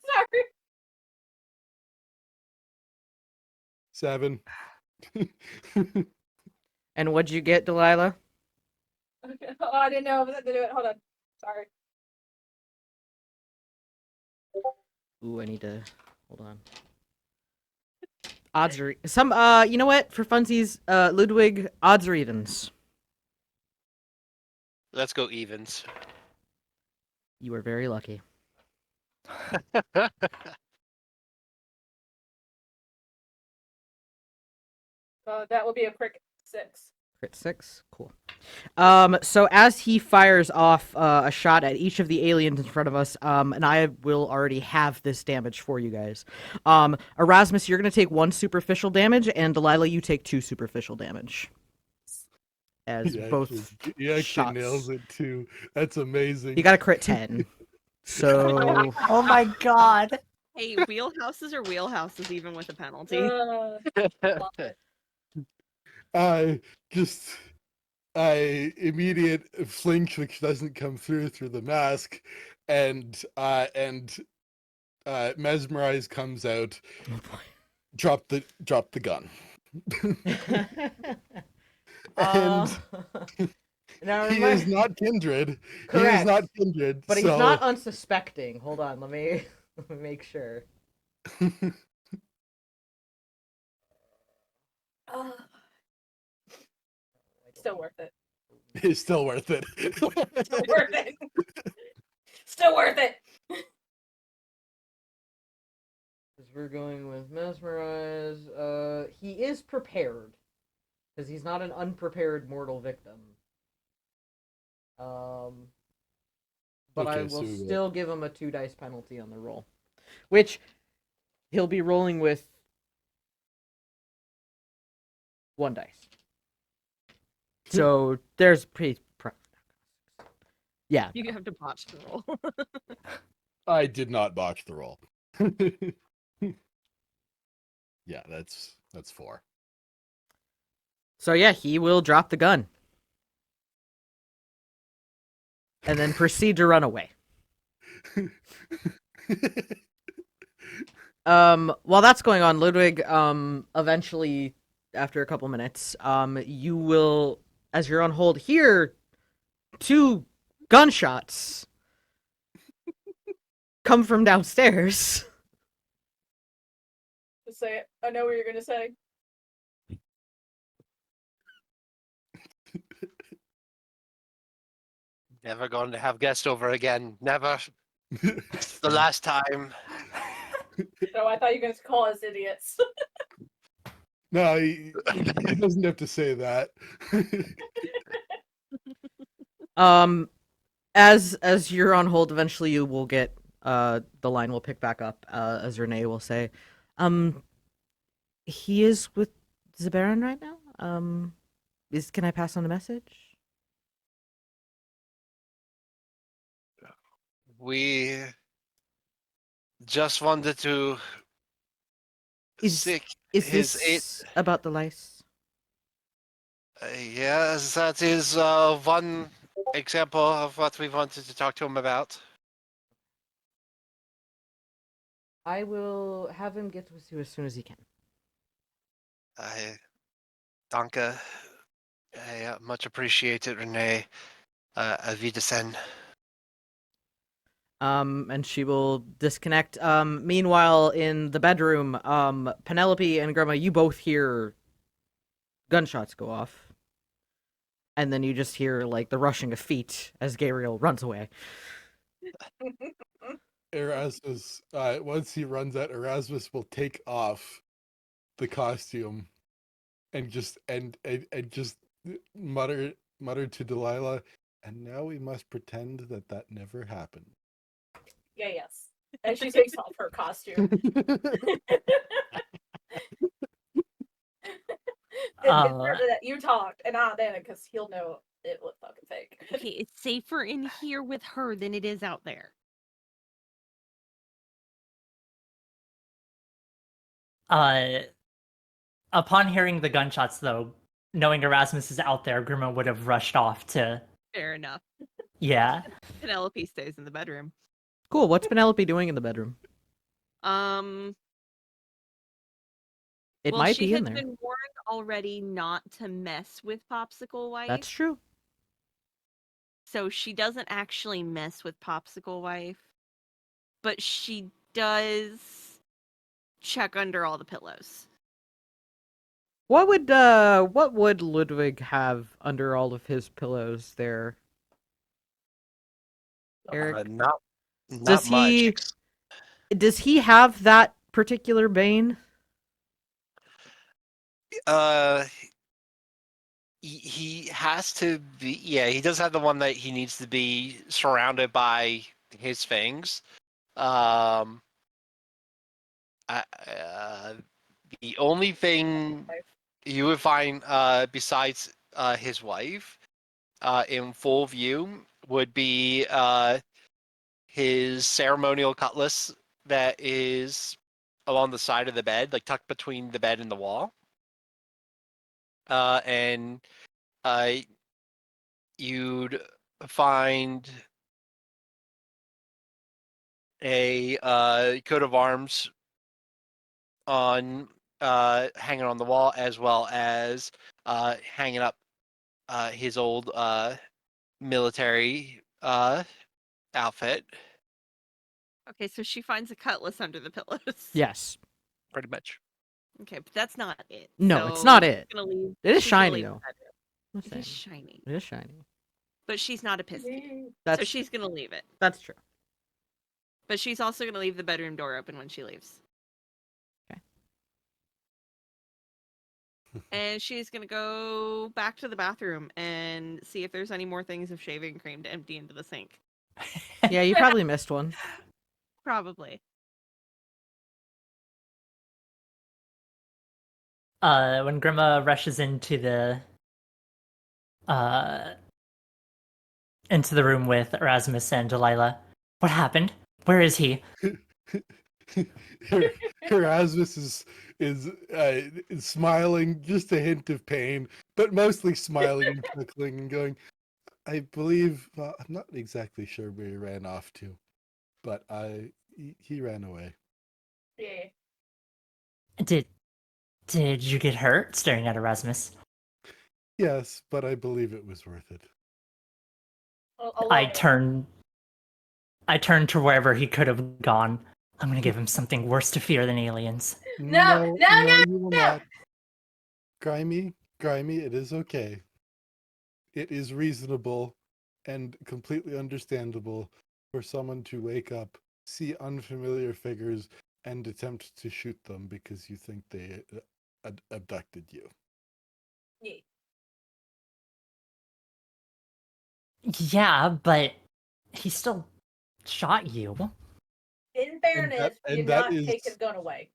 S4: Sorry.
S3: 7.
S1: And what'd you get, Delilah?
S4: Okay. Oh, I didn't know I was to do it. Hold on. Sorry.
S1: Ooh, I need to hold on. Odds are some. You know what? For funsies, Ludwig, odds or evens.
S5: Let's go evens.
S1: You are very lucky.
S4: That would be a quick 6.
S1: Crit 6, cool. So as he fires off a shot at each of the aliens in front of us, and I will already have this damage for you guys. Erasmus, you're gonna take 1 superficial damage, and Delilah, you take 2 superficial damage. As both
S3: He actually
S1: shots.
S3: nails it too. That's amazing.
S1: You got a crit 10. So
S2: Oh my god.
S6: Hey, wheelhouses are wheelhouses even with a penalty.
S4: Love it.
S3: I just I immediate flinch, which doesn't come through the mask, and mesmerize comes out.
S1: Oh boy.
S3: Drop the gun.
S1: uh,
S3: And
S1: now
S3: he is not kindred. He is
S1: correct,
S3: not kindred.
S1: but he's
S3: so
S1: not unsuspecting. Hold on, let me make sure.
S4: Oh, still worth it.
S3: it's still worth it.
S4: Still worth it. Still worth it.
S1: Because we're going with mesmerize. He is prepared, because he's not an unprepared mortal victim. But I
S3: Okay,
S1: will
S3: so we will-
S1: still give him a 2 dice penalty on the roll, which he'll be rolling with 1 dice. So there's yeah.
S6: You have to botch the roll.
S3: I did not botch the roll. Yeah, that's 4.
S1: So yeah, he will drop the gun. And then proceed to run away. While that's going on, Ludwig, eventually, after a couple minutes, you will, as you're on hold, hear 2 gunshots come from downstairs.
S4: Just say it. I know what you're gonna say.
S5: Never going to have guests over again. Never. It's the last time.
S4: No, I thought you were gonna call us idiots.
S3: No, he doesn't have to say that.
S1: As you're on hold, eventually you will get the line will pick back up as Renee will say, he is with the Baron right now. Can I pass on a message?
S5: We just wanted to seek
S1: Is
S5: his
S1: this about the lice?
S5: yes, that is one example of what we wanted to talk to him about.
S1: I will have him get with you as soon as he can.
S5: Danke. I much appreciate it, Renee. Auf Wiedersehen.
S1: And she will disconnect. Meanwhile, in the bedroom, Penelope and Grandma, you both hear gunshots go off. And then you just hear, like, the rushing of feet as Gabriel runs away.
S3: Erasmus, once he runs out, Erasmus will take off the costume and just mutter to Delilah, and now we must pretend that never happened.
S4: Yeah, yes. And she takes off her costume. That you talked, and not then, because he'll know it was fucking fake.
S6: Okay, it's safer in here with her than it is out there.
S2: Upon hearing the gunshots, though, knowing Erasmus is out there, Grima would have rushed off to.
S6: Fair enough.
S2: Yeah.
S6: Penelope stays in the bedroom.
S1: Cool. What's Penelope doing in the bedroom? It might be in there.
S6: She had been warned already not to mess with Popsicle Wife.
S1: That's true.
S6: So she doesn't actually mess with Popsicle Wife, but she does check under all the pillows.
S1: What would Ludwig have under all of his pillows there? Eric?
S5: Not
S1: Does he
S5: much.
S1: does he have that particular bane?
S5: He has to be. Yeah, he does have the one that he needs to be surrounded by his fangs. The only thing you would find besides his wife in full view would be his ceremonial cutlass that is along the side of the bed, like tucked between the bed and the wall. And you'd find a coat of arms on hanging on the wall, as well as hanging up his old military outfit,
S6: Okay, so she finds a cutlass under the pillows.
S1: Yes.
S5: pretty much.
S6: Okay, but that's not it.
S1: No, it's
S6: So
S1: not
S6: she's
S1: it.
S6: gonna leave-
S1: It is
S6: she's gonna
S1: shiny,
S6: leave
S1: though.
S6: the bedroom.
S1: I'm
S6: It is
S1: saying.
S6: shiny,
S1: It is shiny.
S6: but she's not a pissy. So
S1: That's
S6: she's gonna leave it.
S1: that's true.
S6: But she's also gonna leave the bedroom door open when she leaves.
S1: Okay.
S6: And she's gonna go back to the bathroom and see if there's any more things of shaving cream to empty into the sink.
S1: Yeah, you probably missed one.
S6: Probably.
S2: When Grima rushes into the room with Erasmus and Delilah, what happened? Where is he?
S3: Erasmus is smiling, just a hint of pain, but mostly smiling and chuckling and going, I believe, I'm not exactly sure where he ran off to, but he ran away.
S4: Yeah.
S2: Did you get hurt? Staring at Erasmus.
S3: Yes, but I believe it was worth it.
S2: I turn to wherever he could have gone. I'm gonna give him something worse to fear than aliens.
S4: No,
S3: you will
S4: no.
S3: not. Grimy, it is okay. It is reasonable and completely understandable for someone to wake up, see unfamiliar figures, and attempt to shoot them because you think they abducted you.
S4: Yeah.
S2: Yeah, but he still shot you.
S4: In fairness, we did not take his gun away.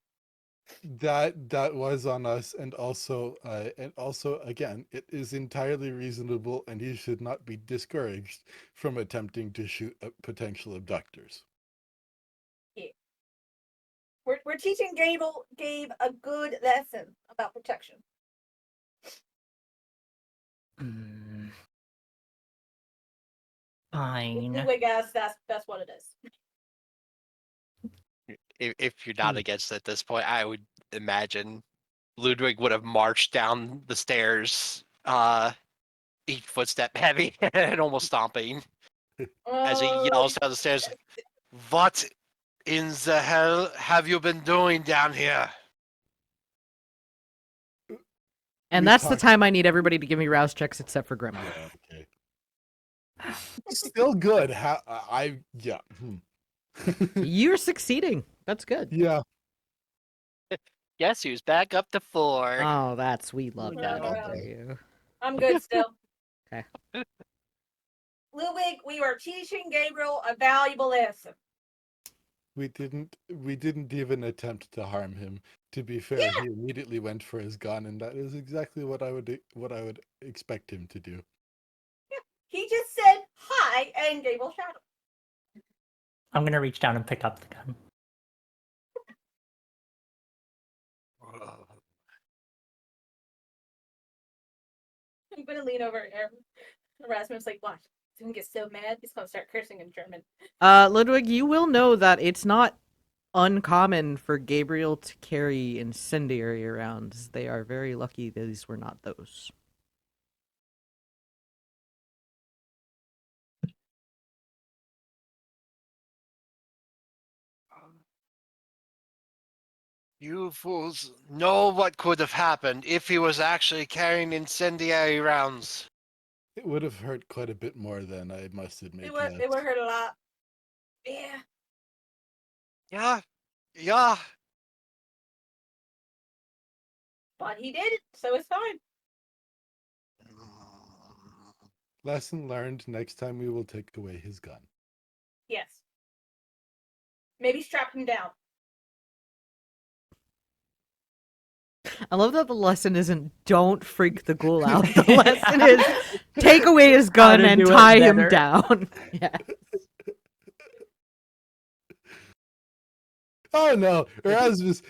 S3: That was on us, and also again, it is entirely reasonable, and he should not be discouraged from attempting to shoot potential abductors.
S4: Yeah. We're teaching Gabe a good lesson about protection.
S2: Fine.
S4: Anyway, guys, that's what it is.
S5: If you're not against it at this point, I would imagine Ludwig would have marched down the stairs, each footstep heavy and almost stomping, as he yells down the stairs, "What in the hell have you been doing down here?"
S1: And
S3: We
S1: that's the
S3: talked-
S1: time I need everybody to give me rouse checks except for Grima.
S3: Okay. Still good.
S1: You're succeeding. That's good.
S3: Yeah.
S5: Guess who's back up to 4?
S1: Oh, that's we love
S6: Oh,
S1: that
S4: no.
S1: for you.
S4: I'm good still.
S1: Okay.
S4: Ludwig, we are teaching Gabriel a valuable lesson.
S3: We didn't even attempt to harm him. To be fair,
S4: Yeah.
S3: he immediately went for his gun, and that is exactly what I would expect him to do.
S4: He just said hi, and Gabriel shot him.
S2: I'm gonna reach down and pick up the gun.
S4: I'm gonna lean over and Erasmus like, watch. He's gonna get so mad, he's gonna start cursing in German.
S1: Ludwig, you will know that it's not uncommon for Gabriel to carry incendiary rounds. They are very lucky these were not those.
S5: You fools know what could have happened if he was actually carrying incendiary rounds.
S3: It would have hurt quite a bit more than I must admit.
S4: It would hurt a lot. Yeah.
S5: Yeah.
S4: But he did it, so it's fine.
S3: Lesson learned. Next time we will take away his gun.
S4: Yes. Maybe strap him down.
S1: I love that the lesson isn't don't freak the ghoul out. The lesson is take away his gun
S2: to
S1: and
S2: do it
S1: tie him
S2: better.
S1: down. Yeah.
S3: Oh no, Erasmus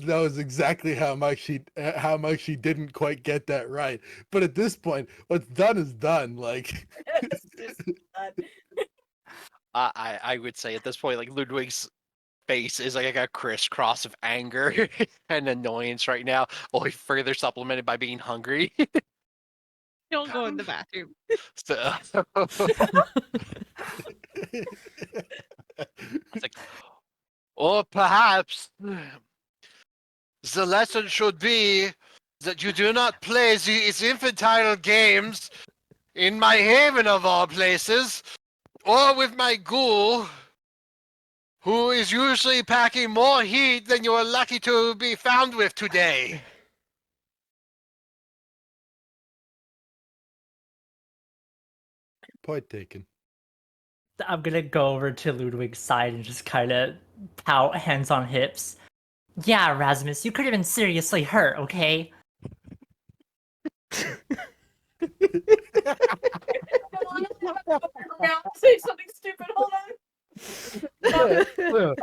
S3: knows exactly how much she didn't quite get that right. But at this point, what's done is done. Like,
S4: It's just done.
S5: I would say at this point, like Ludwig's face is like a crisscross of anger and annoyance right now, only further supplemented by being hungry.
S6: Don't go in the bathroom.
S5: So it's like, or perhaps the lesson should be that you do not play these infantile games in my haven of all places, or with my ghoul, who is usually packing more heat than you are lucky to be found with today.
S3: point taken.
S2: I'm gonna go over to Ludwig's side and just kind of pout, hands on hips. Yeah, Erasmus, you could have been seriously hurt, okay?
S4: Say something stupid. Hold on. So,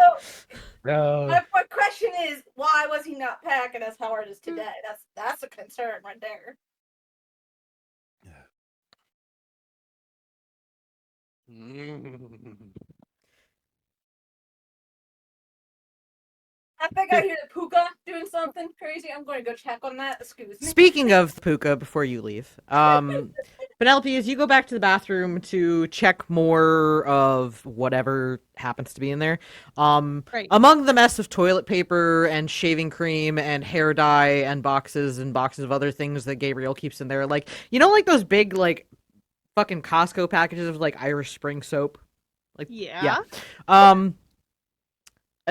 S3: No.
S4: my question is, why was he not packing as hard as today? That's a concern right there. I think I hear the Puka doing something crazy. I'm going to go check on that. Excuse me.
S1: Speaking of Puka, before you leave, Penelope, as you go back to the bathroom to check more of whatever happens to be in there,
S6: Right.
S1: among the mess of toilet paper and shaving cream and hair dye and boxes of other things that Gabriel keeps in there, like, you know, like those big, like, fucking Costco packages of, like, Irish Spring soap? Like,
S6: Yeah.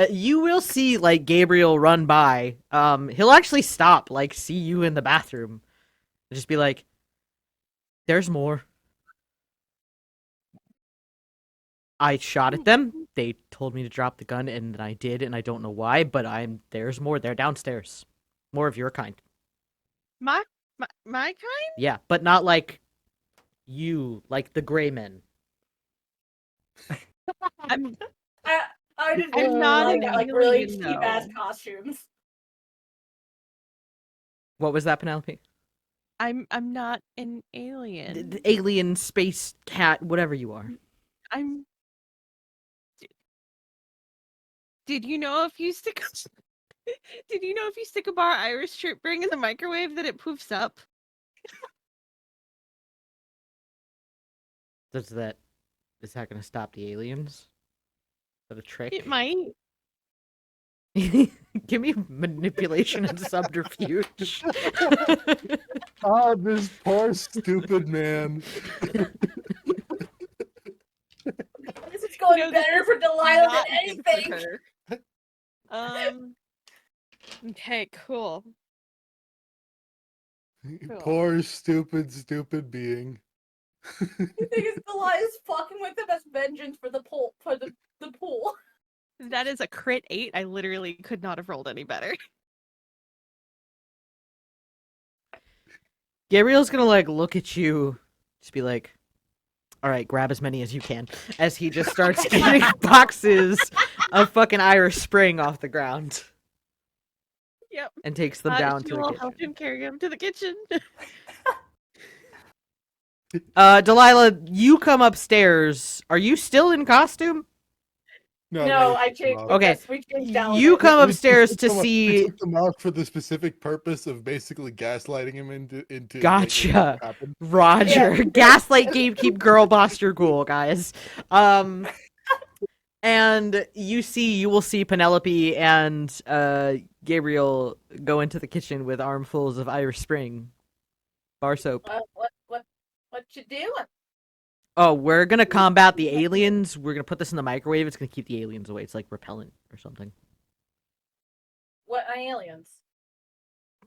S1: you will see, like, Gabriel run by. He'll actually stop, like, see you in the bathroom. And just be like, there's more. I shot at them. They told me to drop the gun, and I did, and I don't know why, but there's more. They're downstairs. More of your kind.
S6: My kind?
S1: Yeah, but not like you, like the gray men.
S6: I'm
S4: I just
S6: I'm not
S4: like,
S6: an
S4: like really
S6: alien,
S4: cheap ass
S6: though.
S4: costumes.
S1: What was that, Penelope?
S6: I'm not an alien.
S1: The alien, space, cat, whatever you are.
S6: I'm. Did you know if you stick? Did you know if you stick a bar Irish strip ring in the microwave that it poofs up?
S1: Is that going to stop the aliens? Is that a trick?
S6: It might.
S1: Give me manipulation and subterfuge.
S3: Oh, this poor stupid man.
S4: This is going
S6: No, this
S4: better
S6: is
S4: for Delilah
S6: not
S4: than
S6: good for
S4: anything.
S6: her. Okay, cool. Cool.
S3: Poor stupid being.
S4: You think Delilah's fucking with him as vengeance for the pool the pool.
S6: That is a crit 8. I literally could not have rolled any better.
S1: Gabriel's gonna, like, look at you, just be like, alright, grab as many as you can, as he just starts getting boxes of fucking Irish Spring off the ground.
S6: Yep.
S1: And takes them down
S6: She
S1: to the
S6: will
S1: kitchen.
S6: help him carry him to the kitchen.
S1: Delilah, you come upstairs. Are you still in costume?
S4: No, I changed.
S1: Okay.
S4: We changed down.
S1: You come
S3: We
S1: upstairs
S3: took
S1: to
S3: them off-
S1: see.
S3: We took them out for the specific purpose of basically gaslighting him into making
S1: Gotcha.
S3: it happen.
S1: Roger.
S4: Yeah.
S1: Gaslight gatekeep girl boss your ghoul, guys. And you will see Penelope and Gabriel go into the kitchen with armfuls of Irish Spring bar soap.
S4: What you doing?
S1: Oh, we're gonna combat the aliens. We're gonna put this in the microwave. It's gonna keep the aliens away. It's like repellent or something.
S4: What aliens?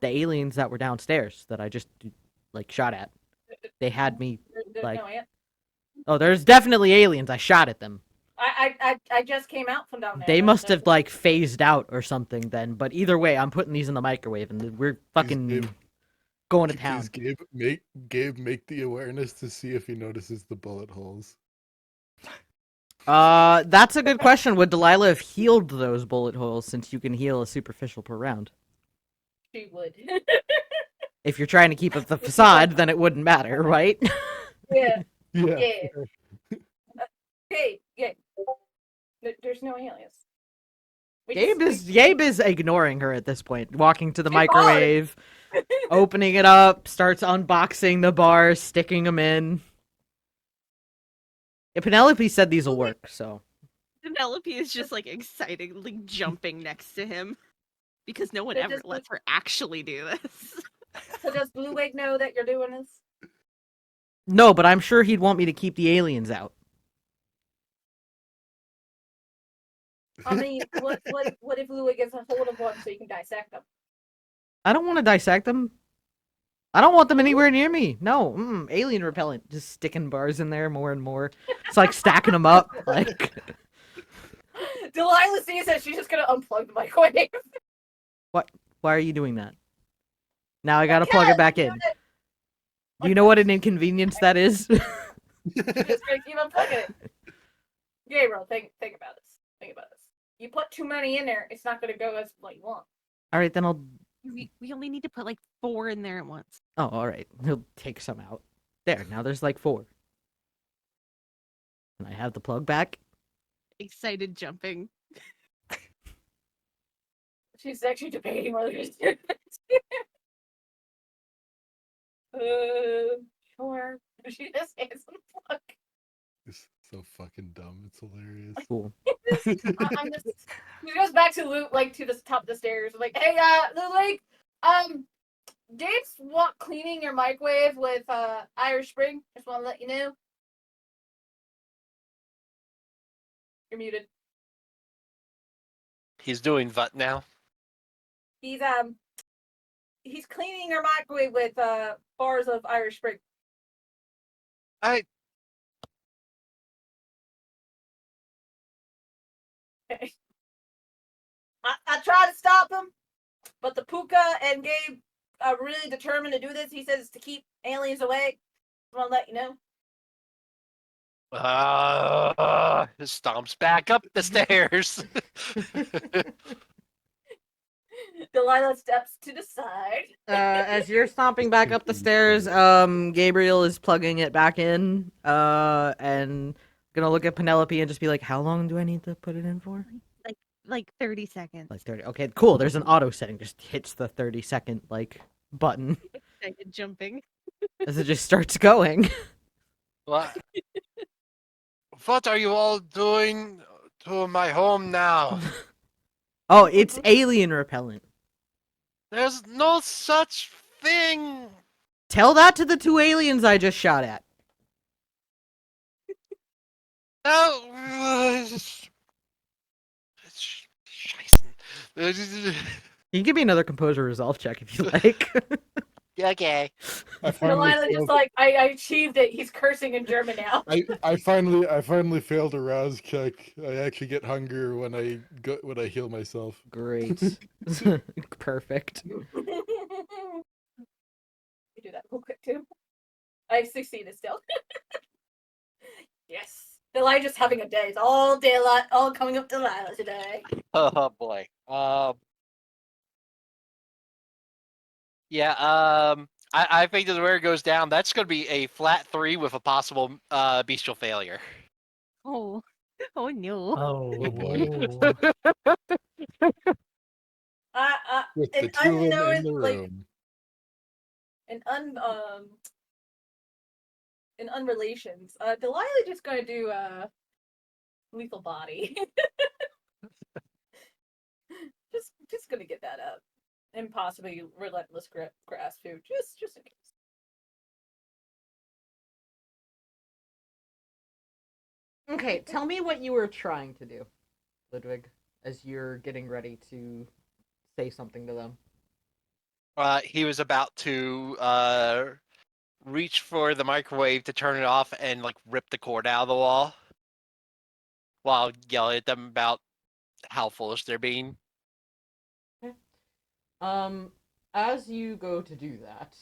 S1: The aliens that were downstairs that I just, like, shot at. They had me.
S4: There's
S1: Like-
S4: no ant.
S1: Oh, there's definitely aliens. I shot at them.
S4: I just came out from down there.
S1: They must have, like, phased out or something then. But either way, I'm putting these in the microwave and we're fucking
S3: Gabe,
S1: going to town.
S3: Please, Gabe, make the awareness to see if he notices the bullet holes.
S1: That's a good question. Would Delilah have healed those bullet holes since you can heal a superficial per round?
S4: She would.
S1: If you're trying to keep up the facade, then it wouldn't matter, right?
S4: Yeah.
S3: Yeah.
S4: Yeah. Hey, yeah. There's no aliens. We just-
S1: Gabe is ignoring her at this point, walking to the
S4: Too hard.
S1: microwave, opening it up, starts unboxing the bars, sticking them in. Yeah, Penelope said these will work, so.
S6: Penelope is just like excitedly jumping next to him because no one
S4: They're
S6: ever
S4: just-
S6: lets her actually do this.
S4: So does Blue Wig know that you're doing this?
S1: No, but I'm sure he'd want me to keep the aliens out.
S4: I mean, what if Blue Wig gets a hold of one so you can dissect them?
S1: I don't want to dissect them. I don't want them anywhere near me. No, alien repellent. Just sticking bars in there more and more. It's like stacking them up. Like,
S4: Delilah sees that she's just gonna unplug the microwave.
S1: why are you doing that? Now I gotta plug it back in. Do you know what an inconvenience that is?
S4: She's just gonna keep unplugging it. Gabriel, think about this. Think about this. You put too many in there, it's not gonna go as what you want.
S1: All right, then I'll.
S6: We only need to put like 4 in there at once.
S1: Oh, all right. He'll take some out. There. Now there's like 4. And I have the plug back.
S6: Excited jumping.
S4: She's actually debating whether to do this. Sure. She just hands him the plug.
S3: It's so fucking dumb. It's hilarious.
S1: Cool.
S4: I'm just. She goes back to Luke, like to the top of the stairs, like, "Hey, Luke, Dave's cleaning your microwave with Irish Spring. Just want to let you know." You're muted.
S5: He's doing what now?
S4: He's cleaning your microwave with bars of Irish Spring.
S5: I
S4: I tried to stop him, but the Puka and Gabe are really determined to do this. He says to keep aliens away. I want to let you know.
S5: stomps back up the stairs.
S4: Delilah steps to the side.
S1: As you're stomping back up the stairs, Gabriel is plugging it back in, and gonna look at Penelope and just be like, "How long do I need to put it in for?"
S6: Like 30 seconds.
S1: Like 30. Okay, cool. There's an auto setting. Just hits the 30-second like button
S6: Excited jumping.
S1: as it just starts going.
S5: What? What are you all doing to my home now?
S1: Oh, it's alien repellent.
S5: There's no such thing.
S1: Tell that to the 2 aliens I just shot at.
S5: No.
S1: You can give me another composure resolve check if you like.
S5: Okay.
S3: I finally
S4: Delilah just
S3: failed,
S4: like, I achieved it. He's cursing in German now.
S3: I finally failed a rouse check. I actually get hunger when I heal myself.
S1: Great. Perfect.
S4: You do that real quick too. I succeeded still. Yes. Delilah just having a day. It's all daylight, all coming up Delilah today.
S5: Oh boy. Yeah. I think that where it goes down, that's going to be a flat 3 with a possible bestial failure.
S6: Oh. Oh no.
S3: Oh boy. With the
S4: An
S3: 2 of them in
S4: unknown,
S3: the
S4: like,
S3: room.
S4: in unrelations, Delilah just gonna do lethal body. just gonna get that up, and possibly relentless grass food, just in case.
S1: Okay, tell me what you were trying to do, Ludwig, as you're getting ready to say something to them.
S5: He was about to reach for the microwave to turn it off and like rip the cord out of the wall while yelling at them about how foolish they're being.
S1: As you go to do that,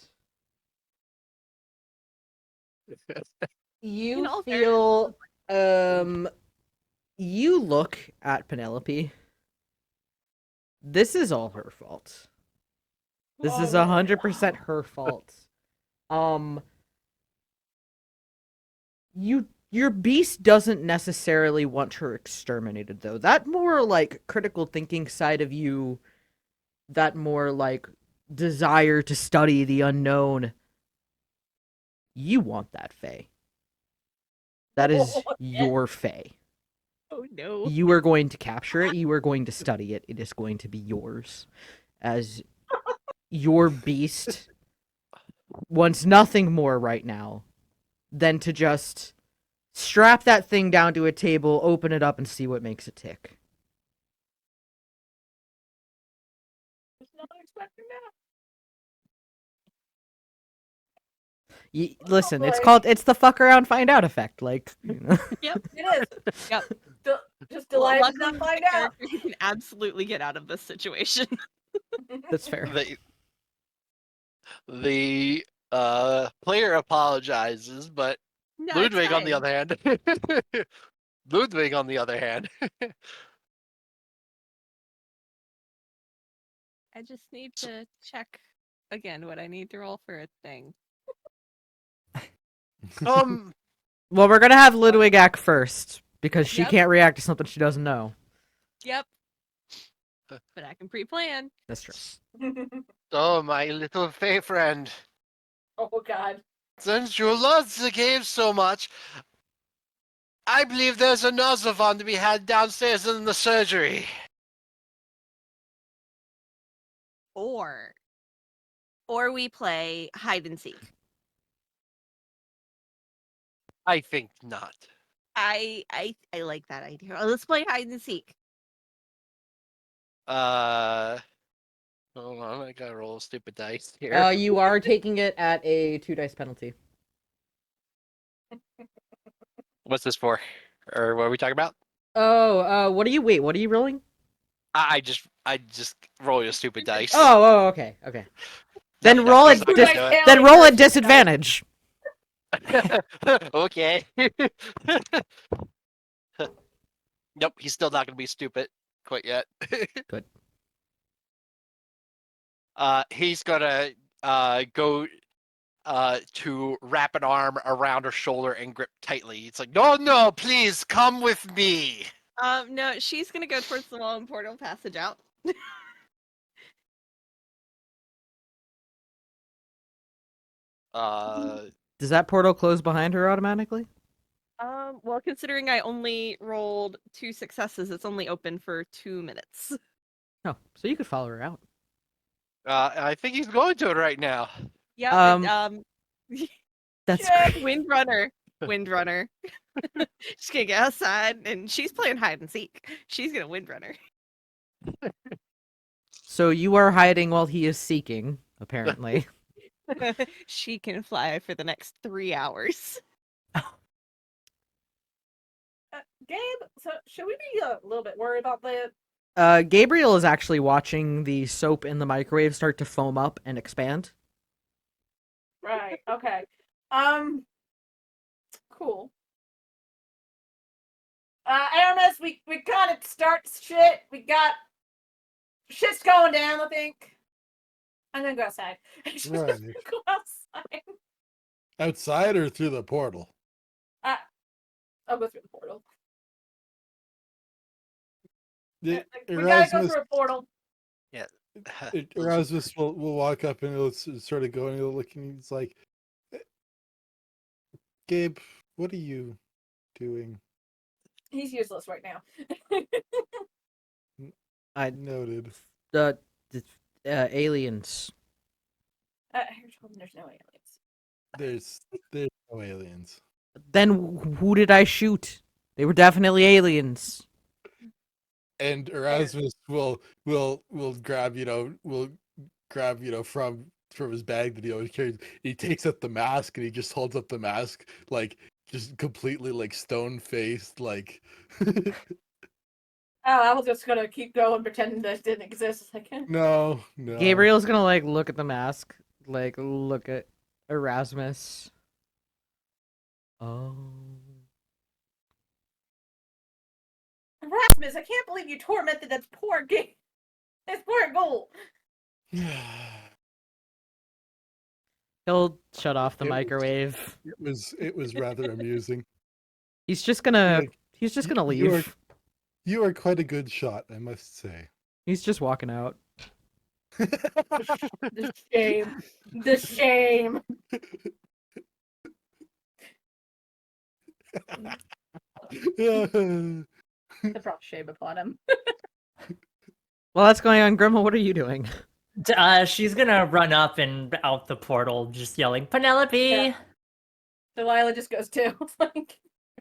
S1: you
S6: In all
S1: feel You look at Penelope. This is all her fault. This is 100% her fault. Your beast doesn't necessarily want her exterminated, though. That more like critical thinking side of you, that more like desire to study the unknown. You want that Fae. That is your Fae.
S6: Oh no.
S1: You are going to capture it. You are going to study it. It is going to be yours. As your beast wants nothing more right now than to just strap that thing down to a table, open it up, and see what makes it tick.
S4: Was not expecting that.
S1: Listen, it's
S4: boy.
S1: it's the fuck around, find out effect. Like, you know.
S6: Yep.
S4: It is.
S6: Yep.
S4: Just delighted to
S6: Luckily,
S4: not find
S6: my
S4: out.
S6: character, he can absolutely get out of this situation.
S1: That's fair.
S5: The player apologizes, but
S6: No, it's
S5: Ludwig, on the
S6: fine.
S5: other hand, Ludwig, on the other hand,
S6: I just need to check again what I need to roll for a thing.
S5: um,
S1: Well, we're gonna have Ludwig act first because she
S6: Yep.
S1: can't react to something she doesn't know.
S6: Yep. But I can pre-plan.
S1: That's true.
S5: oh, my little Fey friend,
S4: Oh god.
S5: since you love the game so much, I believe there's a Nosovon to be had downstairs in the surgery.
S6: Or we play hide and seek.
S5: I think not.
S6: I like that idea. Let's play hide and seek.
S5: Hold on, I gotta roll stupid dice here.
S1: You are taking it at a 2 dice penalty.
S5: What's this for? Or what are we talking about?
S1: Oh, what are you rolling?
S5: I just roll a stupid dice.
S1: Oh, okay. Then
S5: No,
S1: roll
S5: that's
S1: at
S5: not gonna do it.
S1: then roll at disadvantage.
S5: Okay. Nope, he's still not gonna be stupid quite yet.
S1: Good.
S5: He's gonna go to wrap an arm around her shoulder and grip tightly. It's like, no, please come with me.
S6: No, she's gonna go towards the wall and portal passage out.
S1: Does that portal close behind her automatically?
S6: Well, considering I only rolled 2 successes, it's only open for 2 minutes.
S1: Oh, so you could follow her out.
S5: I think he's going to it right now.
S6: Yeah,
S1: That's
S4: Check.
S1: great.
S6: Windrunner. She's gonna get outside, and she's playing hide and seek. She's gonna Windrunner.
S1: So you are hiding while he is seeking, apparently.
S6: She can fly for the next 3 hours.
S4: Gabe, so should we be a little bit worried about that?
S1: Gabriel is actually watching the soap in the microwave start to foam up and expand.
S4: Right. Okay. Cool. Aramis, we kind of start shit. We got shit's going down. I think I'm gonna go outside.
S3: Right.
S4: Go outside.
S3: Outside or through the portal?
S4: I'll go through the portal.
S3: The,
S4: We gotta go
S3: Erasmus,
S4: through a portal.
S3: Erasmus will walk up and he'll sort of go and he'll look and he's like, Gabe, what are you doing?
S4: He's useless right now.
S1: I
S3: Noted.
S1: the aliens.
S4: I told him there's no aliens.
S3: There's no aliens.
S1: Then who did I shoot? They were definitely aliens.
S3: And Erasmus will grab from his bag that he always carries. He takes up the mask and he just holds up the mask like just completely like stone faced like.
S4: Oh, I was just gonna keep going pretending that didn't exist a second.
S3: No.
S1: Gabriel's gonna like look at the mask, like look at Erasmus. Oh.
S4: Erasmus, I can't believe you tormented that poor game. This poor ghoul.
S1: He'll shut off the
S3: It was-
S1: microwave.
S3: It was rather amusing.
S1: He's just gonna
S3: Like,
S1: he's just gonna
S3: you are-
S1: leave.
S3: You are quite a good shot, I must say.
S1: He's just walking out.
S4: The shame. The shame. The brought shame upon him.
S1: While that's going on, Grimma, what are you doing?
S2: She's gonna run up and out the portal, just yelling, Penelope!
S4: Yeah. Delilah just goes too. It's like,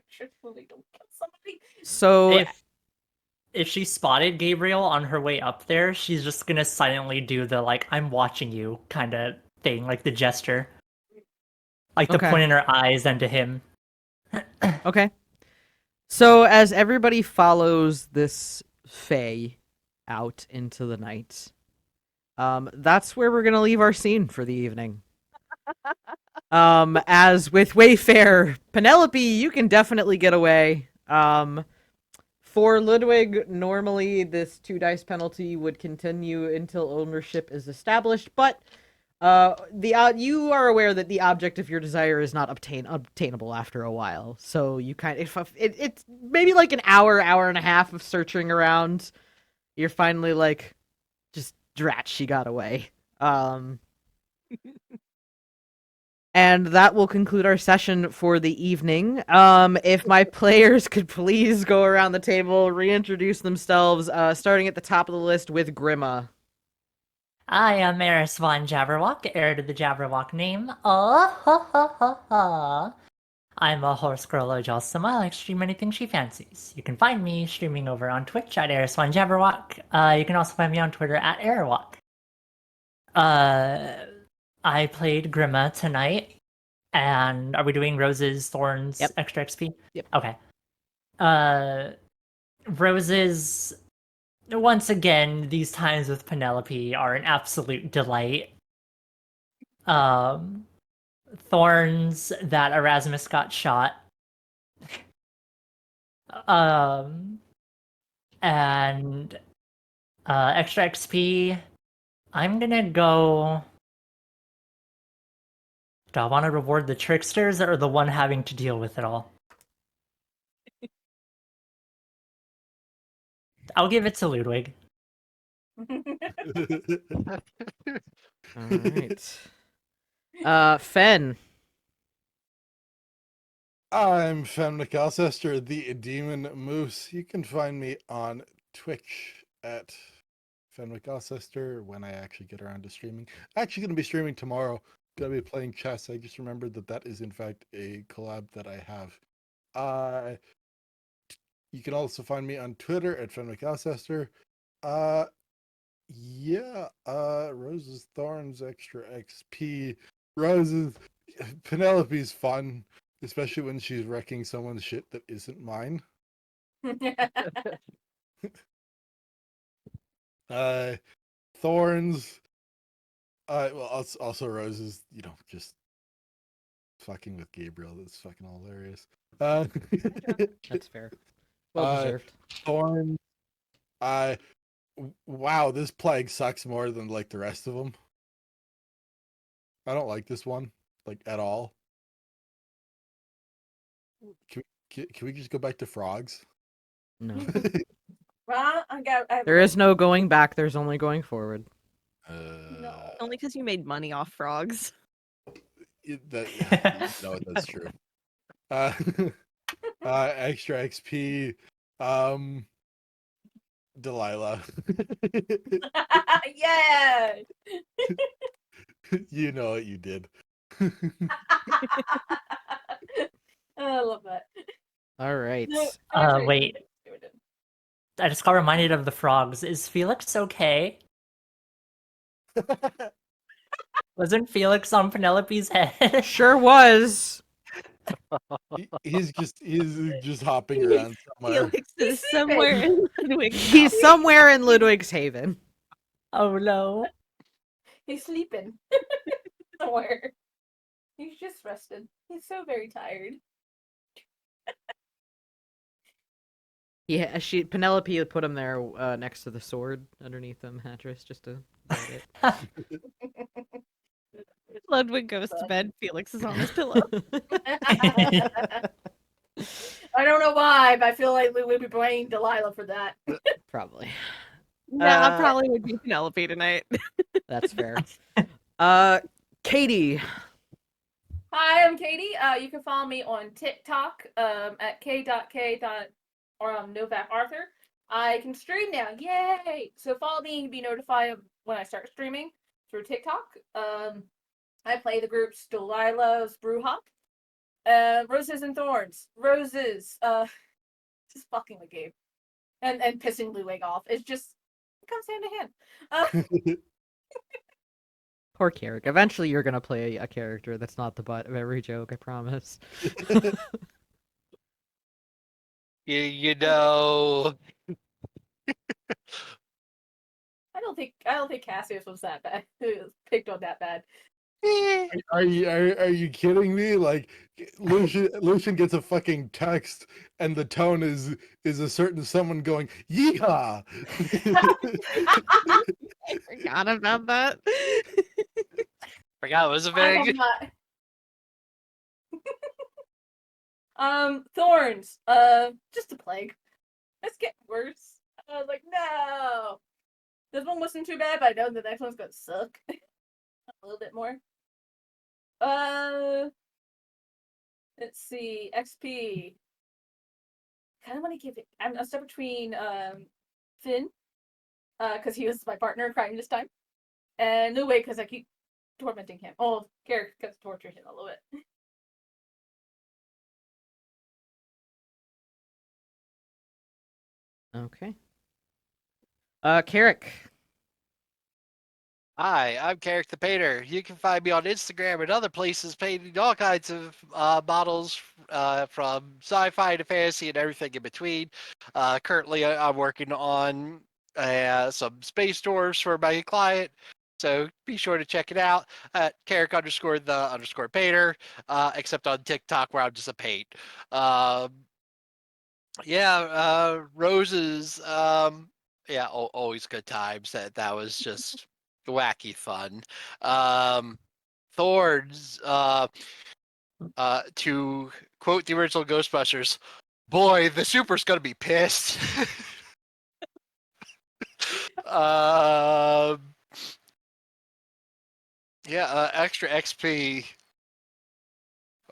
S4: should we don't kill somebody?
S1: So
S2: If she spotted Gabriel on her way up there, she's just gonna silently do the, like, I'm watching you kind of thing, like the gesture. Like the
S1: Okay.
S2: point in her eyes and to him.
S1: okay. So as everybody follows this fae out into the night, that's where we're gonna leave our scene for the evening. As with Wayfair, Penelope, you can definitely get away. For Ludwig, normally this 2 dice penalty would continue until ownership is established, but you are aware that the object of your desire is not obtainable after a while. So you it's maybe like an hour and a half of searching around. You're finally like, just drat, she got away. And that will conclude our session for the evening. If my players could please go around the table, reintroduce themselves, starting at the top of the list with Grimma.
S2: I am Eris Von Jabberwock, heir to the Jabberwock name. I'm a horse girl Ojosama. I like to stream anything she fancies. You can find me streaming over on Twitch at Eris Von Jabberwock. You can also find me on Twitter at Airwalk. I played Grimma tonight. And are we doing Rose's, Thorns,
S1: Yep.
S2: extra XP?
S1: Yep.
S2: Okay. Rose's, once again, these times with Penelope are an absolute delight. Thorns, that Erasmus got shot. And extra XP, I'm gonna go... Do I want to reward the tricksters or the one having to deal with it all? I'll give it to Ludwig.
S1: Alright. Fen.
S3: I'm Fenwick Alcester, the Demon Moose. You can find me on Twitch at Fenwick Alcester when I actually get around to streaming. Actually going to be streaming tomorrow. Going to be playing chess. I just remembered that is in fact a collab that I have. You can also find me on Twitter at Fenwick Alcester. Roses, Thorns, extra XP. Roses, Penelope's fun, especially when she's wrecking someone's shit that isn't mine. Thorns, well, also Roses, just fucking with Gabriel. That's fucking hilarious.
S1: That's fair. Well deserved.
S3: Thorns, wow, this plague sucks more than like the rest of them. I don't like this one, like, at all. Can we just go back to frogs?
S1: No.
S4: Well,
S1: There is no going back, there's only going forward.
S6: Only because you made money off frogs.
S3: No, that's true. Extra XP. Delilah.
S4: Yeah.
S3: You know what you did.
S4: I love that.
S1: Alright.
S2: Wait. I just got reminded of the frogs. Is Felix okay? Wasn't Felix on Penelope's head?
S1: Sure was.
S3: He's just hopping around somewhere.
S6: Felix is somewhere in Ludwig's
S1: He's somewhere in Ludwig's Haven.
S2: Oh no.
S4: He's sleeping somewhere. He's just rested. He's so very tired.
S1: Yeah, Penelope put him there next to the sword underneath the mattress just to guard it.
S6: Ludwig goes to bed. Felix is on his pillow.
S4: I don't know why, but I feel like we would be blaming Delilah for that.
S1: Probably.
S6: Nah, probably would be Penelope tonight.
S1: That's fair. Katie.
S4: Hi, I'm Katie. You can follow me on TikTok at k.k. or Novak Arthur. I can stream now. Yay! So follow me and be notified when I start streaming through TikTok. I play the groups Delilah's Brewhop, Roses and Thorns. Roses, just fucking the game. And pissing Ludwig off. It comes hand in hand.
S1: Poor Kerrick. Eventually you're gonna play a character that's not the butt of every joke, I promise.
S5: You know.
S4: I don't think Cassius was that bad. He was picked on that bad.
S3: Are you kidding me? Like Lucian gets a fucking text and the tone is a certain someone going yeehaw.
S6: I forgot about that.
S5: Forgot it was a
S4: I have
S5: big.
S4: not. Thorns. Just a plague. It's getting worse. I was like, no. This one wasn't too bad, but I know the next one's gonna suck. A little bit more. Let's see. XP. Kind of want to give it. I'm stuck between Finn, because he was my partner in crime this time, and Ludwig because I keep tormenting him. Oh, Kerrick because torturing him a little bit.
S1: Okay. Kerrick.
S5: Hi, I'm Kerrick the Painter. You can find me on Instagram and other places painting all kinds of models from sci-fi to fantasy and everything in between. Currently, I'm working on some space tours for my client, so be sure to check it out at Kerrick_the_painter, except on TikTok where I'm just a paint. Roses. Yeah, always good times. That was just wacky fun. Thorns, to quote the original Ghostbusters, boy, the super's gonna be pissed. Extra XP.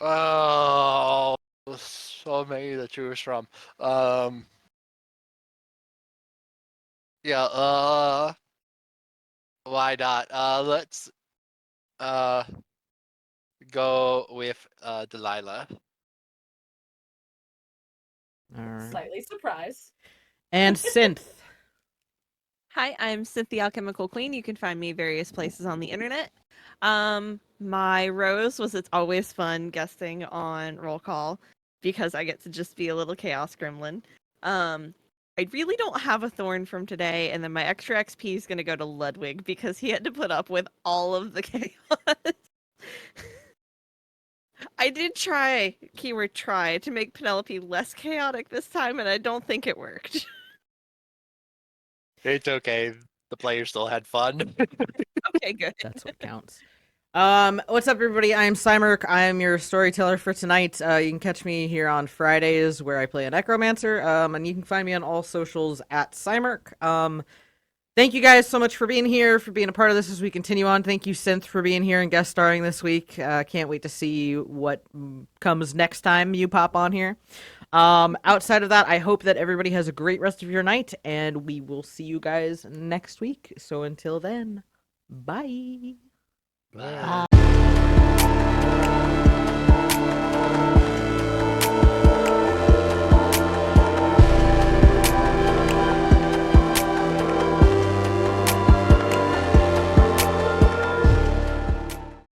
S5: Oh, so many to choose from. Why not? Let's go with Delilah.
S1: All right.
S4: Slightly surprised.
S1: And Synth.
S6: Hi, I'm Cynthia Alchemical Queen. You can find me various places on the internet. My rose was it's always fun guesting on Roll Call because I get to just be a little chaos gremlin. I really don't have a thorn from today, and then my extra XP is gonna go to Ludwig because he had to put up with all of the chaos. I did try, keyword try, to make Penelope less chaotic this time, and I don't think it worked.
S5: It's okay. The players still had fun.
S6: Okay, good.
S1: That's what counts. What's up, everybody? I'm Psymerc. I'm your storyteller for tonight. You can catch me here on Fridays where I play a necromancer. And you can find me on all socials at Psymerc. Thank you guys so much for being here, for being a part of this as we continue on. Thank you, Synth, for being here and guest starring this week. Can't wait to see what comes next time you pop on here. Outside of that, I hope that everybody has a great rest of your night, and we will see you guys next week. So until then, bye.
S3: Bye.